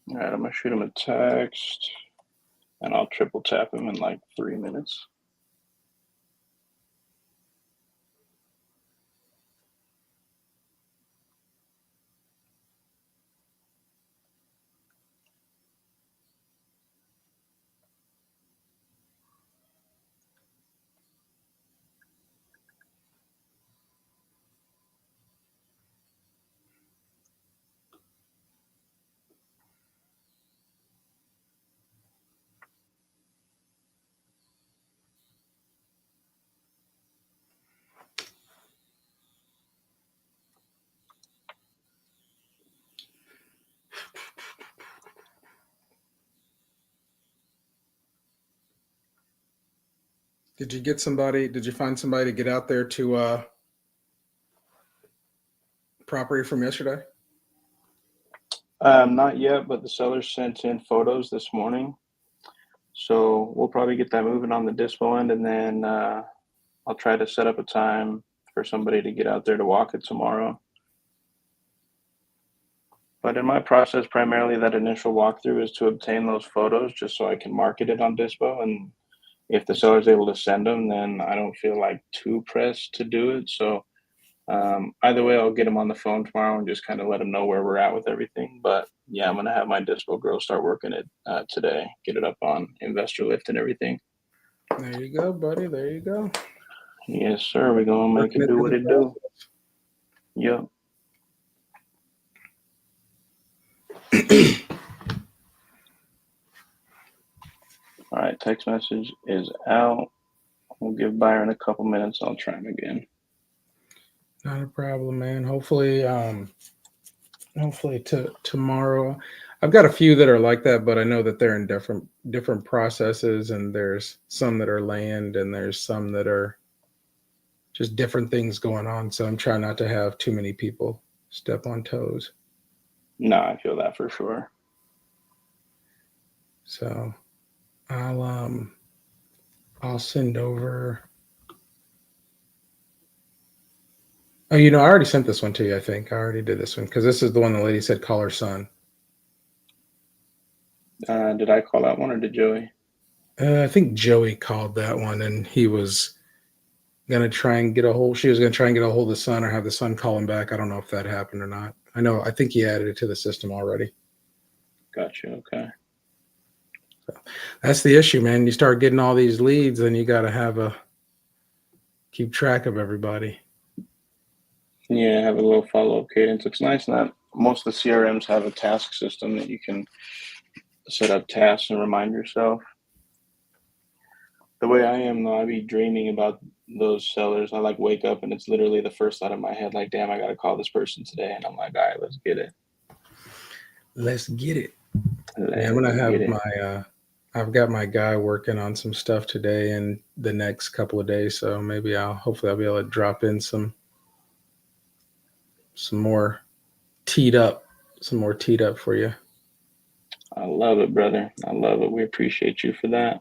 All right, I'm going to shoot him a text, and I'll triple tap him in like 3 minutes. Did you get somebody? Did you find somebody to get out there to property from yesterday? Not yet, but the seller sent in photos this morning. So we'll probably get that moving on the dispo end, and then I'll try to set up a time for somebody to get out there to walk it tomorrow. But in my process, primarily that initial walkthrough is to obtain those photos just so I can market it on Dispo. And if the seller's able to send them, then I don't feel like too pressed to do it. So either way, I'll get them on the phone tomorrow and just kind of let them know where we're at with everything. But yeah, I'm going to have my Dispo girl start working it today, get it up on Investor Lift and everything. There you go, buddy. There you go. Yes, sir. We're going to make it do what it do. Yep. All right, text message is out. We'll give Byron a couple minutes. I'll try him again. Not a problem, man. Hopefully, tomorrow. I've got a few that are like that, but I know that they're in different processes, and there's some that are land, and there's some that are just different things going on. So I'm trying not to have too many people step on toes. No, I feel that for sure. So I'll send over. Oh, I already sent this one to you. I think I already did this one because this is the one the lady said call her son. Did I call that one or did Joey? I think Joey called that one, and he was gonna try and get a hold. She was gonna try and get a hold of the son, or have the son call him back. I don't know if that happened or not. I think he added it to the system already. Gotcha. Okay. So that's the issue, man. You start getting all these leads, then you got to keep track of everybody. Yeah, have a little follow-up cadence. It's nice that most of the CRMs have a task system that you can set up tasks and remind yourself. The way I am, though, I be dreaming about those sellers. I wake up and it's literally the first thought in my head, like, damn, I got to call this person today. And I'm like, all right, let's get it. Let's get it. Yeah, I'm going to have I've got my guy working on some stuff today and the next couple of days. So maybe hopefully I'll be able to drop in some more teed up for you. I love it, brother. I love it. We appreciate you for that.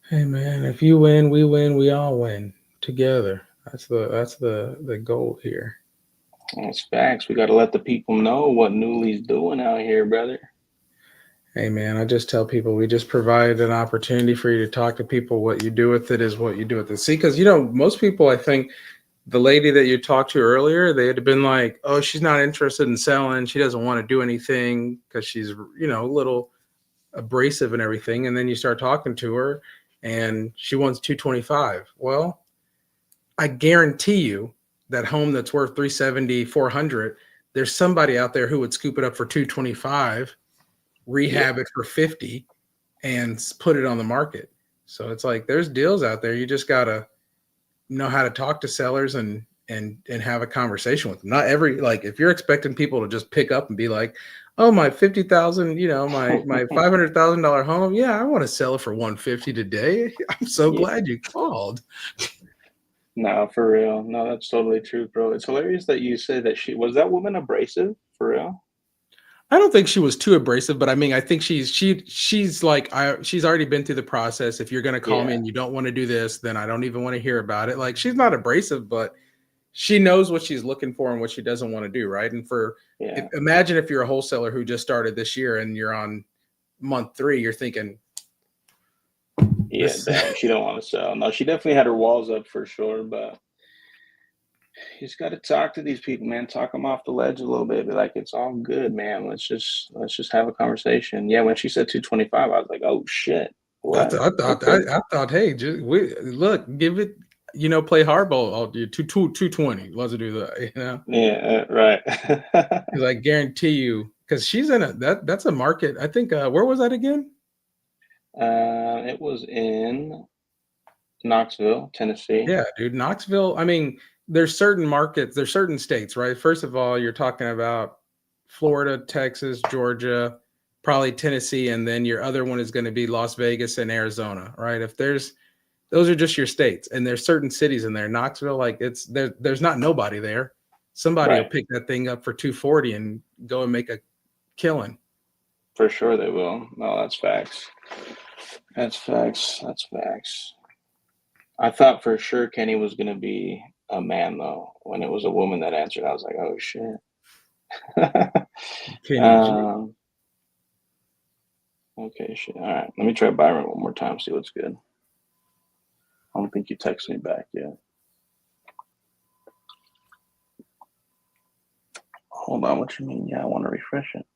Hey man, if you win, we win, we all win together. That's the goal here. That's facts. We got to let the people know what Newly's doing out here, brother. Hey man, I just tell people we just provide an opportunity for you to talk to people. What you do with it is what you do with it. See, because most people, I think the lady that you talked to earlier, they had been like, oh, she's not interested in selling. She doesn't want to do anything because she's, a little abrasive and everything. And then you start talking to her and she wants 225. Well, I guarantee you that home that's worth 370, 400, there's somebody out there who would scoop it up for 225, rehab it for 50 and put it on the market. So it's like, there's deals out there. You just got to know how to talk to sellers and have a conversation with them. Not if you're expecting people to just pick up and be like, oh, my 50,000, my $500,000 home. Yeah, I want to sell it for 150 today. I'm so glad you called. No, for real. No, that's totally true, bro. It's hilarious that you say that was that woman abrasive for real? I don't think she was too abrasive, but I mean, I think she's like, she's already been through the process. If you're going to call me and you don't want to do this, then I don't even want to hear about it. Like, she's not abrasive, but she knows what she's looking for and what she doesn't want to do. Right. And imagine if you're a wholesaler who just started this year and you're on month 3, you're thinking, yeah, damn, she don't want to sell. No, she definitely had her walls up for sure, but you just got to talk to these people, man. Talk them off the ledge a little bit. Be like, it's all good, man. Let's just have a conversation. Yeah, when she said 225, I was like, oh shit. What? I thought, hey, look, give it, play hardball. I'll do 220. Let's do that. Yeah, right. Because I guarantee you, because she's in that's a market. I think where was that again? It was in Knoxville, Tennessee. Yeah, dude, Knoxville. I mean, there's certain markets, there's certain states, right? First of all, you're talking about Florida, Texas, Georgia, probably Tennessee, and then your other one is going to be Las Vegas and Arizona, right? Those are just your states, and there's certain cities in there. Knoxville, like there's not nobody there. Somebody will pick that thing up for 240 and go and make a killing. For sure they will. No, that's facts. That's facts. I thought for sure Kenny was going to be a man, though. When it was a woman that answered, I was like, oh, shit. Okay, shit. All right. Let me try Byron one more time, see what's good. I don't think you texted me back yet. Hold on. What you mean? Yeah, I want to refresh it.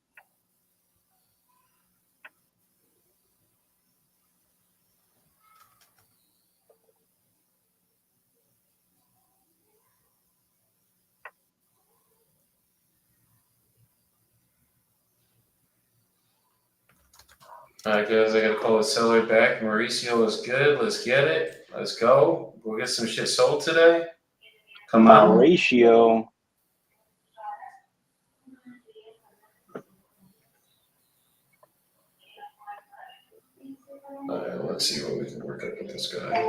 All right, guys, I got to call the seller back. Mauricio is good. Let's get it. Let's go. We'll get some shit sold today. my ratio. Let's see what we can work out with this guy.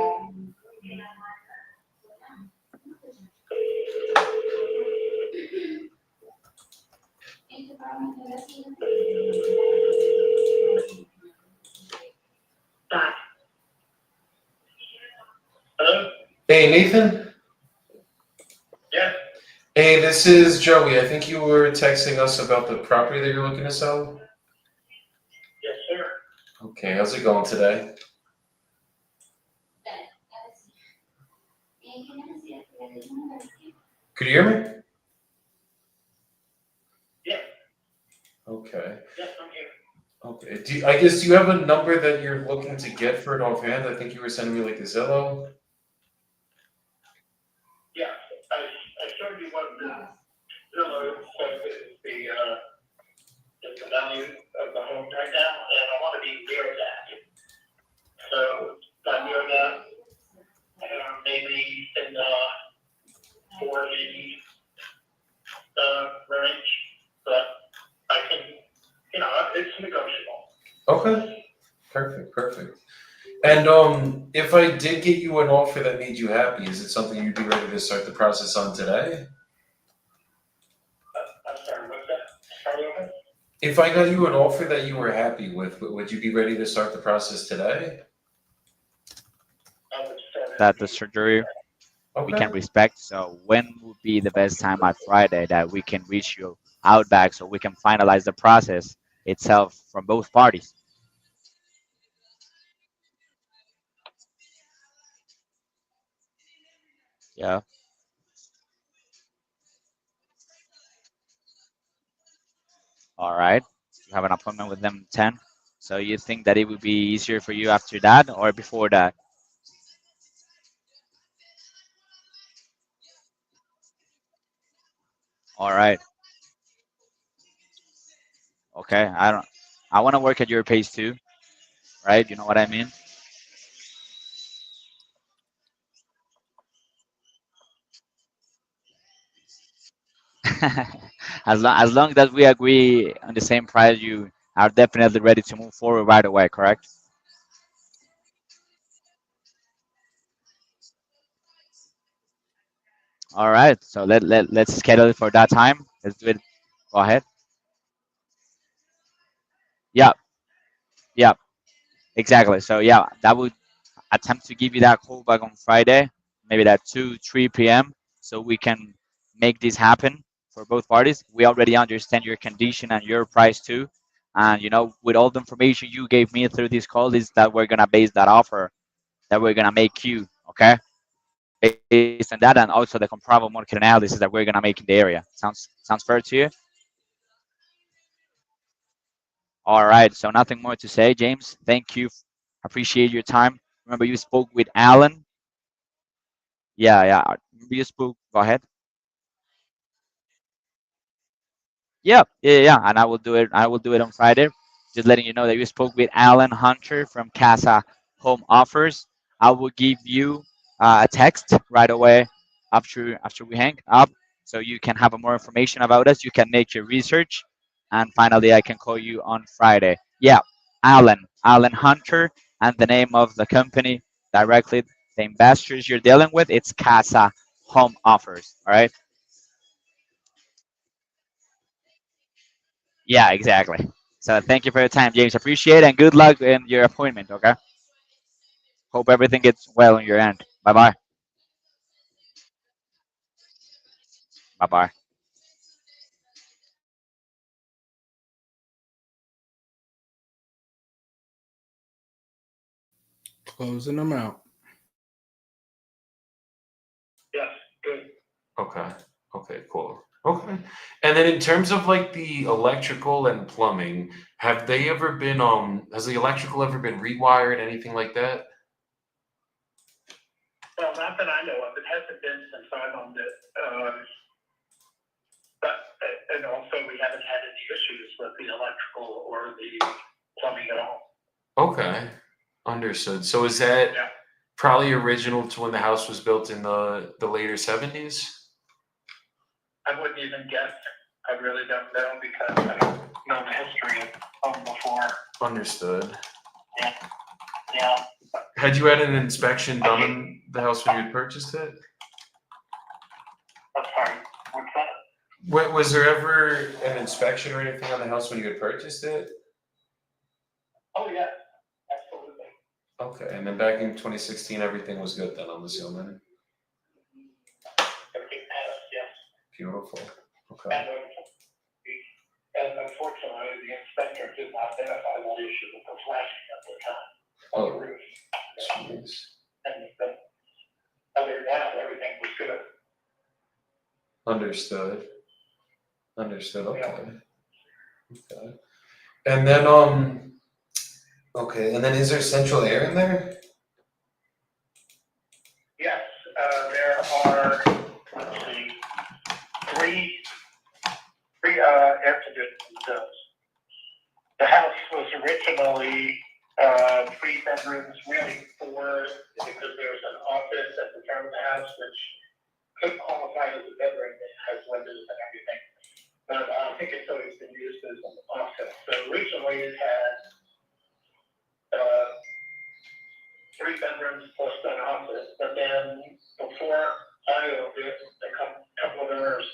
Hello? Hey, Nathan. Yes. Hey, this is Joey. I think you were texting us about the property that you're looking to sell. Yes, sir. Okay, how's it going today? Could you hear me? Yeah. Okay. Yes, I'm here. Okay. Do you have a number that you're looking to get for it offhand? I think you were sending me like the Zillow. Yeah, I showed you what the Zillow says is the value of the home right now, and I want to be near that. So, I'm near that, maybe in the 480 range, but I can, it's negotiable. Okay. Perfect. And if I did get you an offer that made you happy, is it something you'd be ready to start the process on today? I'm sorry, what's that? Sorry, over? If I got you an offer that you were happy with, would you be ready to start the process today? I would start That the surgery we can respect. So when would be the best time on Friday that we can reach you out back so we can finalize the process itself from both parties? Yeah. All right. You have an appointment with them 10. So you think that it would be easier for you after that or before that? All right. Okay. I want to work at your pace too, right? You know what I mean? as long as we agree on the same price, you are definitely ready to move forward right away, correct? All right. So let's schedule it for that time. Let's do it. Go ahead. Yeah. Yeah. Exactly. So yeah, that would attempt to give you that call back on Friday, maybe at 2, 3 p.m. so we can make this happen for both parties. We already understand your condition and your price too. And with all the information you gave me through this call is that we're gonna base that offer that we're gonna make you, okay? Based on that and also the comparable market analysis that we're gonna make in the area. Sounds fair to you? All right. So nothing more to say, James. Thank you. Appreciate your time. Remember you spoke with Alan. Yeah. Remember you spoke. Go ahead. Yeah. And I will do it. I will do it on Friday. Just letting you know that you spoke with Alan Hunter from Casa Home Offers. I will give you a text right away after we hang up, so you can have more information about us. You can make your research, and finally, I can call you on Friday. Yeah, Alan Hunter, and the name of the company directly. The investors you're dealing with, it's Casa Home Offers. All right. Yeah, exactly. So thank you for your time, James. Appreciate it and good luck in your appointment. Okay. Hope everything gets well on your end. Bye bye. Bye bye. Closing them out. Yes, good. Okay, cool. Okay. And then in terms of like the electrical and plumbing, have they ever been has the electrical ever been rewired, anything like that? Well, not that I know of. It hasn't been since I've owned it. And also we haven't had any issues with the electrical or the plumbing at all. Okay. Understood. So is that Yeah. Probably original to when the house was built in the later 70s. I wouldn't even guess. I really don't know because I don't know the history of home before. Understood. Yeah. Had you had an inspection done on the house when you had purchased it? I'm sorry. What's that? Was there ever an inspection or anything on the house when you had purchased it? Oh, yeah. Absolutely. Okay, and then back in 2016, everything was good then, I'm assuming. Everything passed, yes. Beautiful. Okay. And unfortunately, the inspector did not identify that issue with the flashing at the time on the roof. Jeez. And other than that, everything was good. Understood. Okay. Yeah. Okay. And then okay, and then is there central air in there? Yes, there are, let's see, three air conditioning zones. The house was originally 3 bedrooms, really 4, because there's an office at the front of the house, which could qualify as a bedroom. It has windows and everything. But I think it's always been used as an office. So originally it had 3 bedrooms plus an office, but then before I owned it, a couple of owners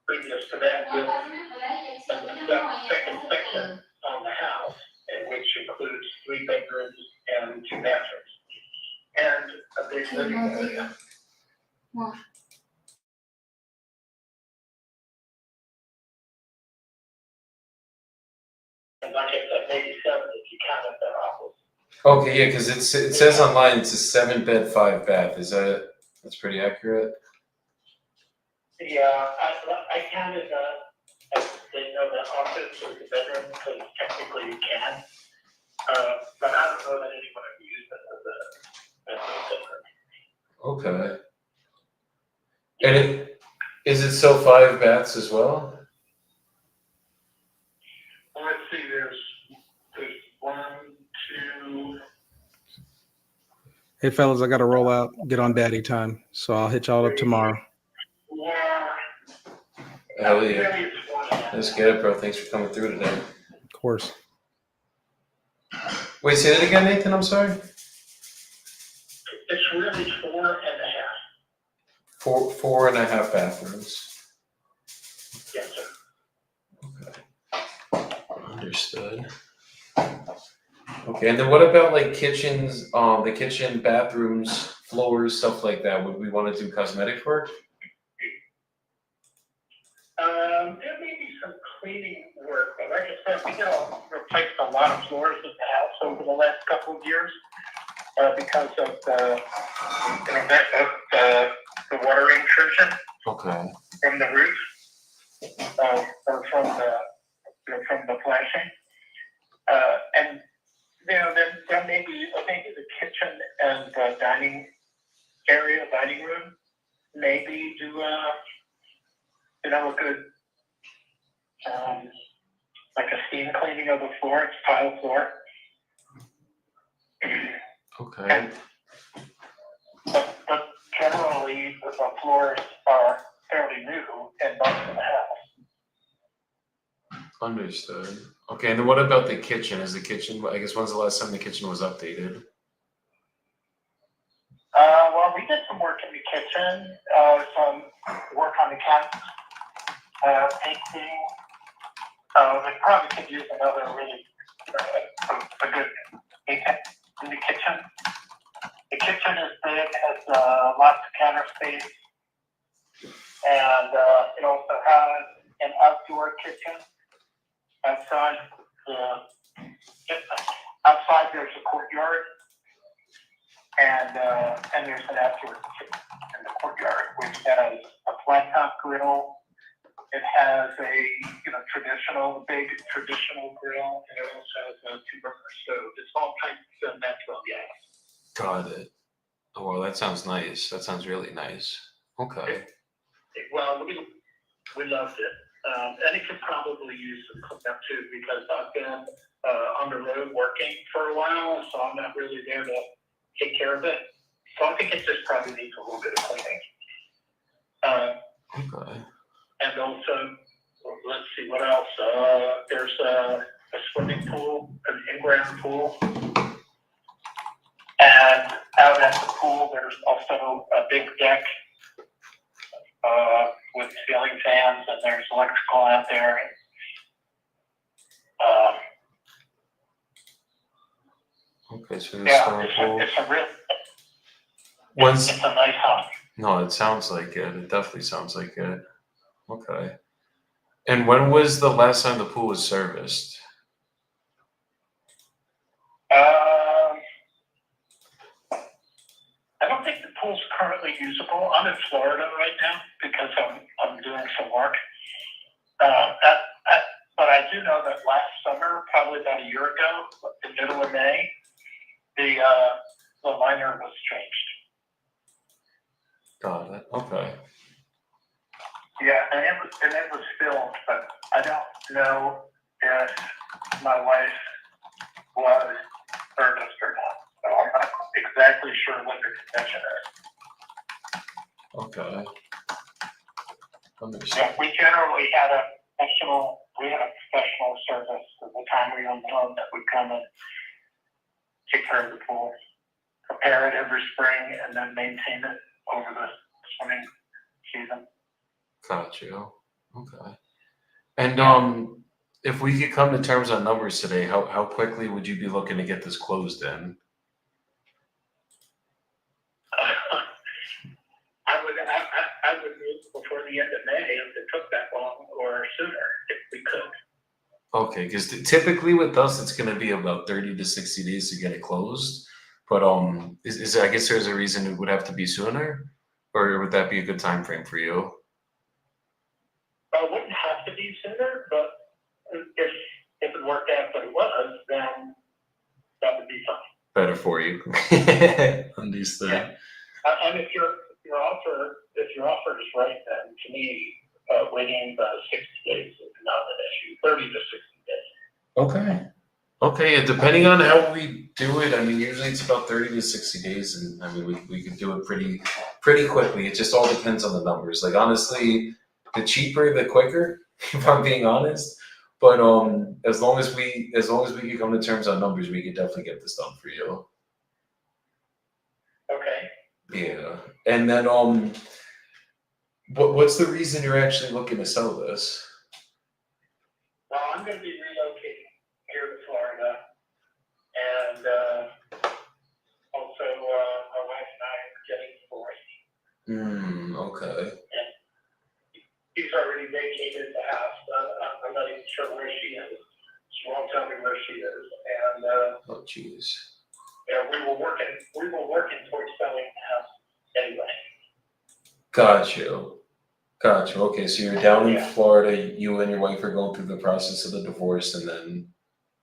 previous to that built a second section on the house, which includes 3 bedrooms and 2 bathrooms, and a big living area. And like I said, maybe 7 if you count up their office. Okay, yeah, because it says online it's a 7-bed, 5-bath. That's pretty accurate? Yeah, I counted, I didn't know that office was a bedroom, because technically you can. But I don't know that anyone ever used it as a bedroom. Okay. And is it still 5 baths as well? Well, let's see, there's 1, 2. Hey, fellas, I got to roll out, get on daddy time. So I'll hit y'all up tomorrow. Yeah. Hell yeah. Let's get it, bro. Thanks for coming through today. Of course. Wait, say that again, Nathan. I'm sorry. It's really 4.5. 4.5 bathrooms. Yes, sir. Okay. Understood. Okay, and then what about like kitchens, the kitchen, bathrooms, floors, stuff like that? Would we want to do cosmetic work? There may be some cleaning work, but like I said, we replaced a lot of floors in the house over the last couple of years because of the water intrusion Okay. from the roof or from the flashing. And then maybe the kitchen and the dining room, maybe do a good like a steam cleaning of the floor. It's tile floor. Okay. But generally, the floors are fairly new in most of the house. Understood. Okay, and then what about the kitchen? I guess when's the last time the kitchen was updated? Well, we did some work in the kitchen, some work on the cabinets, painting. We probably could use another really a good paint in the kitchen. The kitchen is big, has lots of counter space, and it also has an outdoor kitchen. Outside there's a courtyard, and there's an outdoor kitchen in the courtyard, which has a flat top grill. It has a big traditional grill, and it also has a 2-burner stove. It's all types of natural gas. Got it. Oh, well, that sounds nice. That sounds really nice. Okay. Well, we loved it. And it could probably use some cleanup too, because I've been on the road working for a while, so I'm not really there to take care of it. So I think it just probably needs a little bit of cleaning. Okay. And also, let's see what else. There's a swimming pool, an in-ground pool. And out at the pool, there's also a big deck with ceiling fans, and there's electrical out there. Okay, so the Yeah, swimming pool. it's a real. When's It's a nice house. No, it sounds like it. It definitely sounds like it. Okay. And when was the last time the pool was serviced? I don't think the pool's currently usable. I'm in Florida right now because I'm doing some work. But I do know that last summer, probably about a year ago, in the middle of May, the liner was changed. Got it. Okay. Yeah, and it was filled, but I don't know if my wife was serviced or not. So I'm not exactly sure what the connection is. Okay. Yeah, Understand. we generally had a professional service at the time we owned the home that would come and take care of the pool, prepare it every spring, and then maintain it over the swimming season. Got you. Okay. And if we could come to terms on numbers today, how quickly would you be looking to get this closed in? I would move before the end of May if it took that long, or sooner if we could. Okay, because typically with us, it's going to be about 30 to 60 days to get it closed. But is I guess there's a reason it would have to be sooner, or would that be a good time frame for you? It wouldn't have to be sooner, but if it worked out that it was, then that would be fine. Better for you. Understood. Yeah. And if your offer is right, then to me, waiting 60 days is not an issue. 30 to 60 days. Okay. Okay, and depending on how we do it, I mean, usually it's about 30 to 60 days, and I mean, we could do it pretty quickly. It just all depends on the numbers. Like, honestly, the cheaper, the quicker, if I'm being honest. But as long as we can come to terms on numbers, we could definitely get this done for you. Okay. Yeah. And then what's the reason you're actually looking to sell this? Well, I'm going to be relocating here to Florida, and also my wife and I are getting divorced. Okay. And he's already vacated the house. I'm not even sure where she is. She won't tell me where she is, and Oh, jeez. yeah, we were working towards selling the house anyway. Got you. Okay, so you're down in Yeah. Florida. You and your wife are going through the process of the divorce, and then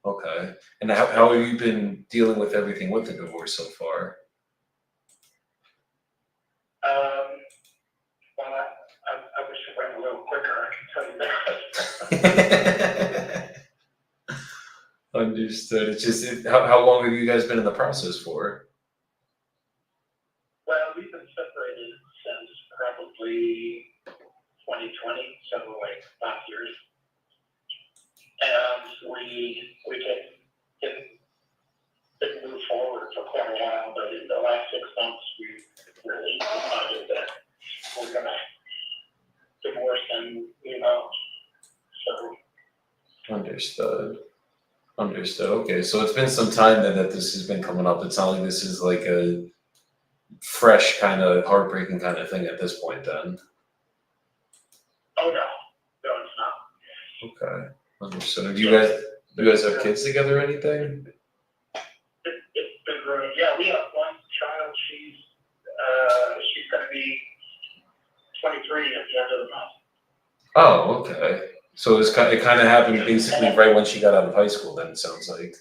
okay. And how have you been dealing with everything with the divorce so far? Well, I wish it went a little quicker. I can tell you that. Understood. It's just how long have you guys been in the process for? Well, we've been separated since probably 2020, so like 5 years. And we didn't move forward for quite a while, but in the last 6 months, we really decided that we're gonna divorce and move out. So. Understood. Okay, so it's been some time then that this has been coming up. It's not like this is like a fresh kind of heartbreaking kind of thing at this point then. Oh no, it's not. Okay, understood. Do you guys have kids together or anything? It's been growing. Yeah, we have one child. She's going to be 23 at the end of the month. Oh, okay. So it kind of happened basically right when she got out of high school. Then it sounds like.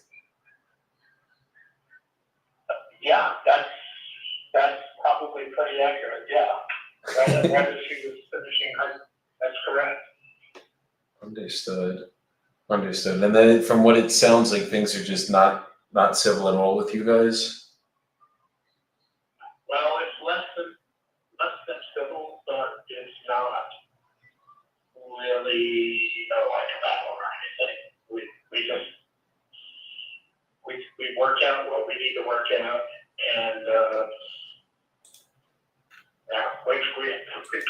Yeah, that's probably pretty accurate. Yeah, right as she was finishing high. That's correct. Understood. And then from what it sounds like, things are just not civil at all with you guys. Well, out what we need to work out, and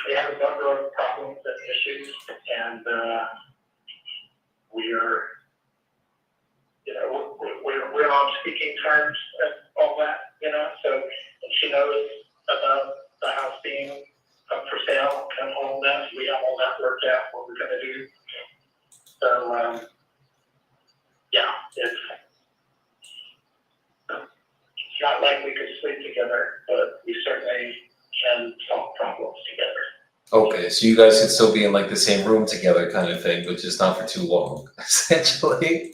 we have a number of problems and issues, and we're on speaking terms and all that, so, and she knows about the house being up for sale and all that. We have all that worked out, what we're gonna do. So, yeah, it's not like we could sleep together, but we certainly can solve problems together. Okay, so you guys could still be in like the same room together kind of thing, but just not for too long, essentially.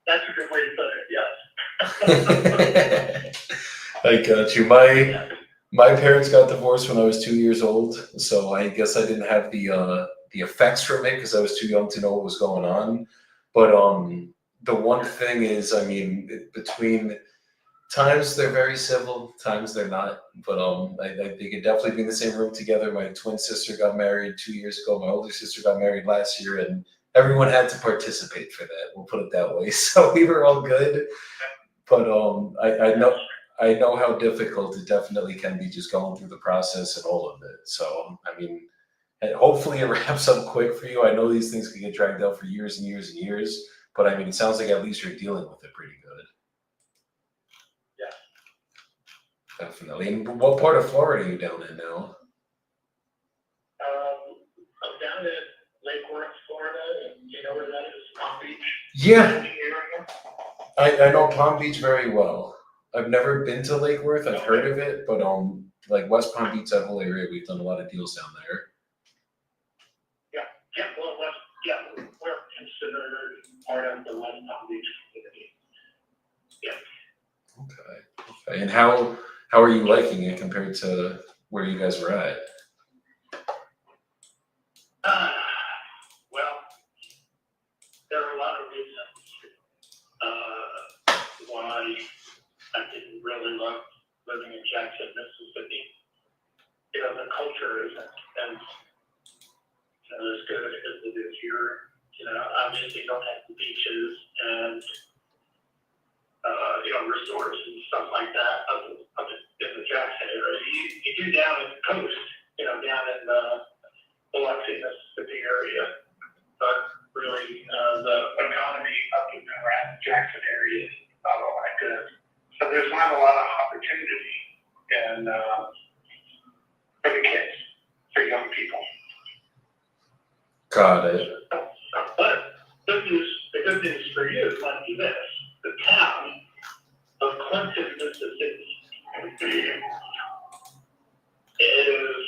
That's a good way to put it, yes. I got you. My parents got divorced when I was 2 years old, so I guess I didn't have the effects from it because I was too young to know what was going on. But the one thing is, I mean, between times they're very civil, times they're not. But they could definitely be in the same room together. My twin sister got married 2 years ago. My older sister got married last year, and everyone had to participate for that. We'll put it that way. So we were all good. But I know how difficult it definitely can be just going through the process and all of it. So I mean, hopefully it wraps up quick for you. I know these things can get dragged out for years and years and years. But I mean, it sounds like at least you're dealing with it pretty good. Definitely. And what part of Florida are you down in now? I'm down at Lake Worth, Florida, and you know where that is? Palm Beach? Yeah. I know Palm Beach very well. I've never been to Lake Worth. I've heard of it, but like West Palm Beach, that whole area, we've done a lot of deals down there. Yeah, well, we're considered part of the West Palm Beach community. Yeah. Okay. And how are you liking it compared to where you guys were at? Well, there are a lot of reasons why I didn't really love living in Jackson, Mississippi. The culture isn't as good as it is here. Obviously you don't have the beaches and resorts and stuff like that up in the Jackson area. You do down in the coast, down in the Biloxi, Mississippi area, but really the economy up in around the Jackson area is not all that good. So there's not a lot of opportunity for the kids, for young people. Got it. But the good news for you is like this: the town of Clinton, Mississippi, is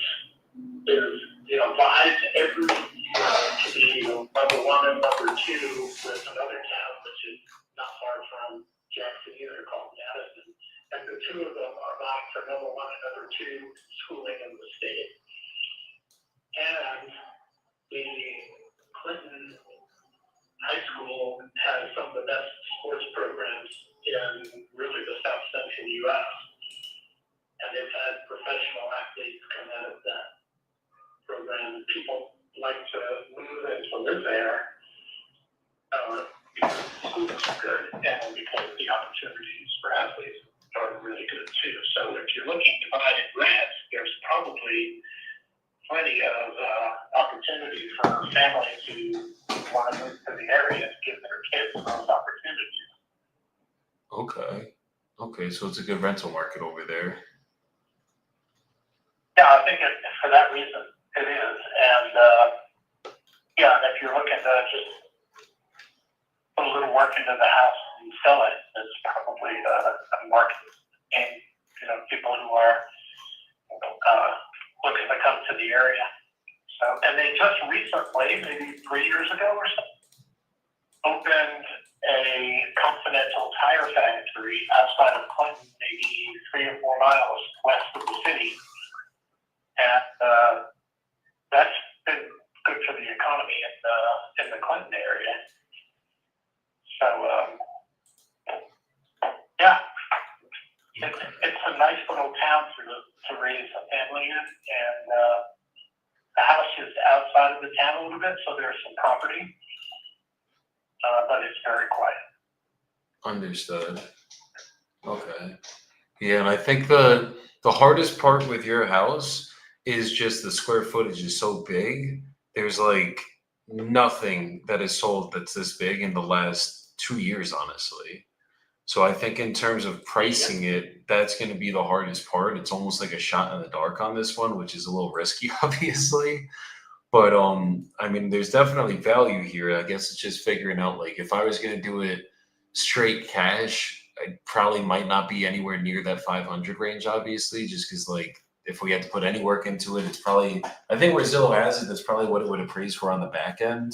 vies every year to be number one and number two with another town which is not far from Jackson either, called Madison. And the two of them are vying for number one and number two schooling in the state. And the Clinton High School has some of the best sports programs in really the South Central U.S. And they've had professional athletes come out of that program. People like to move and to live there because the schools are good and because the opportunities for athletes are really good too. So if you're looking to buy and rent, there's probably plenty of opportunities for families who want to move to the area to give their kids those opportunities. Okay, so it's a good rental market over there. Yeah, I think for that reason it is. And if you're looking to just put a little work into the house and sell it, it's probably a market game. People who are looking to come to the area. So, and they just recently, maybe 3 years ago or so, opened a Continental Tire factory outside of Clinton, maybe 3 or 4 miles west of the city. And that's been good for the economy in the Clinton area. So, it's a nice little town to raise a family in, and the house is outside of the town a little bit, so there's some property, but it's very quiet. Understood. Okay. Yeah, and I think the hardest part with your house is just the square footage is so big. There's like nothing that is sold that's this big in the last 2 years, honestly. So I think in terms of pricing it, that's going to be the hardest part. It's almost like a shot in the dark on this one, which is a little risky, obviously. But I mean, there's definitely value here. I guess it's just figuring out like if I was going to do it straight cash, I probably might not be anywhere near that 500 range, obviously, just because like if we had to put any work into it, it's probably I think where Zillow has it, that's probably what it would appraise for on the back end.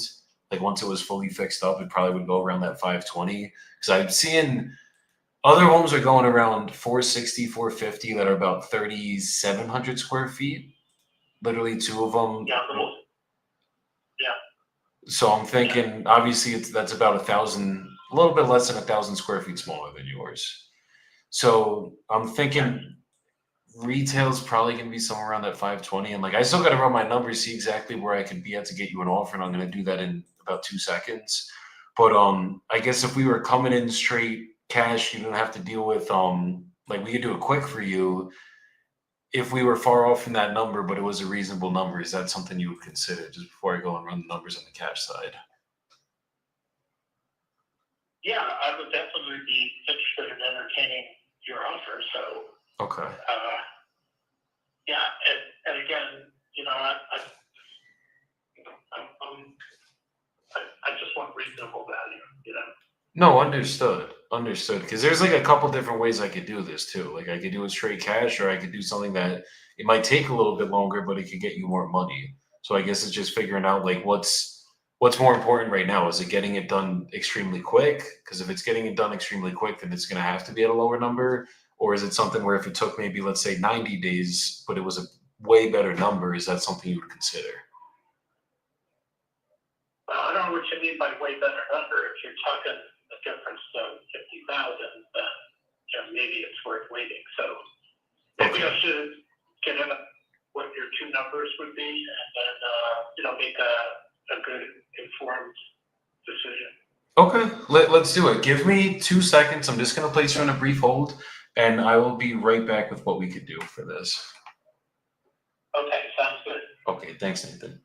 Like once it was fully fixed up, it probably would go around that 520. Because I'm seeing other homes are going around 460, 450 that are about 3,700 square feet. Literally two of them. Yeah. So I'm thinking, obviously, that's about 1,000, a little bit less than 1,000 square feet smaller than yours. So I'm thinking retail's probably going to be somewhere around that 520. And like, I still got to run my numbers, see exactly where I could be at to get you an offer. And I'm going to do that in about 2 seconds. But I guess if we were coming in straight cash, you don't have to deal with like we could do it quick for you. If we were far off from that number, but it was a reasonable number, is that something you would consider just before I go and run the numbers on the cash side? Yeah, I would definitely be interested in entertaining your offer. So, Okay. Yeah, and again, you know, I just want reasonable value. You know. No, understood. Understood. Because there's like a couple different ways I could do this too. Like I could do it straight cash, or I could do something that it might take a little bit longer, but it could get you more money. So I guess it's just figuring out like what's more important right now. Is it getting it done extremely quick? Because if it's getting it done extremely quick, then it's going to have to be at a lower number. Or is it something where if it took maybe let's say 90 days, but it was a way better number, is that something you would consider? Well, I don't know what you mean by way better number. If you're talking a difference of 50,000, then you know, maybe it's worth waiting. So maybe I should get in what your two numbers would be, and then you know, make a good informed decision. Okay, let's do it. Give me 2 seconds. I'm just going to place you on a brief hold, and I will be right back with what we could do for this. Okay, sounds good. Okay, thanks, Nathan.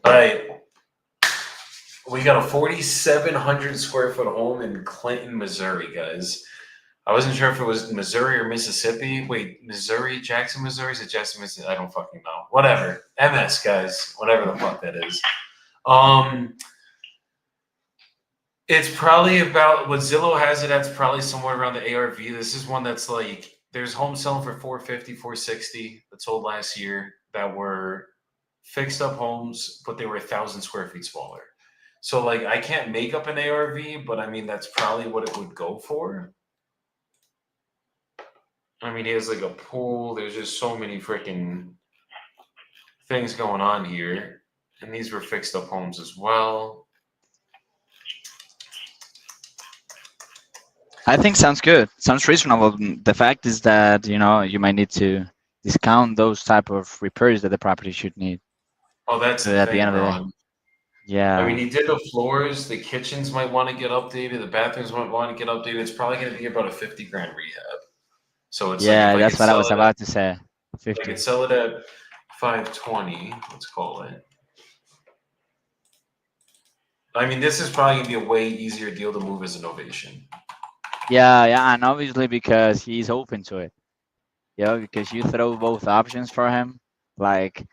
All right. We got a 4,700 square foot home in Clinton, Missouri, guys. I wasn't sure if it was Missouri or Mississippi. Wait, Missouri, Jackson, Missouri? Is it Jackson, Mississippi? I don't fucking know. Whatever. MS, guys. Whatever the fuck that is. It's probably about what Zillow has it at. It's probably somewhere around the ARV. This is one that's like, there's homes selling for 450, 460 that sold last year that were fixed up homes, but they were 1,000 square feet smaller. So like I can't make up an ARV, but I mean that's probably what it would go for. I mean, he has like a pool. There's just so many freaking things going on here. And these were fixed up homes as well. I think sounds good. Sounds reasonable. The fact is that, you know, you might need to discount those type of repairs that the property should need. Oh, that's So at the end of the day. Yeah. I mean, he did the floors. The kitchens might want to get updated. The bathrooms might want to get updated. It's probably going to be about a 50 grand rehab. So it's yeah, like that's what I was about to say. I 50. could sell it at 520. Let's call it. I mean, this is probably going to be a way easier deal to move as an Ovation. Yeah, and obviously because he's open to it. Yeah, because you throw both options for him, like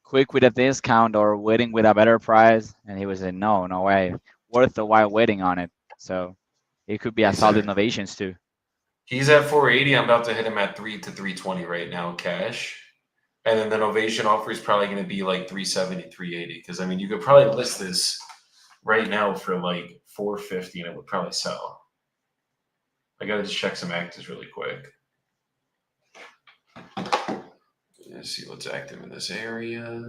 quick with a discount or waiting with a better price, and he was like, no way, worth the while waiting on it. So it could be a solid innovations too. He's at 480. I'm about to hit him at 320 right now, cash. And then the Novation offer is probably going to be like 370, 380. Because I mean, you could probably list this right now for like 450, and it would probably sell. I gotta just check some actives really quick. Let's see what's active in this area.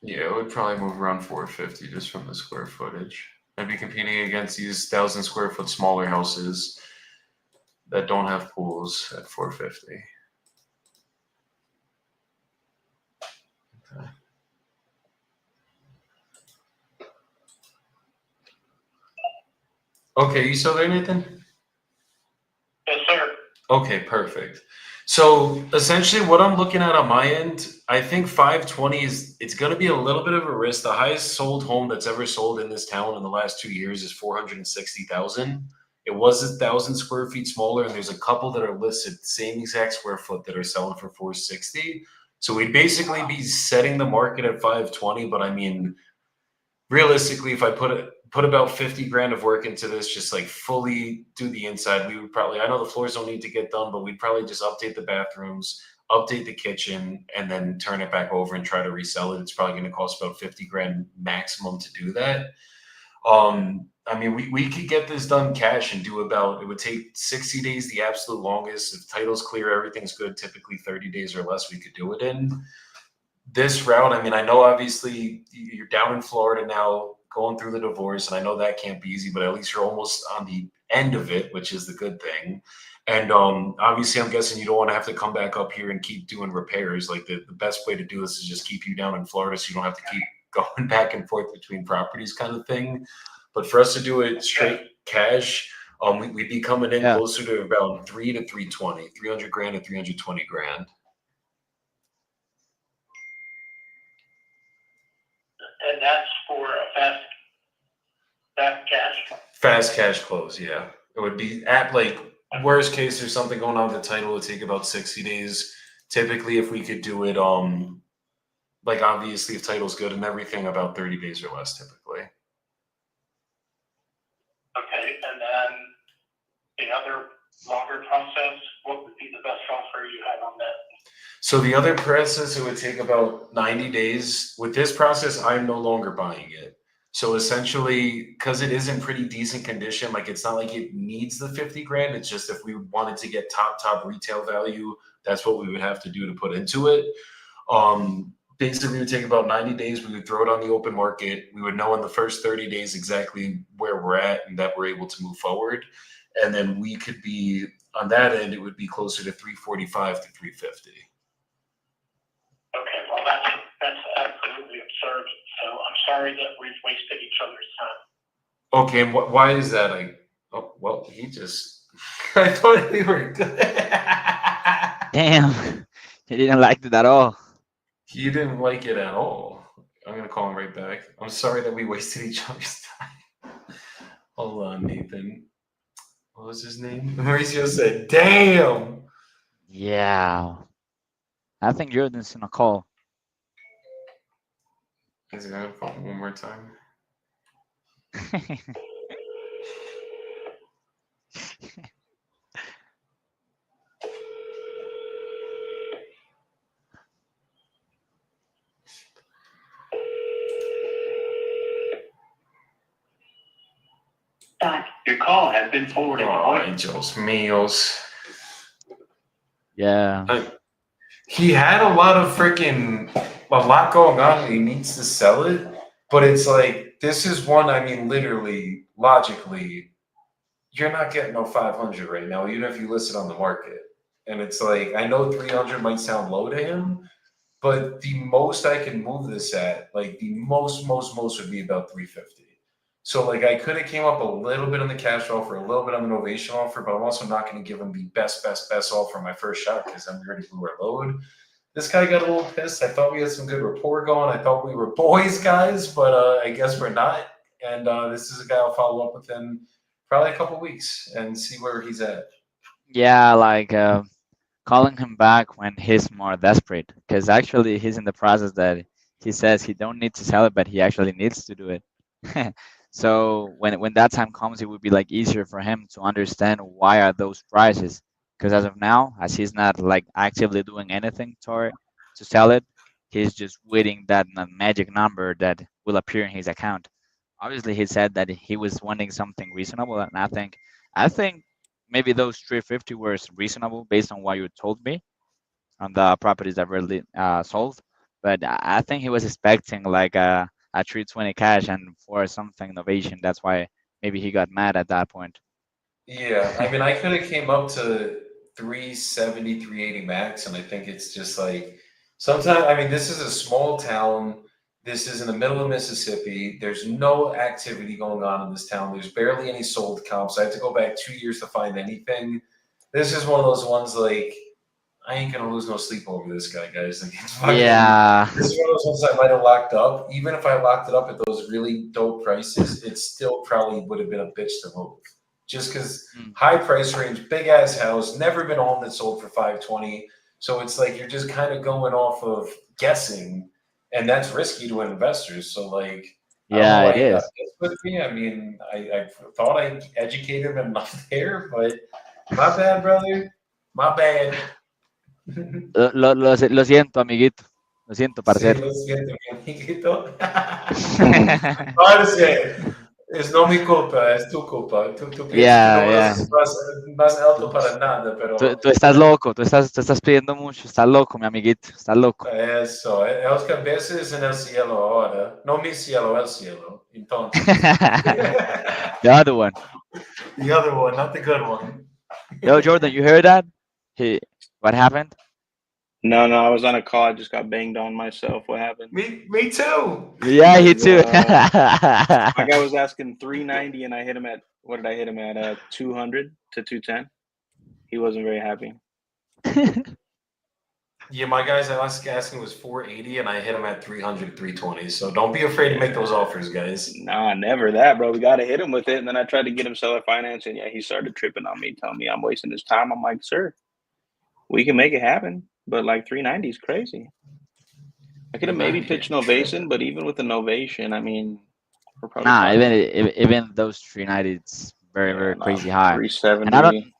Yeah, it would probably move around 450 just from the square footage. I'd be competing against these 1,000 square foot smaller houses. that don't have pools at 450. Okay. Okay, you still there, Nathan? Yes, sir. Okay, perfect. So essentially what I'm looking at on my end, I think 520 it's going to be a little bit of a risk. The highest sold home that's ever sold in this town in the last 2 years is 460,000. It was 1,000 square feet smaller, and there's a couple that are listed same exact square foot that are selling for 460. So we'd basically be setting the market at 520, but I mean, realistically, if I put about 50 grand of work into this, just like fully do the inside, we would probably, I know the floors don't need to get done, but we'd probably just update the bathrooms, update the kitchen, and then turn it back over and try to resell it. It's probably going to cost about 50 grand maximum to do that. I mean, we could get this done cash and do about, it would take 60 days, the absolute longest. If title's clear, everything's good, typically 30 days or less, we could do it in. This route, I mean, I know obviously you're down in Florida now going through the divorce, and I know that can't be easy, but at least you're almost on the end of it, which is the good thing. And obviously, I'm guessing you don't want to have to come back up here and keep doing repairs. Like the best way to do this is just keep you down in Florida so you don't have to keep going back and forth between properties kind of thing. But for us to do it straight cash, we'd be coming in closer to about 3 to 320, 300 grand to 320 grand. And that's for a fast cash? Fast cash close, yeah. It would be at like worst case, there's something going on with the title, it would take about 60 days. Typically, if we could do it, like obviously if title's good and everything, about 30 days or less typically. Okay, and then the other longer process, what would be the best offer you had on that? So the other process, it would take about 90 days. With this process, I'm no longer buying it. So essentially, because it is in pretty decent condition, like it's not like it needs the 50 grand. It's just if we wanted to get top retail value, that's what we would have to do to put into it. Basically, it would take about 90 days. We would throw it on the open market. We would know in the first 30 days exactly where we're at and that we're able to move forward. And then we could be, on that end, it would be closer to 345 to 350. Okay, well, that's absolutely absurd. So I'm sorry that we've wasted each other's time. Okay, and why is that? He just, I thought we were good. Damn, he didn't like it at all. He didn't like it at all. I'm going to call him right back. I'm sorry that we wasted each other's time. Hold on, Nathan. What was his name? Mauricio said, damn. Yeah. I think Jordan's in a call. Is he going to call one more time? Your call has been forwarded. Oh, angels meals. Yeah. He had a lot going on and he needs to sell it. But it's like, this is one, I mean, literally, logically, you're not getting no 500 right now, even if you list it on the market. And it's like, I know 300 might sound low to him, but the most I can move this at, like the most would be about 350. So like I could have came up a little bit on the cash offer, a little bit on the novation offer, but I'm also not going to give him the best offer on my first shot because I'm ready to blew our load. This guy got a little pissed. I thought we had some good rapport going. I thought we were boys, guys, but I guess we're not. And this is a guy I'll follow up with in probably a couple weeks and see where he's at. Yeah, like calling him back when he's more desperate, because actually he's in the process that he says he don't need to sell it, but he actually needs to do it. So when that time comes, it would be like easier for him to understand why are those prices. Because as of now, as he's not like actively doing anything to sell it, he's just waiting that magic number that will appear in his account. Obviously, he said that he was wanting something reasonable, and I think maybe those 350 were reasonable based on what you told me on the properties that were sold. But I think he was expecting like a 320 cash and for something innovation. That's why maybe he got mad at that point. Yeah, I mean, I could have came up to 370, 380 max, and I think it's just like sometimes. I mean, this is a small town. This is in the middle of Mississippi. There's no activity going on in this town. There's barely any sold comps. I had to go back 2 years to find anything. This is one of those ones like I ain't gonna lose no sleep over this guy, guys. Like it's fucking. Yeah. This is one of those ones I might have locked up. Even if I locked it up at those really dope prices, it still probably would have been a bitch to move. Just because Mm. high price range, big ass house, never been a home that sold for 520. So it's like you're just kind of going off of guessing, and that's risky to investors. So like I don't know Yeah, why it he got is. this with me. I mean, I thought I educated him enough there, but my bad, brother. My bad. Lo siento, amiguito. Lo siento, Sí, parcero. lo siento, mi amiguito. Parce, es no mi culpa, es tu culpa. Tú piensas que Yeah, no yeah. eres más alto para nada, Tú pero estás loco, tú estás pidiendo mucho, estás loco, mi amiguito, estás loco. eso, los cabezas en el cielo ahora. No mi cielo, el cielo. Entonces, The other one. the other one, not the good one. Yo, Jordan, you heard that? What happened? No, I was on a call. I just got banged on myself. What happened? Me too. Yeah, he too. My guy was asking 390, and I hit him at what did I hit him at? 200 to 210. He wasn't very happy. Yeah, my guys asking was 480, and I hit him at 300, 320. So don't be afraid to make those offers, guys. Nah, never that, bro. We got to hit him with it. And then I tried to get him seller finance, and yeah, he started tripping on me, telling me I'm wasting his time. I'm like, sir, we can make it happen, but like 390 is crazy. I could have maybe pitched Novation, but even with the Novation, I mean, we're probably Nah, talking even those 390, it's very crazy high. And 370.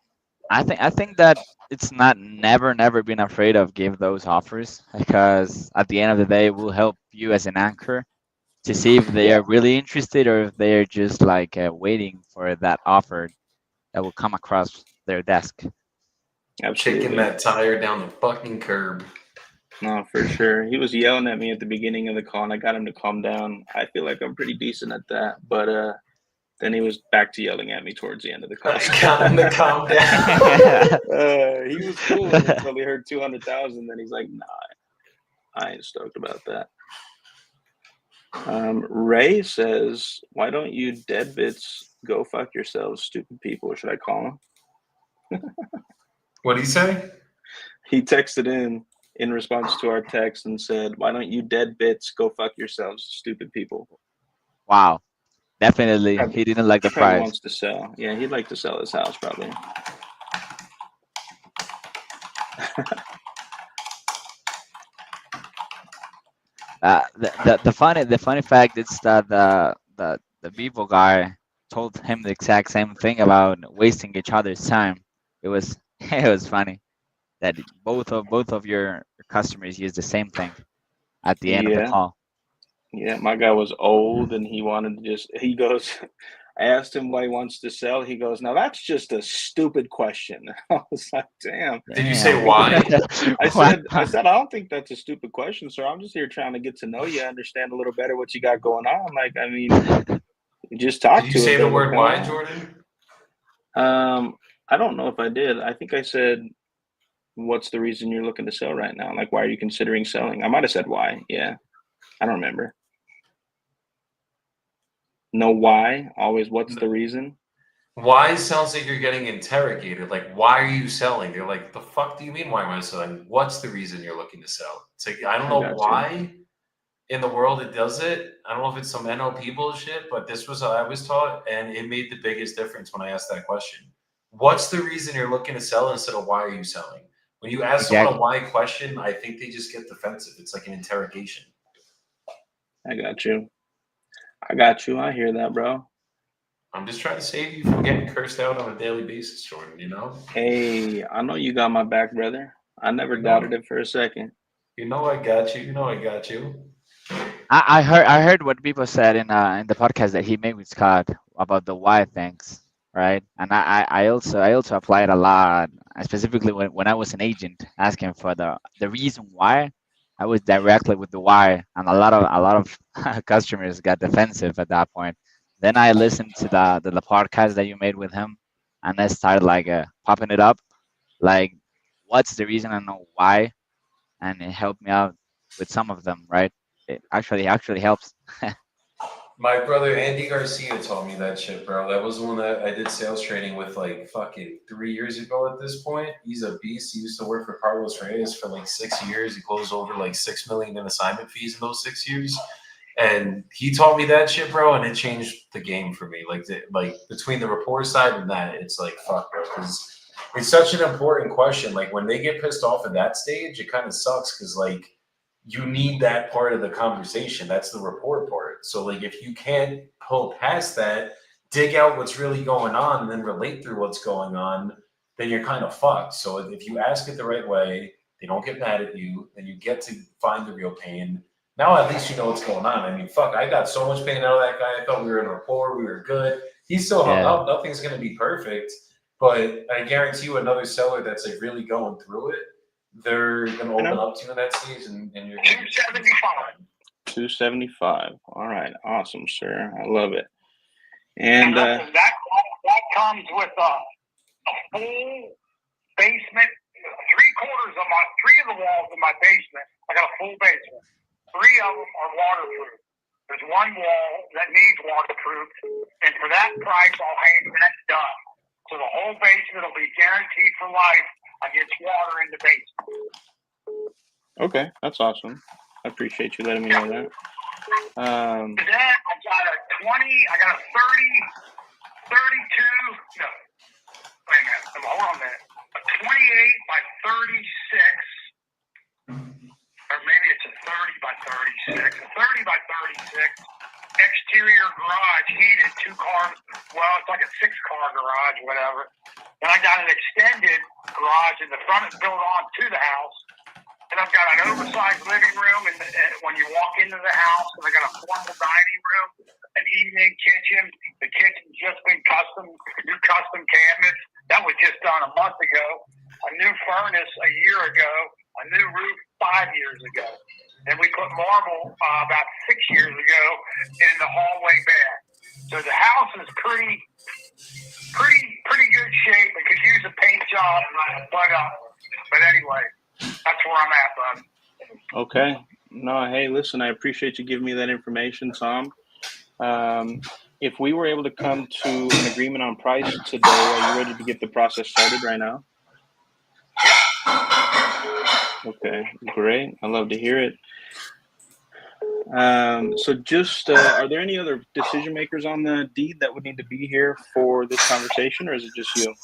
I think that it's not never been afraid of give those offers because at the end of the day, it will help you as an anchor to see if they are really interested or if they're just like waiting for that offer that will come across their desk. Absolutely. Kicking that tire down the fucking curb. No, for sure. He was yelling at me at the beginning of the call, and I got him to calm down. I feel like I'm pretty decent at that, but then he was back to yelling at me towards the end of the call. I got him to calm down. He was cool until he heard 200,000. Then he's like, "Nah, I ain't stoked about that." Ray says, "Why don't you deadbits go fuck yourselves, stupid people?" Should I call him? What did he say? He texted in response to our text and said, "Why don't you deadbits go fuck yourselves, stupid people?" Wow, definitely he didn't like the He probably price. wants to sell. Yeah, he'd like to sell his house probably. The funny fact is that the Vivo guy told him the exact same thing about wasting each other's time. It was it was funny that both of your customers use the same thing at the end of the Yeah. call. Yeah, my guy was old and he wanted to he goes, I asked him why he wants to sell. He goes, "Now that's just a stupid question." I was like, damn. Did you say Damn. why? I said, "I don't think that's a stupid question, sir. I'm just here trying to get to know you, understand a little better what you got going on." Like, I mean, you just talk Did to you say him, the then word come why, on. Jordan? I don't know if I did. I think I said, "What's the reason you're looking to sell right now? Like, why are you considering selling?" I might have said why. Yeah. I don't remember. No why, always what's the reason? Why sounds like you're getting interrogated. Like, why are you selling? They're like, the fuck do you mean? Why am I selling? What's the reason you're looking to sell? It's like, I don't I know got you. why in the world it does it. I don't know if it's some NLP bullshit, but this was how I was taught, and it made the biggest difference when I asked that question. What's the reason you're looking to sell instead of why are you selling? When you ask someone a Exactly. why question, I think they just get defensive. It's like an interrogation. I got you. I hear that, bro. I'm just trying to save you from getting cursed out on a daily basis, Jordan, you know? Hey, I know you got my back, brother. I never You doubted know, it for a second. you know I got you. You know I got you. I heard what people said in the podcast that he made with Scott about the why things, right? And I also apply it a lot, specifically when I was an agent asking for the reason why. I was directly with the why, and a lot of customers got defensive at that point. Then I listened to the podcast that you made with him, and I started like popping it up, like what's the reason and know why, and it helped me out with some of them, right? It actually helps. My brother Andy Garcia taught me that shit, bro. That was the one that I did sales training with like fucking 3 years ago at this point. He's a beast. He used to work for Carlos Reyes for like 6 years. He closed over like 6 million in assignment fees in those 6 years. And he taught me that shit, bro, and it changed the game for me. Like between the rapport side and that, it's like fuck, bro, because it's such an important question. Like when they get pissed off at that stage, it kind of sucks because like you need that part of the conversation. That's the rapport part. So like if you can't pull past that, dig out what's really going on, and then relate through what's going on, then you're kind of fucked. So if you ask it the right way, they don't get mad at you, then you get to find the real pain. Now at least you know what's going on. I mean, fuck, I got so much pain out of that guy. I thought we were in rapport, we were good. He's still hung Yeah. up. Nothing's gonna be perfect, but I guarantee you, another seller that's like really going through it, they're gonna open up to you in that stage, and you're gonna 275. 275. All right, awesome, sir. I love it. And that comes with a full basement. Three of the walls in my basement. I got a full basement. 3 of them are waterproof. There's one wall that needs waterproof, and for that price, I'll have that done. So the whole basement will be guaranteed for life against water in the basement. okay, that's awesome. I appreciate you letting me know that. Then I got a 20. I got a 30, 32. No, wait a minute. Hold on a minute. A 28 by 36. Or maybe it's a 30 by 36. A 30 by 36 exterior garage, heated, 2 cars. Well, it's like a 6-car garage, whatever. Then I got an extended garage in the front that's built on to the house. And I've got an oversized living room and when you walk into the house. And I got a formal dining room, an evening kitchen. The kitchen's just been new custom cabinets. That was just done a month ago. A new furnace a year ago. A new roof 5 years ago. And we put marble about 6 years ago in the hallway bed. So the house is pretty good shape. It could use a paint job, but anyway, that's where I'm at, bud. okay. No, hey, listen, I appreciate you giving me that information, Tom. If we were able to come to an agreement on price today, are you ready to get the process started right now? Okay, great. I love to hear it. So just, are there any other decision makers on the deed that would need to be here for this conversation, or is it just you?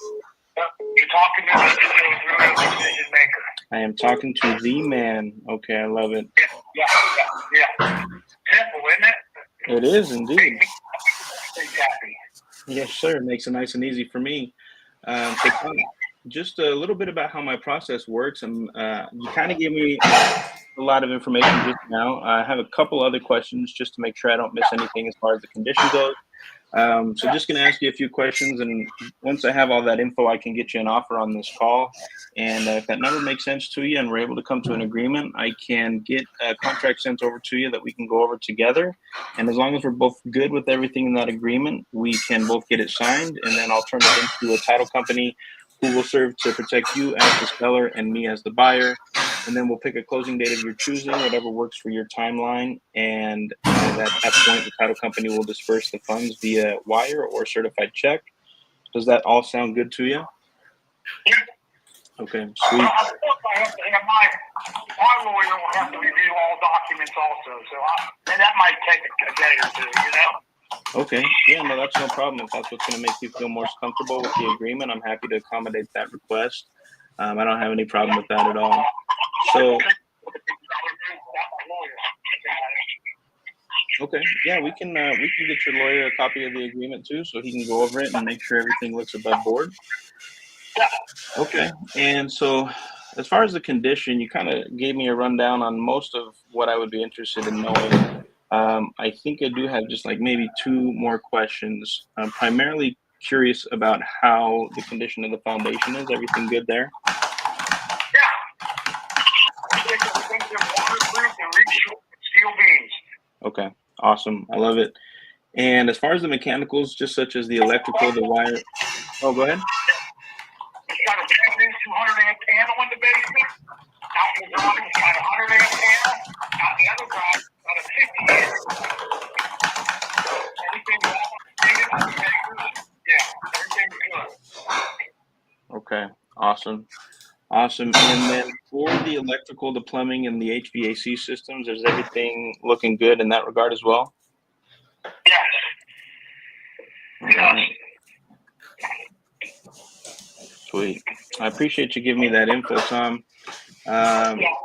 You're talking to the real decision maker. I am talking to the man. Okay, I love it. Yeah. Simple, isn't it? It is indeed. Exactly. Yes, sir. It makes it nice and easy for me. So just a little bit about how my process works. You kind of gave me a lot of information just now. I have a couple other questions just to make sure I don't miss anything as far as the condition goes. So just going to ask you a few questions, and once I have all that info, I can get you an offer on this call. And if that number makes sense to you and we're able to come to an agreement, I can get a contract sent over to you that we can go over together. And as long as we're both good with everything in that agreement, we can both get it signed, and then I'll turn it into a title company who will serve to protect you as the seller and me as the buyer. And then we'll pick a closing date of your choosing, whatever works for your timeline. And at that point, the title company will disperse the funds via wire or certified check. Does that all sound good to you? Yeah. Okay, sweet. Well, of course, I have to have my lawyer will have to review all documents also. So and that might take a day or two, you know? Okay, yeah, no, that's no problem. If that's what's going to make you feel more comfortable with the agreement, I'm happy to accommodate that request. I don't have any problem with that at all. So, okay, yeah, we can get your lawyer a copy of the agreement too, so he can go over it and make sure everything looks above board. Okay, and so as far as the condition, you kind of gave me a rundown on most of what I would be interested in knowing. I think I do have just like maybe 2 more questions. I'm primarily curious about how the condition of the foundation is. Everything good there? Steel beams. Okay, awesome. I love it. And as far as the mechanicals, just such as the electrical, the wire. Oh, go ahead. It's got a 200 amp panel in the basement. Out in the garage, it's got a 100 amp panel. Out in the other garage, it's got a 50 amp. Everything's all updated. Yeah, everything's good. Okay, awesome. Awesome. And then for the electrical, the plumbing, and the HVAC systems, is everything looking good in that regard as well? Yes. All right. Sweet. I appreciate you giving me that info, Tom.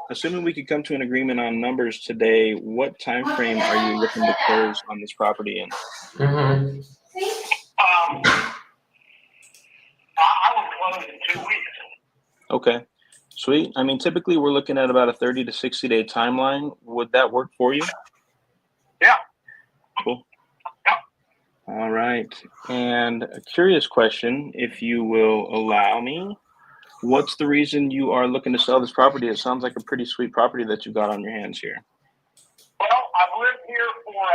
Assuming we could come to an agreement on numbers today, what time frame are you looking to close on this property in? I will close in 2 weeks. Okay, sweet. I mean, typically we're looking at about a 30 to 60 day timeline. Would that work for you? Yeah. Cool. Yeah. All right. And a curious question, if you will allow me. What's the reason you are looking to sell this property? It sounds like a pretty sweet property that you got on your hands here. Well, I've lived here for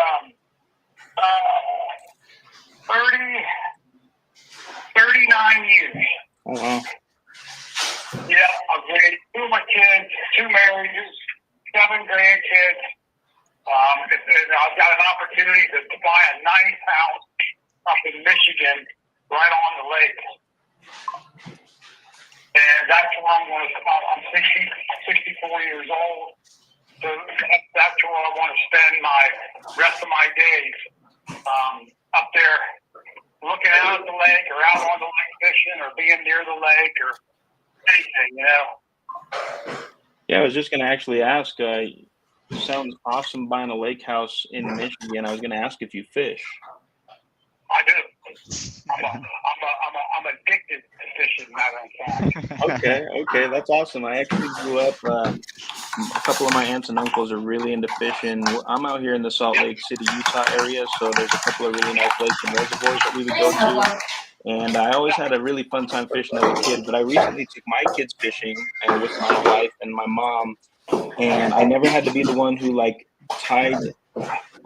39 years. Oh, wow. Yeah, I've raised 2 of my kids, 2 marriages, 7 grandkids. I've got an opportunity to buy a nice house up in Michigan, right on the lake. And that's where I'm going to come. I'm 64 years old. So that's where I want to spend my rest of my days, up there looking out at the lake or out on the lake fishing or being near the lake or anything, you know. Yeah, I was just going to actually ask, sounds awesome buying a lake house in Michigan. I was going to ask if you fish. I do. I'm addicted to fishing, matter of fact. Okay, that's awesome. I actually grew up. A couple of my aunts and uncles are really into fishing. I'm out here in the Salt Lake City, Utah area, so there's a couple of really nice lakes and reservoirs that we would go to. And I always had a really fun time fishing as a kid. But I recently took my kids fishing with my wife and my mom, and I never had to be the one who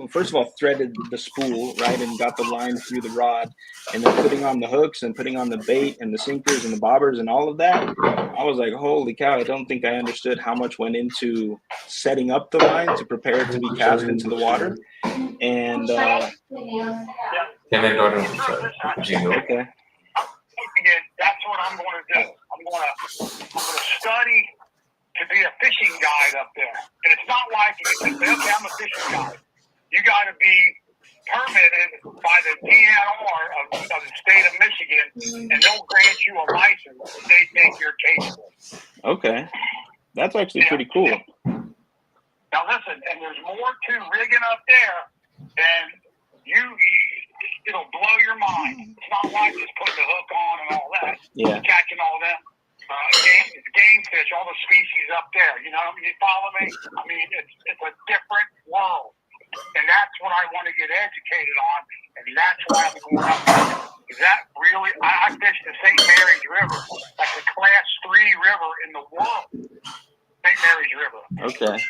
first of all, threaded the spool, right, and got the line through the rod, and then putting on the hooks and putting on the bait and the sinkers and the bobbers and all of that. I was like, holy cow, I don't think I understood how much went into setting up the line to prepare it to be cast into the water. And Okay. okay. Again, that's what I'm going to do. I'm going to study to be a fishing guide up there. And it's not like you can say, okay, I'm a fishing guide. You got to be permitted by the DNR of the state of Michigan, and they'll grant you a license if they think you're capable. Okay. That's actually pretty cool. Now listen, and there's more to rigging up there than it'll blow your mind. It's not like just putting the hook on and all that. Yeah. Catching all them game fish, all the species up there. You know, you follow me? I mean, it's a different world. And that's what I want to get educated on, and that's why I'm going up there. That really, I fish the St. Mary's River. That's a Class 3 river in the world. St. Mary's River. Okay.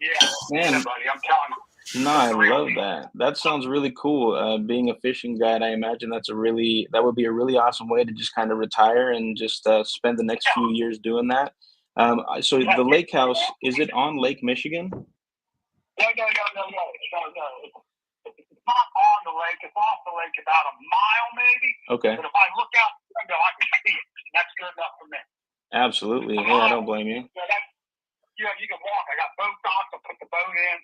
Yeah, man, buddy, I'm telling you. No, I love that. That sounds really cool. Being a fishing guide, I imagine that would be a really awesome way to just kind of retire and just spend the next few years doing that. So the lake house, is it on Lake Michigan? No. It's not on the lake. It's off the lake about a mile, maybe. Okay. But if I look out the window, I can see it. That's good enough for me. Absolutely. Yeah, I don't blame you. You can walk. I got boat docks. I put the boat in.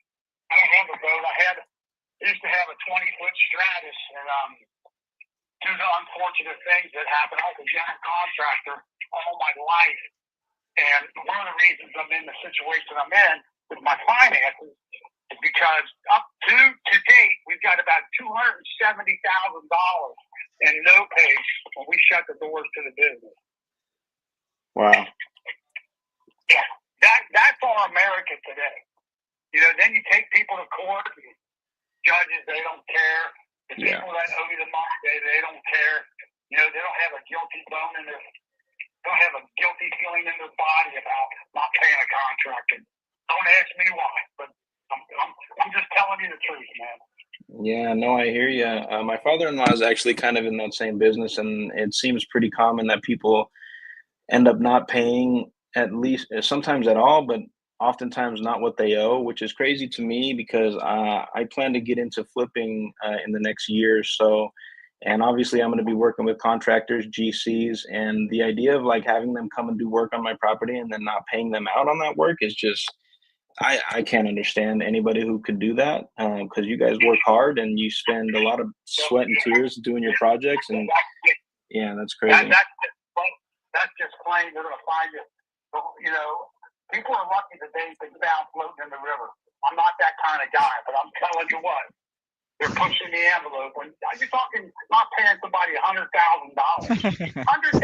I don't have a boat. I used to have a 20-foot Stratus, and due to unfortunate things that happened, I was a general contractor all my life. And one of the reasons I'm in the situation I'm in with my finances is because up to date, we've got about $270,000 in no pay when we shut the doors to the business. Wow. Yeah, that's our America today. You know, then you take people to court, and judges, they don't care. The people that owe you the money, they don't care. You know, they don't have a guilty bone in their, don't have a guilty feeling in their body about not paying a contractor. Don't ask me why, but I'm just telling you the truth, man. Yeah, no, I hear you. My father-in-law is actually kind of in that same business, and it seems pretty common that people end up not paying at least sometimes at all, but oftentimes not what they owe, which is crazy to me because I plan to get into flipping in the next year or so. And obviously, I'm going to be working with contractors, GCs, and the idea of like having them come and do work on my property and then not paying them out on that work is just I can't understand anybody who could do that because you guys work hard and you spend a lot of sweat and tears doing your projects, and yeah, that's crazy. That's just plain. They're going to find you. You know, people are lucky that they found floating in the river. I'm not that kind of guy, but I'm telling you what, they're pushing the envelope. When you're talking, not paying somebody $100,000, $100,000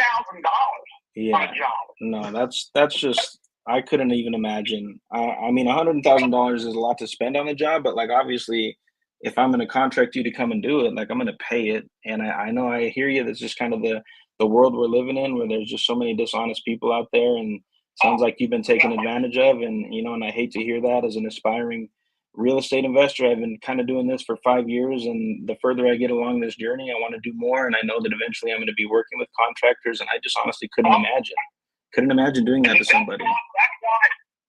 Yeah, for a job. No, that's just I couldn't even imagine. I mean, $100,000 is a lot to spend on the job, but like obviously, if I'm going to contract you to come and do it, like I'm going to pay it. And I know I hear you. That's just kind of the world we're living in, where there's just so many dishonest people out there, and sounds like you've been taken advantage of. And and I hate to hear that as an aspiring real estate investor. I've been kind of doing this for 5 years, and the further I get along this journey, I want to do more. And I know that eventually I'm going to be working with contractors, and I just honestly couldn't imagine doing that to somebody.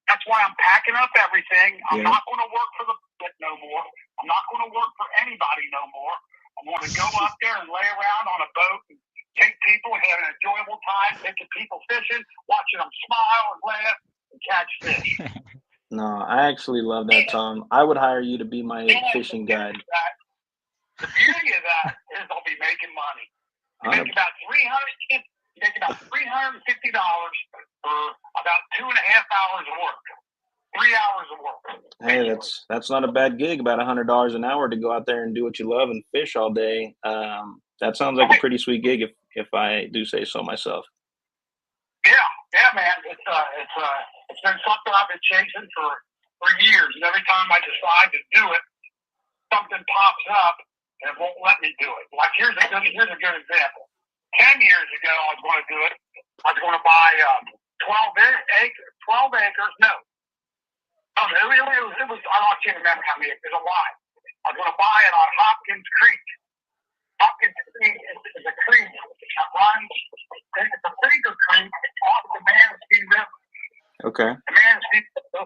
That's why I'm packing up everything. I'm not going to work for the no more. I'm not going to work for anybody no more. I'm going to go up there and lay around on a boat and take people and have an enjoyable time, taking people fishing, watching them smile and laugh and catch fish. No, I actually love that, Tom. I would hire you to be my fishing guide. The beauty of that is I'll be making money. You make about $350 for about 2.5 hours of work. 3 hours of work. Hey, that's not a bad gig. About $100 an hour to go out there and do what you love and fish all day. That sounds like a pretty sweet gig, if I do say so myself. Yeah, man. It's been something I've been chasing for years, and every time I decide to do it, something pops up and it won't let me do it. Like here's a good example. 10 years ago, I was going to do it. I was going to buy 12 acres. No. I can't remember how many. There's a lot. I was going to buy it on Hopkins Creek. Hopkins Creek is a creek that runs. It's a finger creek off the Manistee River. Okay. The Manistee River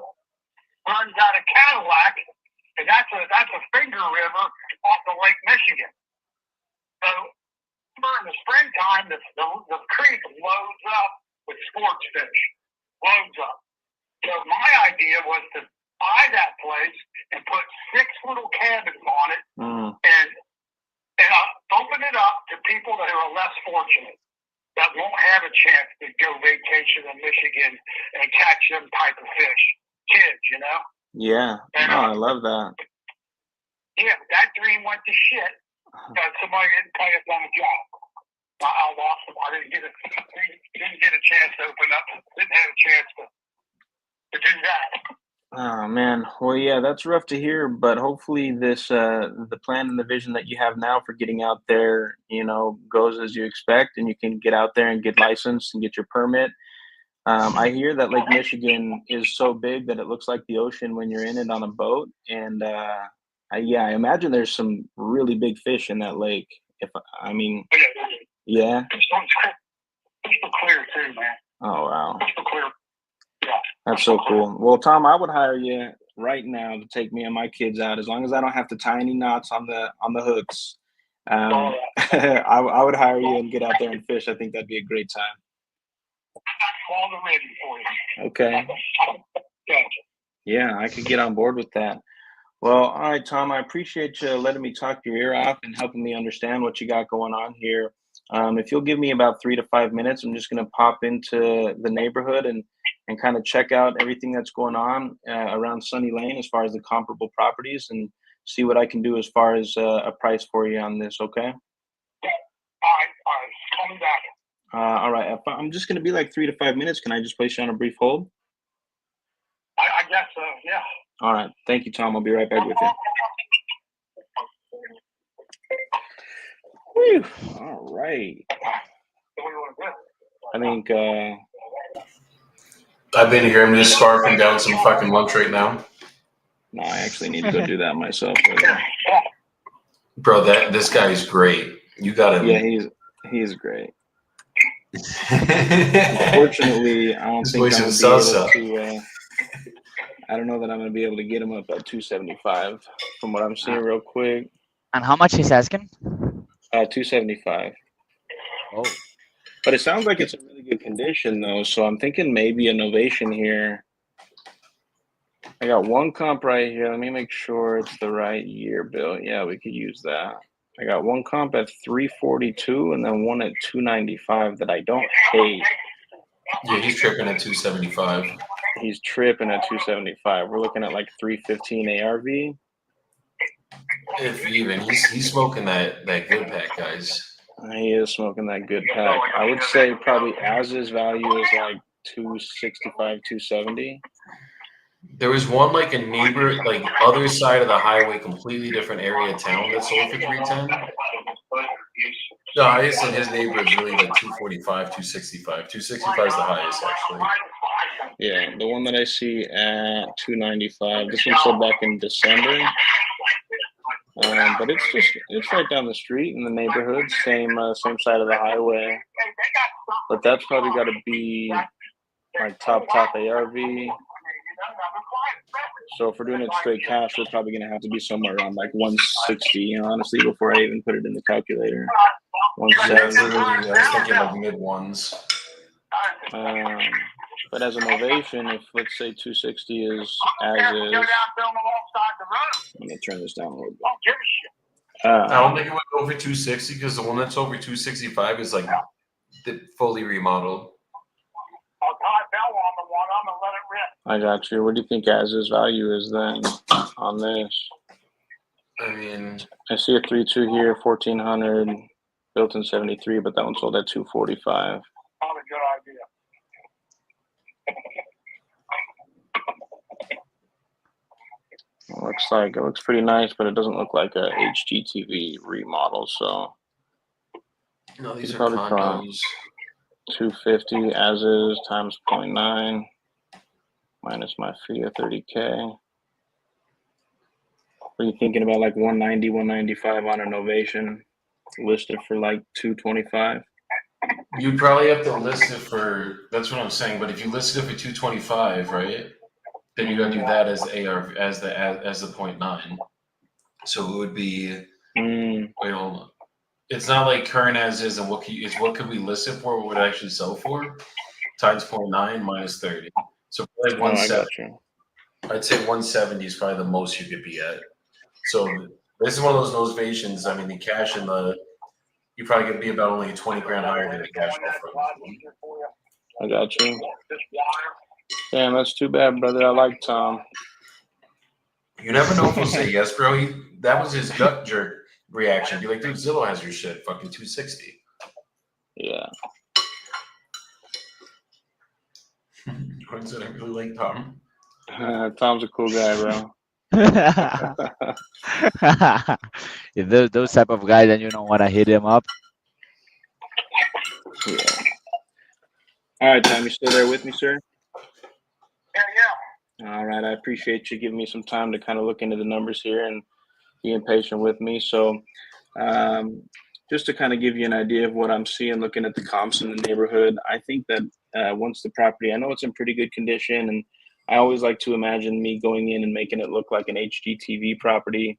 runs out of Cadillac, and that's a finger river off of Lake Michigan. So in the springtime, the creek loads up with sports fish. Loads up. So my idea was to buy that place and put 6 little cabins on it and open it up to people that are less fortunate, that won't have a chance to go vacation in Michigan and catch them type of fish. Kids, Yeah. I love that. Yeah, that dream went to shit because somebody didn't pay us on the job. I lost them. I didn't get a chance to open up. Didn't have a chance to do that. Oh man, well yeah, that's rough to hear, but hopefully this the plan and the vision that you have now for getting out there, goes as you expect, and you can get out there and get licensed and get your permit. I hear that Lake Michigan is so big that it looks like the ocean when you're in it on a boat, and I imagine there's some really big fish in that lake. Yeah. Crystal clear too, man. Oh wow. Crystal clear. Yeah. That's so cool. Well, Tom, I would hire you right now to take me and my kids out, as long as I don't have to tie any knots on the hooks. I would hire you and get out there and fish. I think that'd be a great time. All the ready for you. Okay. Yeah, I could get on board with that. Well, all right, Tom, I appreciate you letting me talk your ear off and helping me understand what you got going on here. If you'll give me about 3 to 5 minutes, I'm just going to pop into the neighborhood and kind of check out everything that's going on around Sunny Lane as far as the comparable properties, and see what I can do as far as a price for you on this, okay? All right. Call me back. All right. I'm just going to be like 3 to 5 minutes. Can I just place you on a brief hold? I guess so, yeah. All right. Thank you, Tom. I'll be right back with you. Whew. All right. I think I've been here. I'm just scarfing down some fucking lunch right now. no, I actually need to go do that myself. Bro, this guy's great. You got him. Yeah, he's great. Unfortunately, I don't His think voice I'm is gonna be able salsa. to. I don't know that I'm gonna be able to get him up at 275 from what I'm seeing real quick. And how much he's asking? 275. Oh, But it sounds like it's in really good condition though, so I'm thinking maybe a Novation here. I got one comp right here. Let me make sure it's the right year, Bill. Yeah, we could use that. I got one comp at 342 and then one at 295 that I don't hate. Yeah, he's tripping at 275. He's tripping at 275. We're looking at like 315 ARV. If even he's smoking that good pack, guys. He is smoking that good pack. I would say probably as is value is like 265, 270. There was one like a neighbor, like other side of the highway, completely different area of town that sold for 310. The highest in his neighborhood is really like 245, 265. 265 is the highest actually. Yeah, the one that I see at 295. This one sold back in December. But it's right down the street in the neighborhood, same side of the highway. But that's probably got to be like top ARV. So if we're doing it straight cash, we're probably gonna have to be somewhere around like 160. Honestly, before I even put it in the calculator. Yeah, I was thinking like mid ones. But as a Novation, if let's say 260 is as is, let me turn this down a little bit. I don't think it went over 260 because the one that's over 265 is like fully remodeled. I got you. What do you think as is value is then on this? I mean, I see a 3.2 here, 1400, built in 73, but that one sold at 245. Not a good idea. It looks pretty nice, but it doesn't look like a HGTV remodel. So no, these are probably condos. 250 as is times 0.9 minus my fee of 30K. Are you thinking about like 190, 195 on a Novation listed for like 225? You'd probably have to list it for. That's what I'm saying. But if you listed it for 225, right? Then you gotta do that as the AR as the 0.9. So it would be. Wait, hold on. It's not like current as is, and it's what could we list it for? What would it actually sell for? Times 0.9 minus 30. So like 170. I'd say 170 is probably the most you could be at. So this is one of those novations. I mean, the cash and you probably could be about only 20 grand higher than the cash flow. I got you. Damn, that's too bad, brother. I like Tom. You never know if he'll say yes, bro. That was his gut jerk reaction. Be like, dude, Zillow has your shit. Fucking 260. Yeah. Jordan said I really like Tom. Tom's a cool guy, bro. If those type of guys, then you don't want to hit him up. Yeah. All right, Tom, you still there with me, sir? Yeah. All right, I appreciate you giving me some time to kind of look into the numbers here and being patient with me. So just to kind of give you an idea of what I'm seeing looking at the comps in the neighborhood, I think that once the property, I know it's in pretty good condition, and I always like to imagine me going in and making it look like an HGTV property.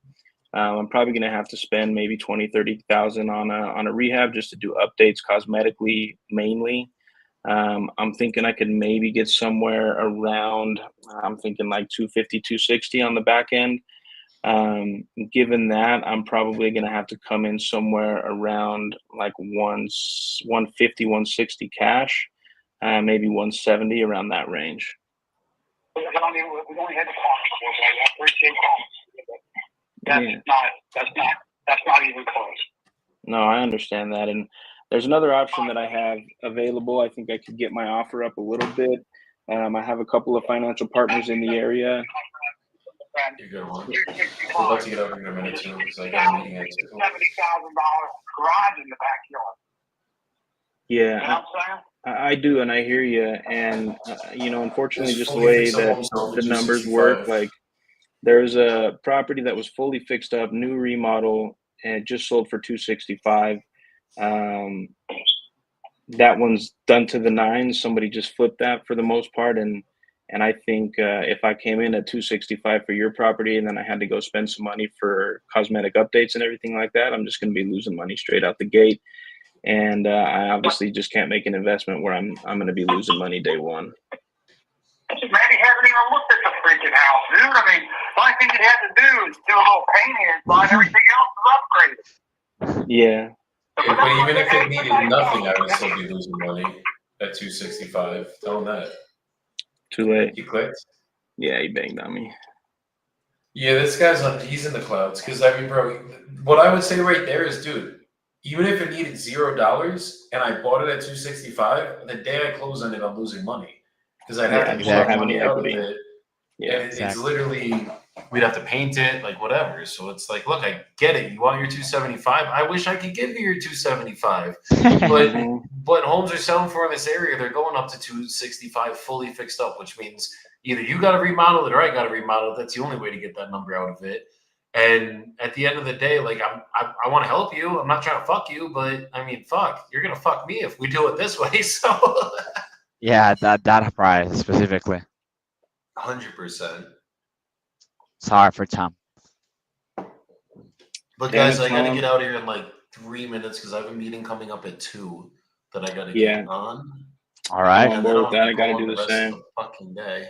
I'm probably going to have to spend maybe 20, 30,000 on a rehab just to do updates cosmetically mainly. I'm thinking I could maybe get somewhere around, I'm thinking like 250, 260 on the back end. Given that, I'm probably going to have to come in somewhere around like 150, 160 cash, maybe 170 around that range. We only had the cost. I appreciate that's not even close. No, I understand that. And there's another option that I have available. I think I could get my offer up a little bit. I have a couple of financial partners in the area. You're good one. We're about to get over in a minute too, because I got a meeting at 2. $70,000 garage in the backyard. Yeah. You know what I'm saying? I do, and I hear you. And, unfortunately, just the way that the numbers work, like there's a property that was fully fixed up, new remodel, and it just sold for 265. That one's done to the nines. Somebody just flipped that for the most part, and I think if I came in at 265 for your property, and then I had to go spend some money for cosmetic updates and everything like that, I'm just going to be losing money straight out the gate. And I obviously just can't make an investment where I'm going to be losing money day one. Maybe hasn't even looked at the freaking house, dude. I mean, the only thing you had to do is do a little painting inside. Everything else is upgraded. Yeah. But even if it needed nothing, I would still be losing money at 265. Tell him that. Too late. He clicked. Yeah, he banged on me. Yeah, this guy's he's in the clouds. Because I mean, bro, what I would say right there is, dude, even if it needed $0 and I bought it at 265, the day I close on it, I'm losing money because I'd have to exactly. pull money out of it. Yeah, and it's literally, we'd have to paint it, like whatever. So it's like, look, I get it. You want your 275? I wish I could give you your 275. But homes are selling for in this area. They're going up to 265 fully fixed up, which means either you got to remodel it or I got to remodel it. That's the only way to get that number out of it. And at the end of the day, like I want to help you. I'm not trying to fuck you, but I mean, fuck, you're gonna fuck me if we do it this way. So Yeah, that price specifically. 100%. Sorry for Tom. But guys, I gotta get out of here in like 3 minutes because I have a meeting coming up at 2 that I gotta get on. All right. I'm bored with that. I gotta do the same. Of the fucking day.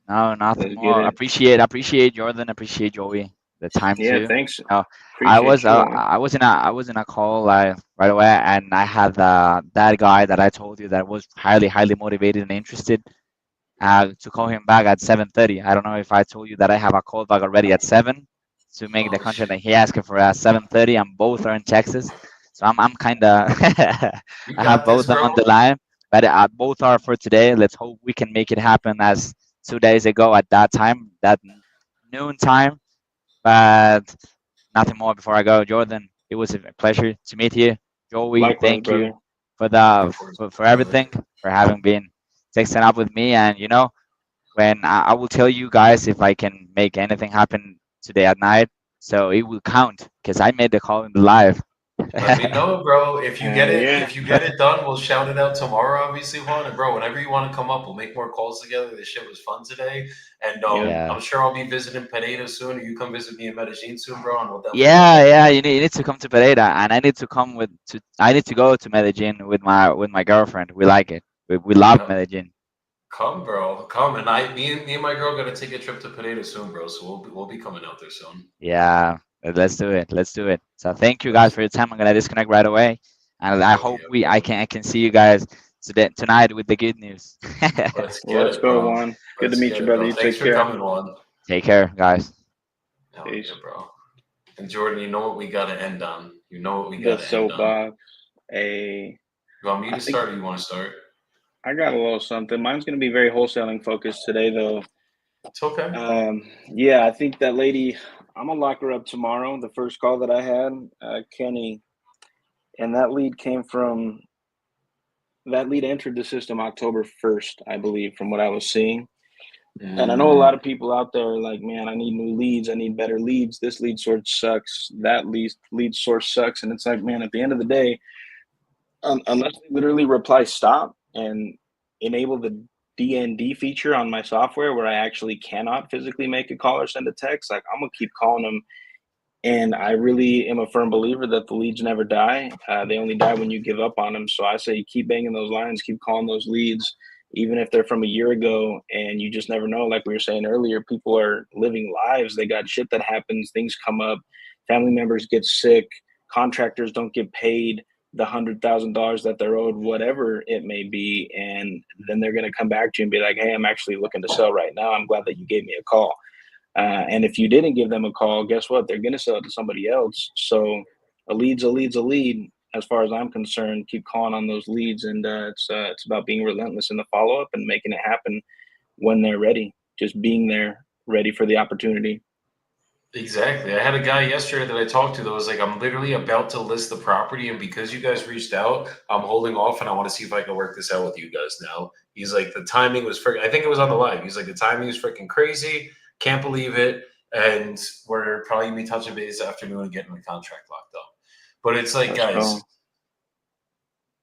No, nothing more. Appreciate Jordan. Appreciate Joey. The time too. Yeah, thanks. I was in a call right away, and I had that guy that I told you that was highly motivated and interested to call him back at 7:30. I don't know if I told you that I have a call back already at 7 to make the contract that he asked for at 7:30, and both are in Texas, so I'm kind of I have both of them on the line, but both are for today. Let's hope we can make it happen as 2 days ago at that time, that noon time. But nothing more before I go. Jordan, it was a pleasure to meet you. Joey, Likewise, thank brother. you for everything, for having been texting up with me. And you know, when I will tell you guys if I can make anything happen today at night, so it will count because I made the call in the live. Let me know, bro. If you get it, Yeah. if you get it done, we'll shout it out tomorrow. Obviously, Juan and bro, whenever you want to come up, we'll make more calls together. This shit was fun today, and Yeah. I'm sure I'll be visiting Pineda soon. Or you come visit me in Medellin soon, bro, and we'll definitely. Yeah. You need to come to Pereira, and I need to come I need to go to Medellin with my girlfriend. We like it. We love Medellin. Come, bro, come, and me and my girl got to take a trip to Pineda soon, bro. So we'll be coming out there soon. Yeah. Let's do it. So thank you guys for your time. I'm gonna disconnect right away, and I hope I can see you guys tonight with the good news. Let's go, Juan. Good to meet you, brother. You Thanks take care. for coming, Juan. Take care, guys. Peace. Yeah, bro. And Jordan, you know what we gotta end on. You know what we The gotta end on. soapbox. You want me to start, or you want to start? I got a little something. Mine's gonna be very wholesaling focused today, though. It's okay. Yeah, I think that lady, I'm gonna lock her up tomorrow. The first call that I had, Kenny, and that lead entered the system October 1st, I believe, from what I was seeing. And I know a lot of people out there are like, man, I need new leads. I need better leads. This lead source sucks. That lead source sucks. And it's like, man, at the end of the day, unless they literally reply stop and enable the DND feature on my software where I actually cannot physically make a call or send a text, like I'm gonna keep calling them. And I really am a firm believer that the leads never die. They only die when you give up on them. So I say keep banging those lines, keep calling those leads, even if they're from a year ago, and you just never know. Like we were saying earlier, people are living lives. They got shit that happens, things come up, family members get sick, contractors don't get paid the $100,000 that they're owed, whatever it may be, and then they're going to come back to you and be like, hey, I'm actually looking to sell right now. I'm glad that you gave me a call. And if you didn't give them a call, guess what? They're going to sell it to somebody else. So a lead's a lead. As far as I'm concerned, keep calling on those leads, and it's about being relentless in the follow-up and making it happen when they're ready, just being there, ready for the opportunity. Exactly. I had a guy yesterday that I talked to that was like, I'm literally about to list the property, and because you guys reached out, I'm holding off, and I want to see if I can work this out with you guys now. He's like, the timing was I think it was on the live. He's like, the timing is freaking crazy. Can't believe it. and we're probably gonna be touching base this afternoon and getting the contract locked up. But it's like, Let's guys, go.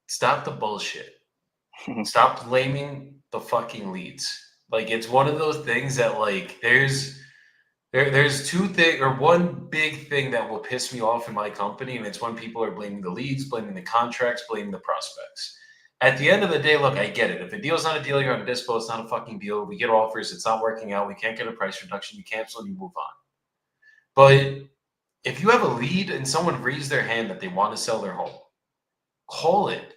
stop the bullshit. Stop blaming the fucking leads. Like, it's one of those things that, like, there's two things, or one big thing that will piss me off in my company, and it's when people are blaming the leads, blaming the contracts, blaming the prospects. At the end of the day, look, I get it. If a deal's not a deal, you're on a dispo, it's not a fucking deal. We get offers, it's not working out, we can't get a price reduction, you cancel and you move on. But if you have a lead and someone raised their hand that they want to sell their home, call it.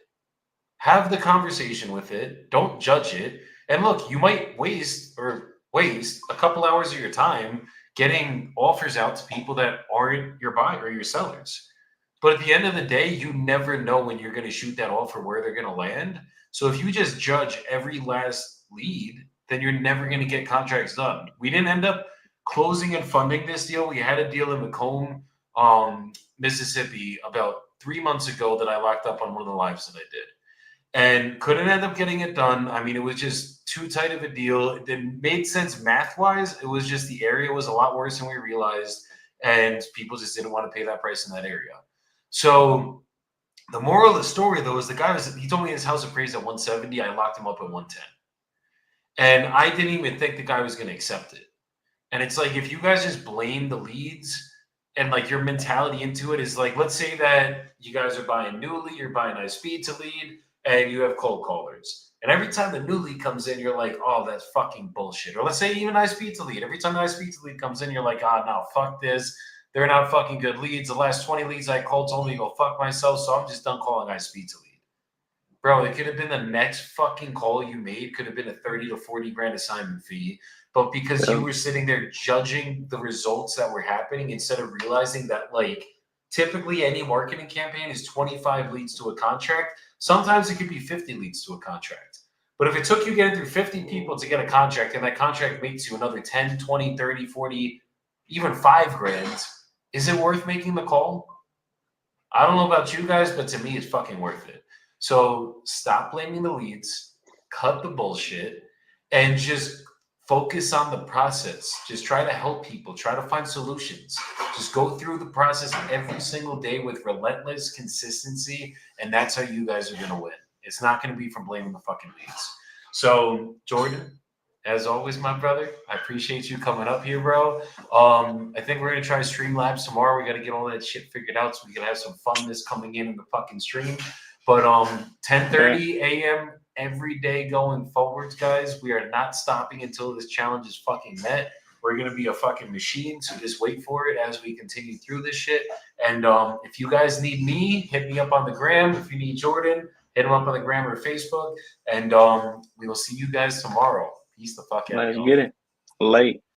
Have the conversation with it. Don't judge it. And look, you might waste a couple hours of your time getting offers out to people that aren't your buyer or your sellers. But at the end of the day, you never know when you're going to shoot that offer, where they're going to land. So if you just judge every last lead, then you're never going to get contracts done. We didn't end up closing and funding this deal. We had a deal in Macomb, Mississippi about 3 months ago that I locked up on one of the lives that I did. And couldn't end up getting it done. I mean, it was just too tight of a deal. It made sense math-wise. It was just the area was a lot worse than we realized, and people just didn't want to pay that price in that area. So the moral of the story, though, is he told me his house appraised at 170. I locked him up at 110. And I didn't even think the guy was going to accept it. And it's like, if you guys just blame the leads and like your mentality into it is like, let's say that you guys are buying new lead, you're buying iSpeed to lead, and you have cold callers. And every time the new lead comes in, you're like, oh, that's fucking bullshit. Or let's say even iSpeed to lead. Every time the iSpeed to lead comes in, you're like, no, fuck this. They're not fucking good leads. The last 20 leads I called told me to go fuck myself, so I'm just done calling iSpeed to lead. Bro, it could have been the next fucking call you made, could have been a 30 to 40 grand assignment fee. But because you were sitting there judging the results that were happening instead of realizing that, like, typically any marketing campaign is 25 leads to a contract. Sometimes it could be 50 leads to a contract. But if it took you getting through 50 people to get a contract, and that contract makes you another 10, 20, 30, 40, even 5 grand, is it worth making the call? I don't know about you guys, but to me, it's fucking worth it. So stop blaming the leads, cut the bullshit, and just focus on the process. Just try to help people. Try to find solutions. Just go through the process every single day with relentless consistency, and that's how you guys are going to win. It's not going to be from blaming the fucking leads. So, Jordan, as always, my brother, I appreciate you coming up here, bro. I think we're going to try Streamlabs tomorrow. We got to get all that shit figured out so we can have some funness coming in the fucking stream. But 10:30 a.m. every day going forwards, guys. We are not stopping until this challenge is fucking met. We're going to be a fucking machine, so just wait for it as we continue through this shit. And if you guys need me, hit me up on the gram. If you need Jordan, hit him up on the gram or Facebook. And we will see you guys tomorrow. Peace the fuck out. Let's get it. Late.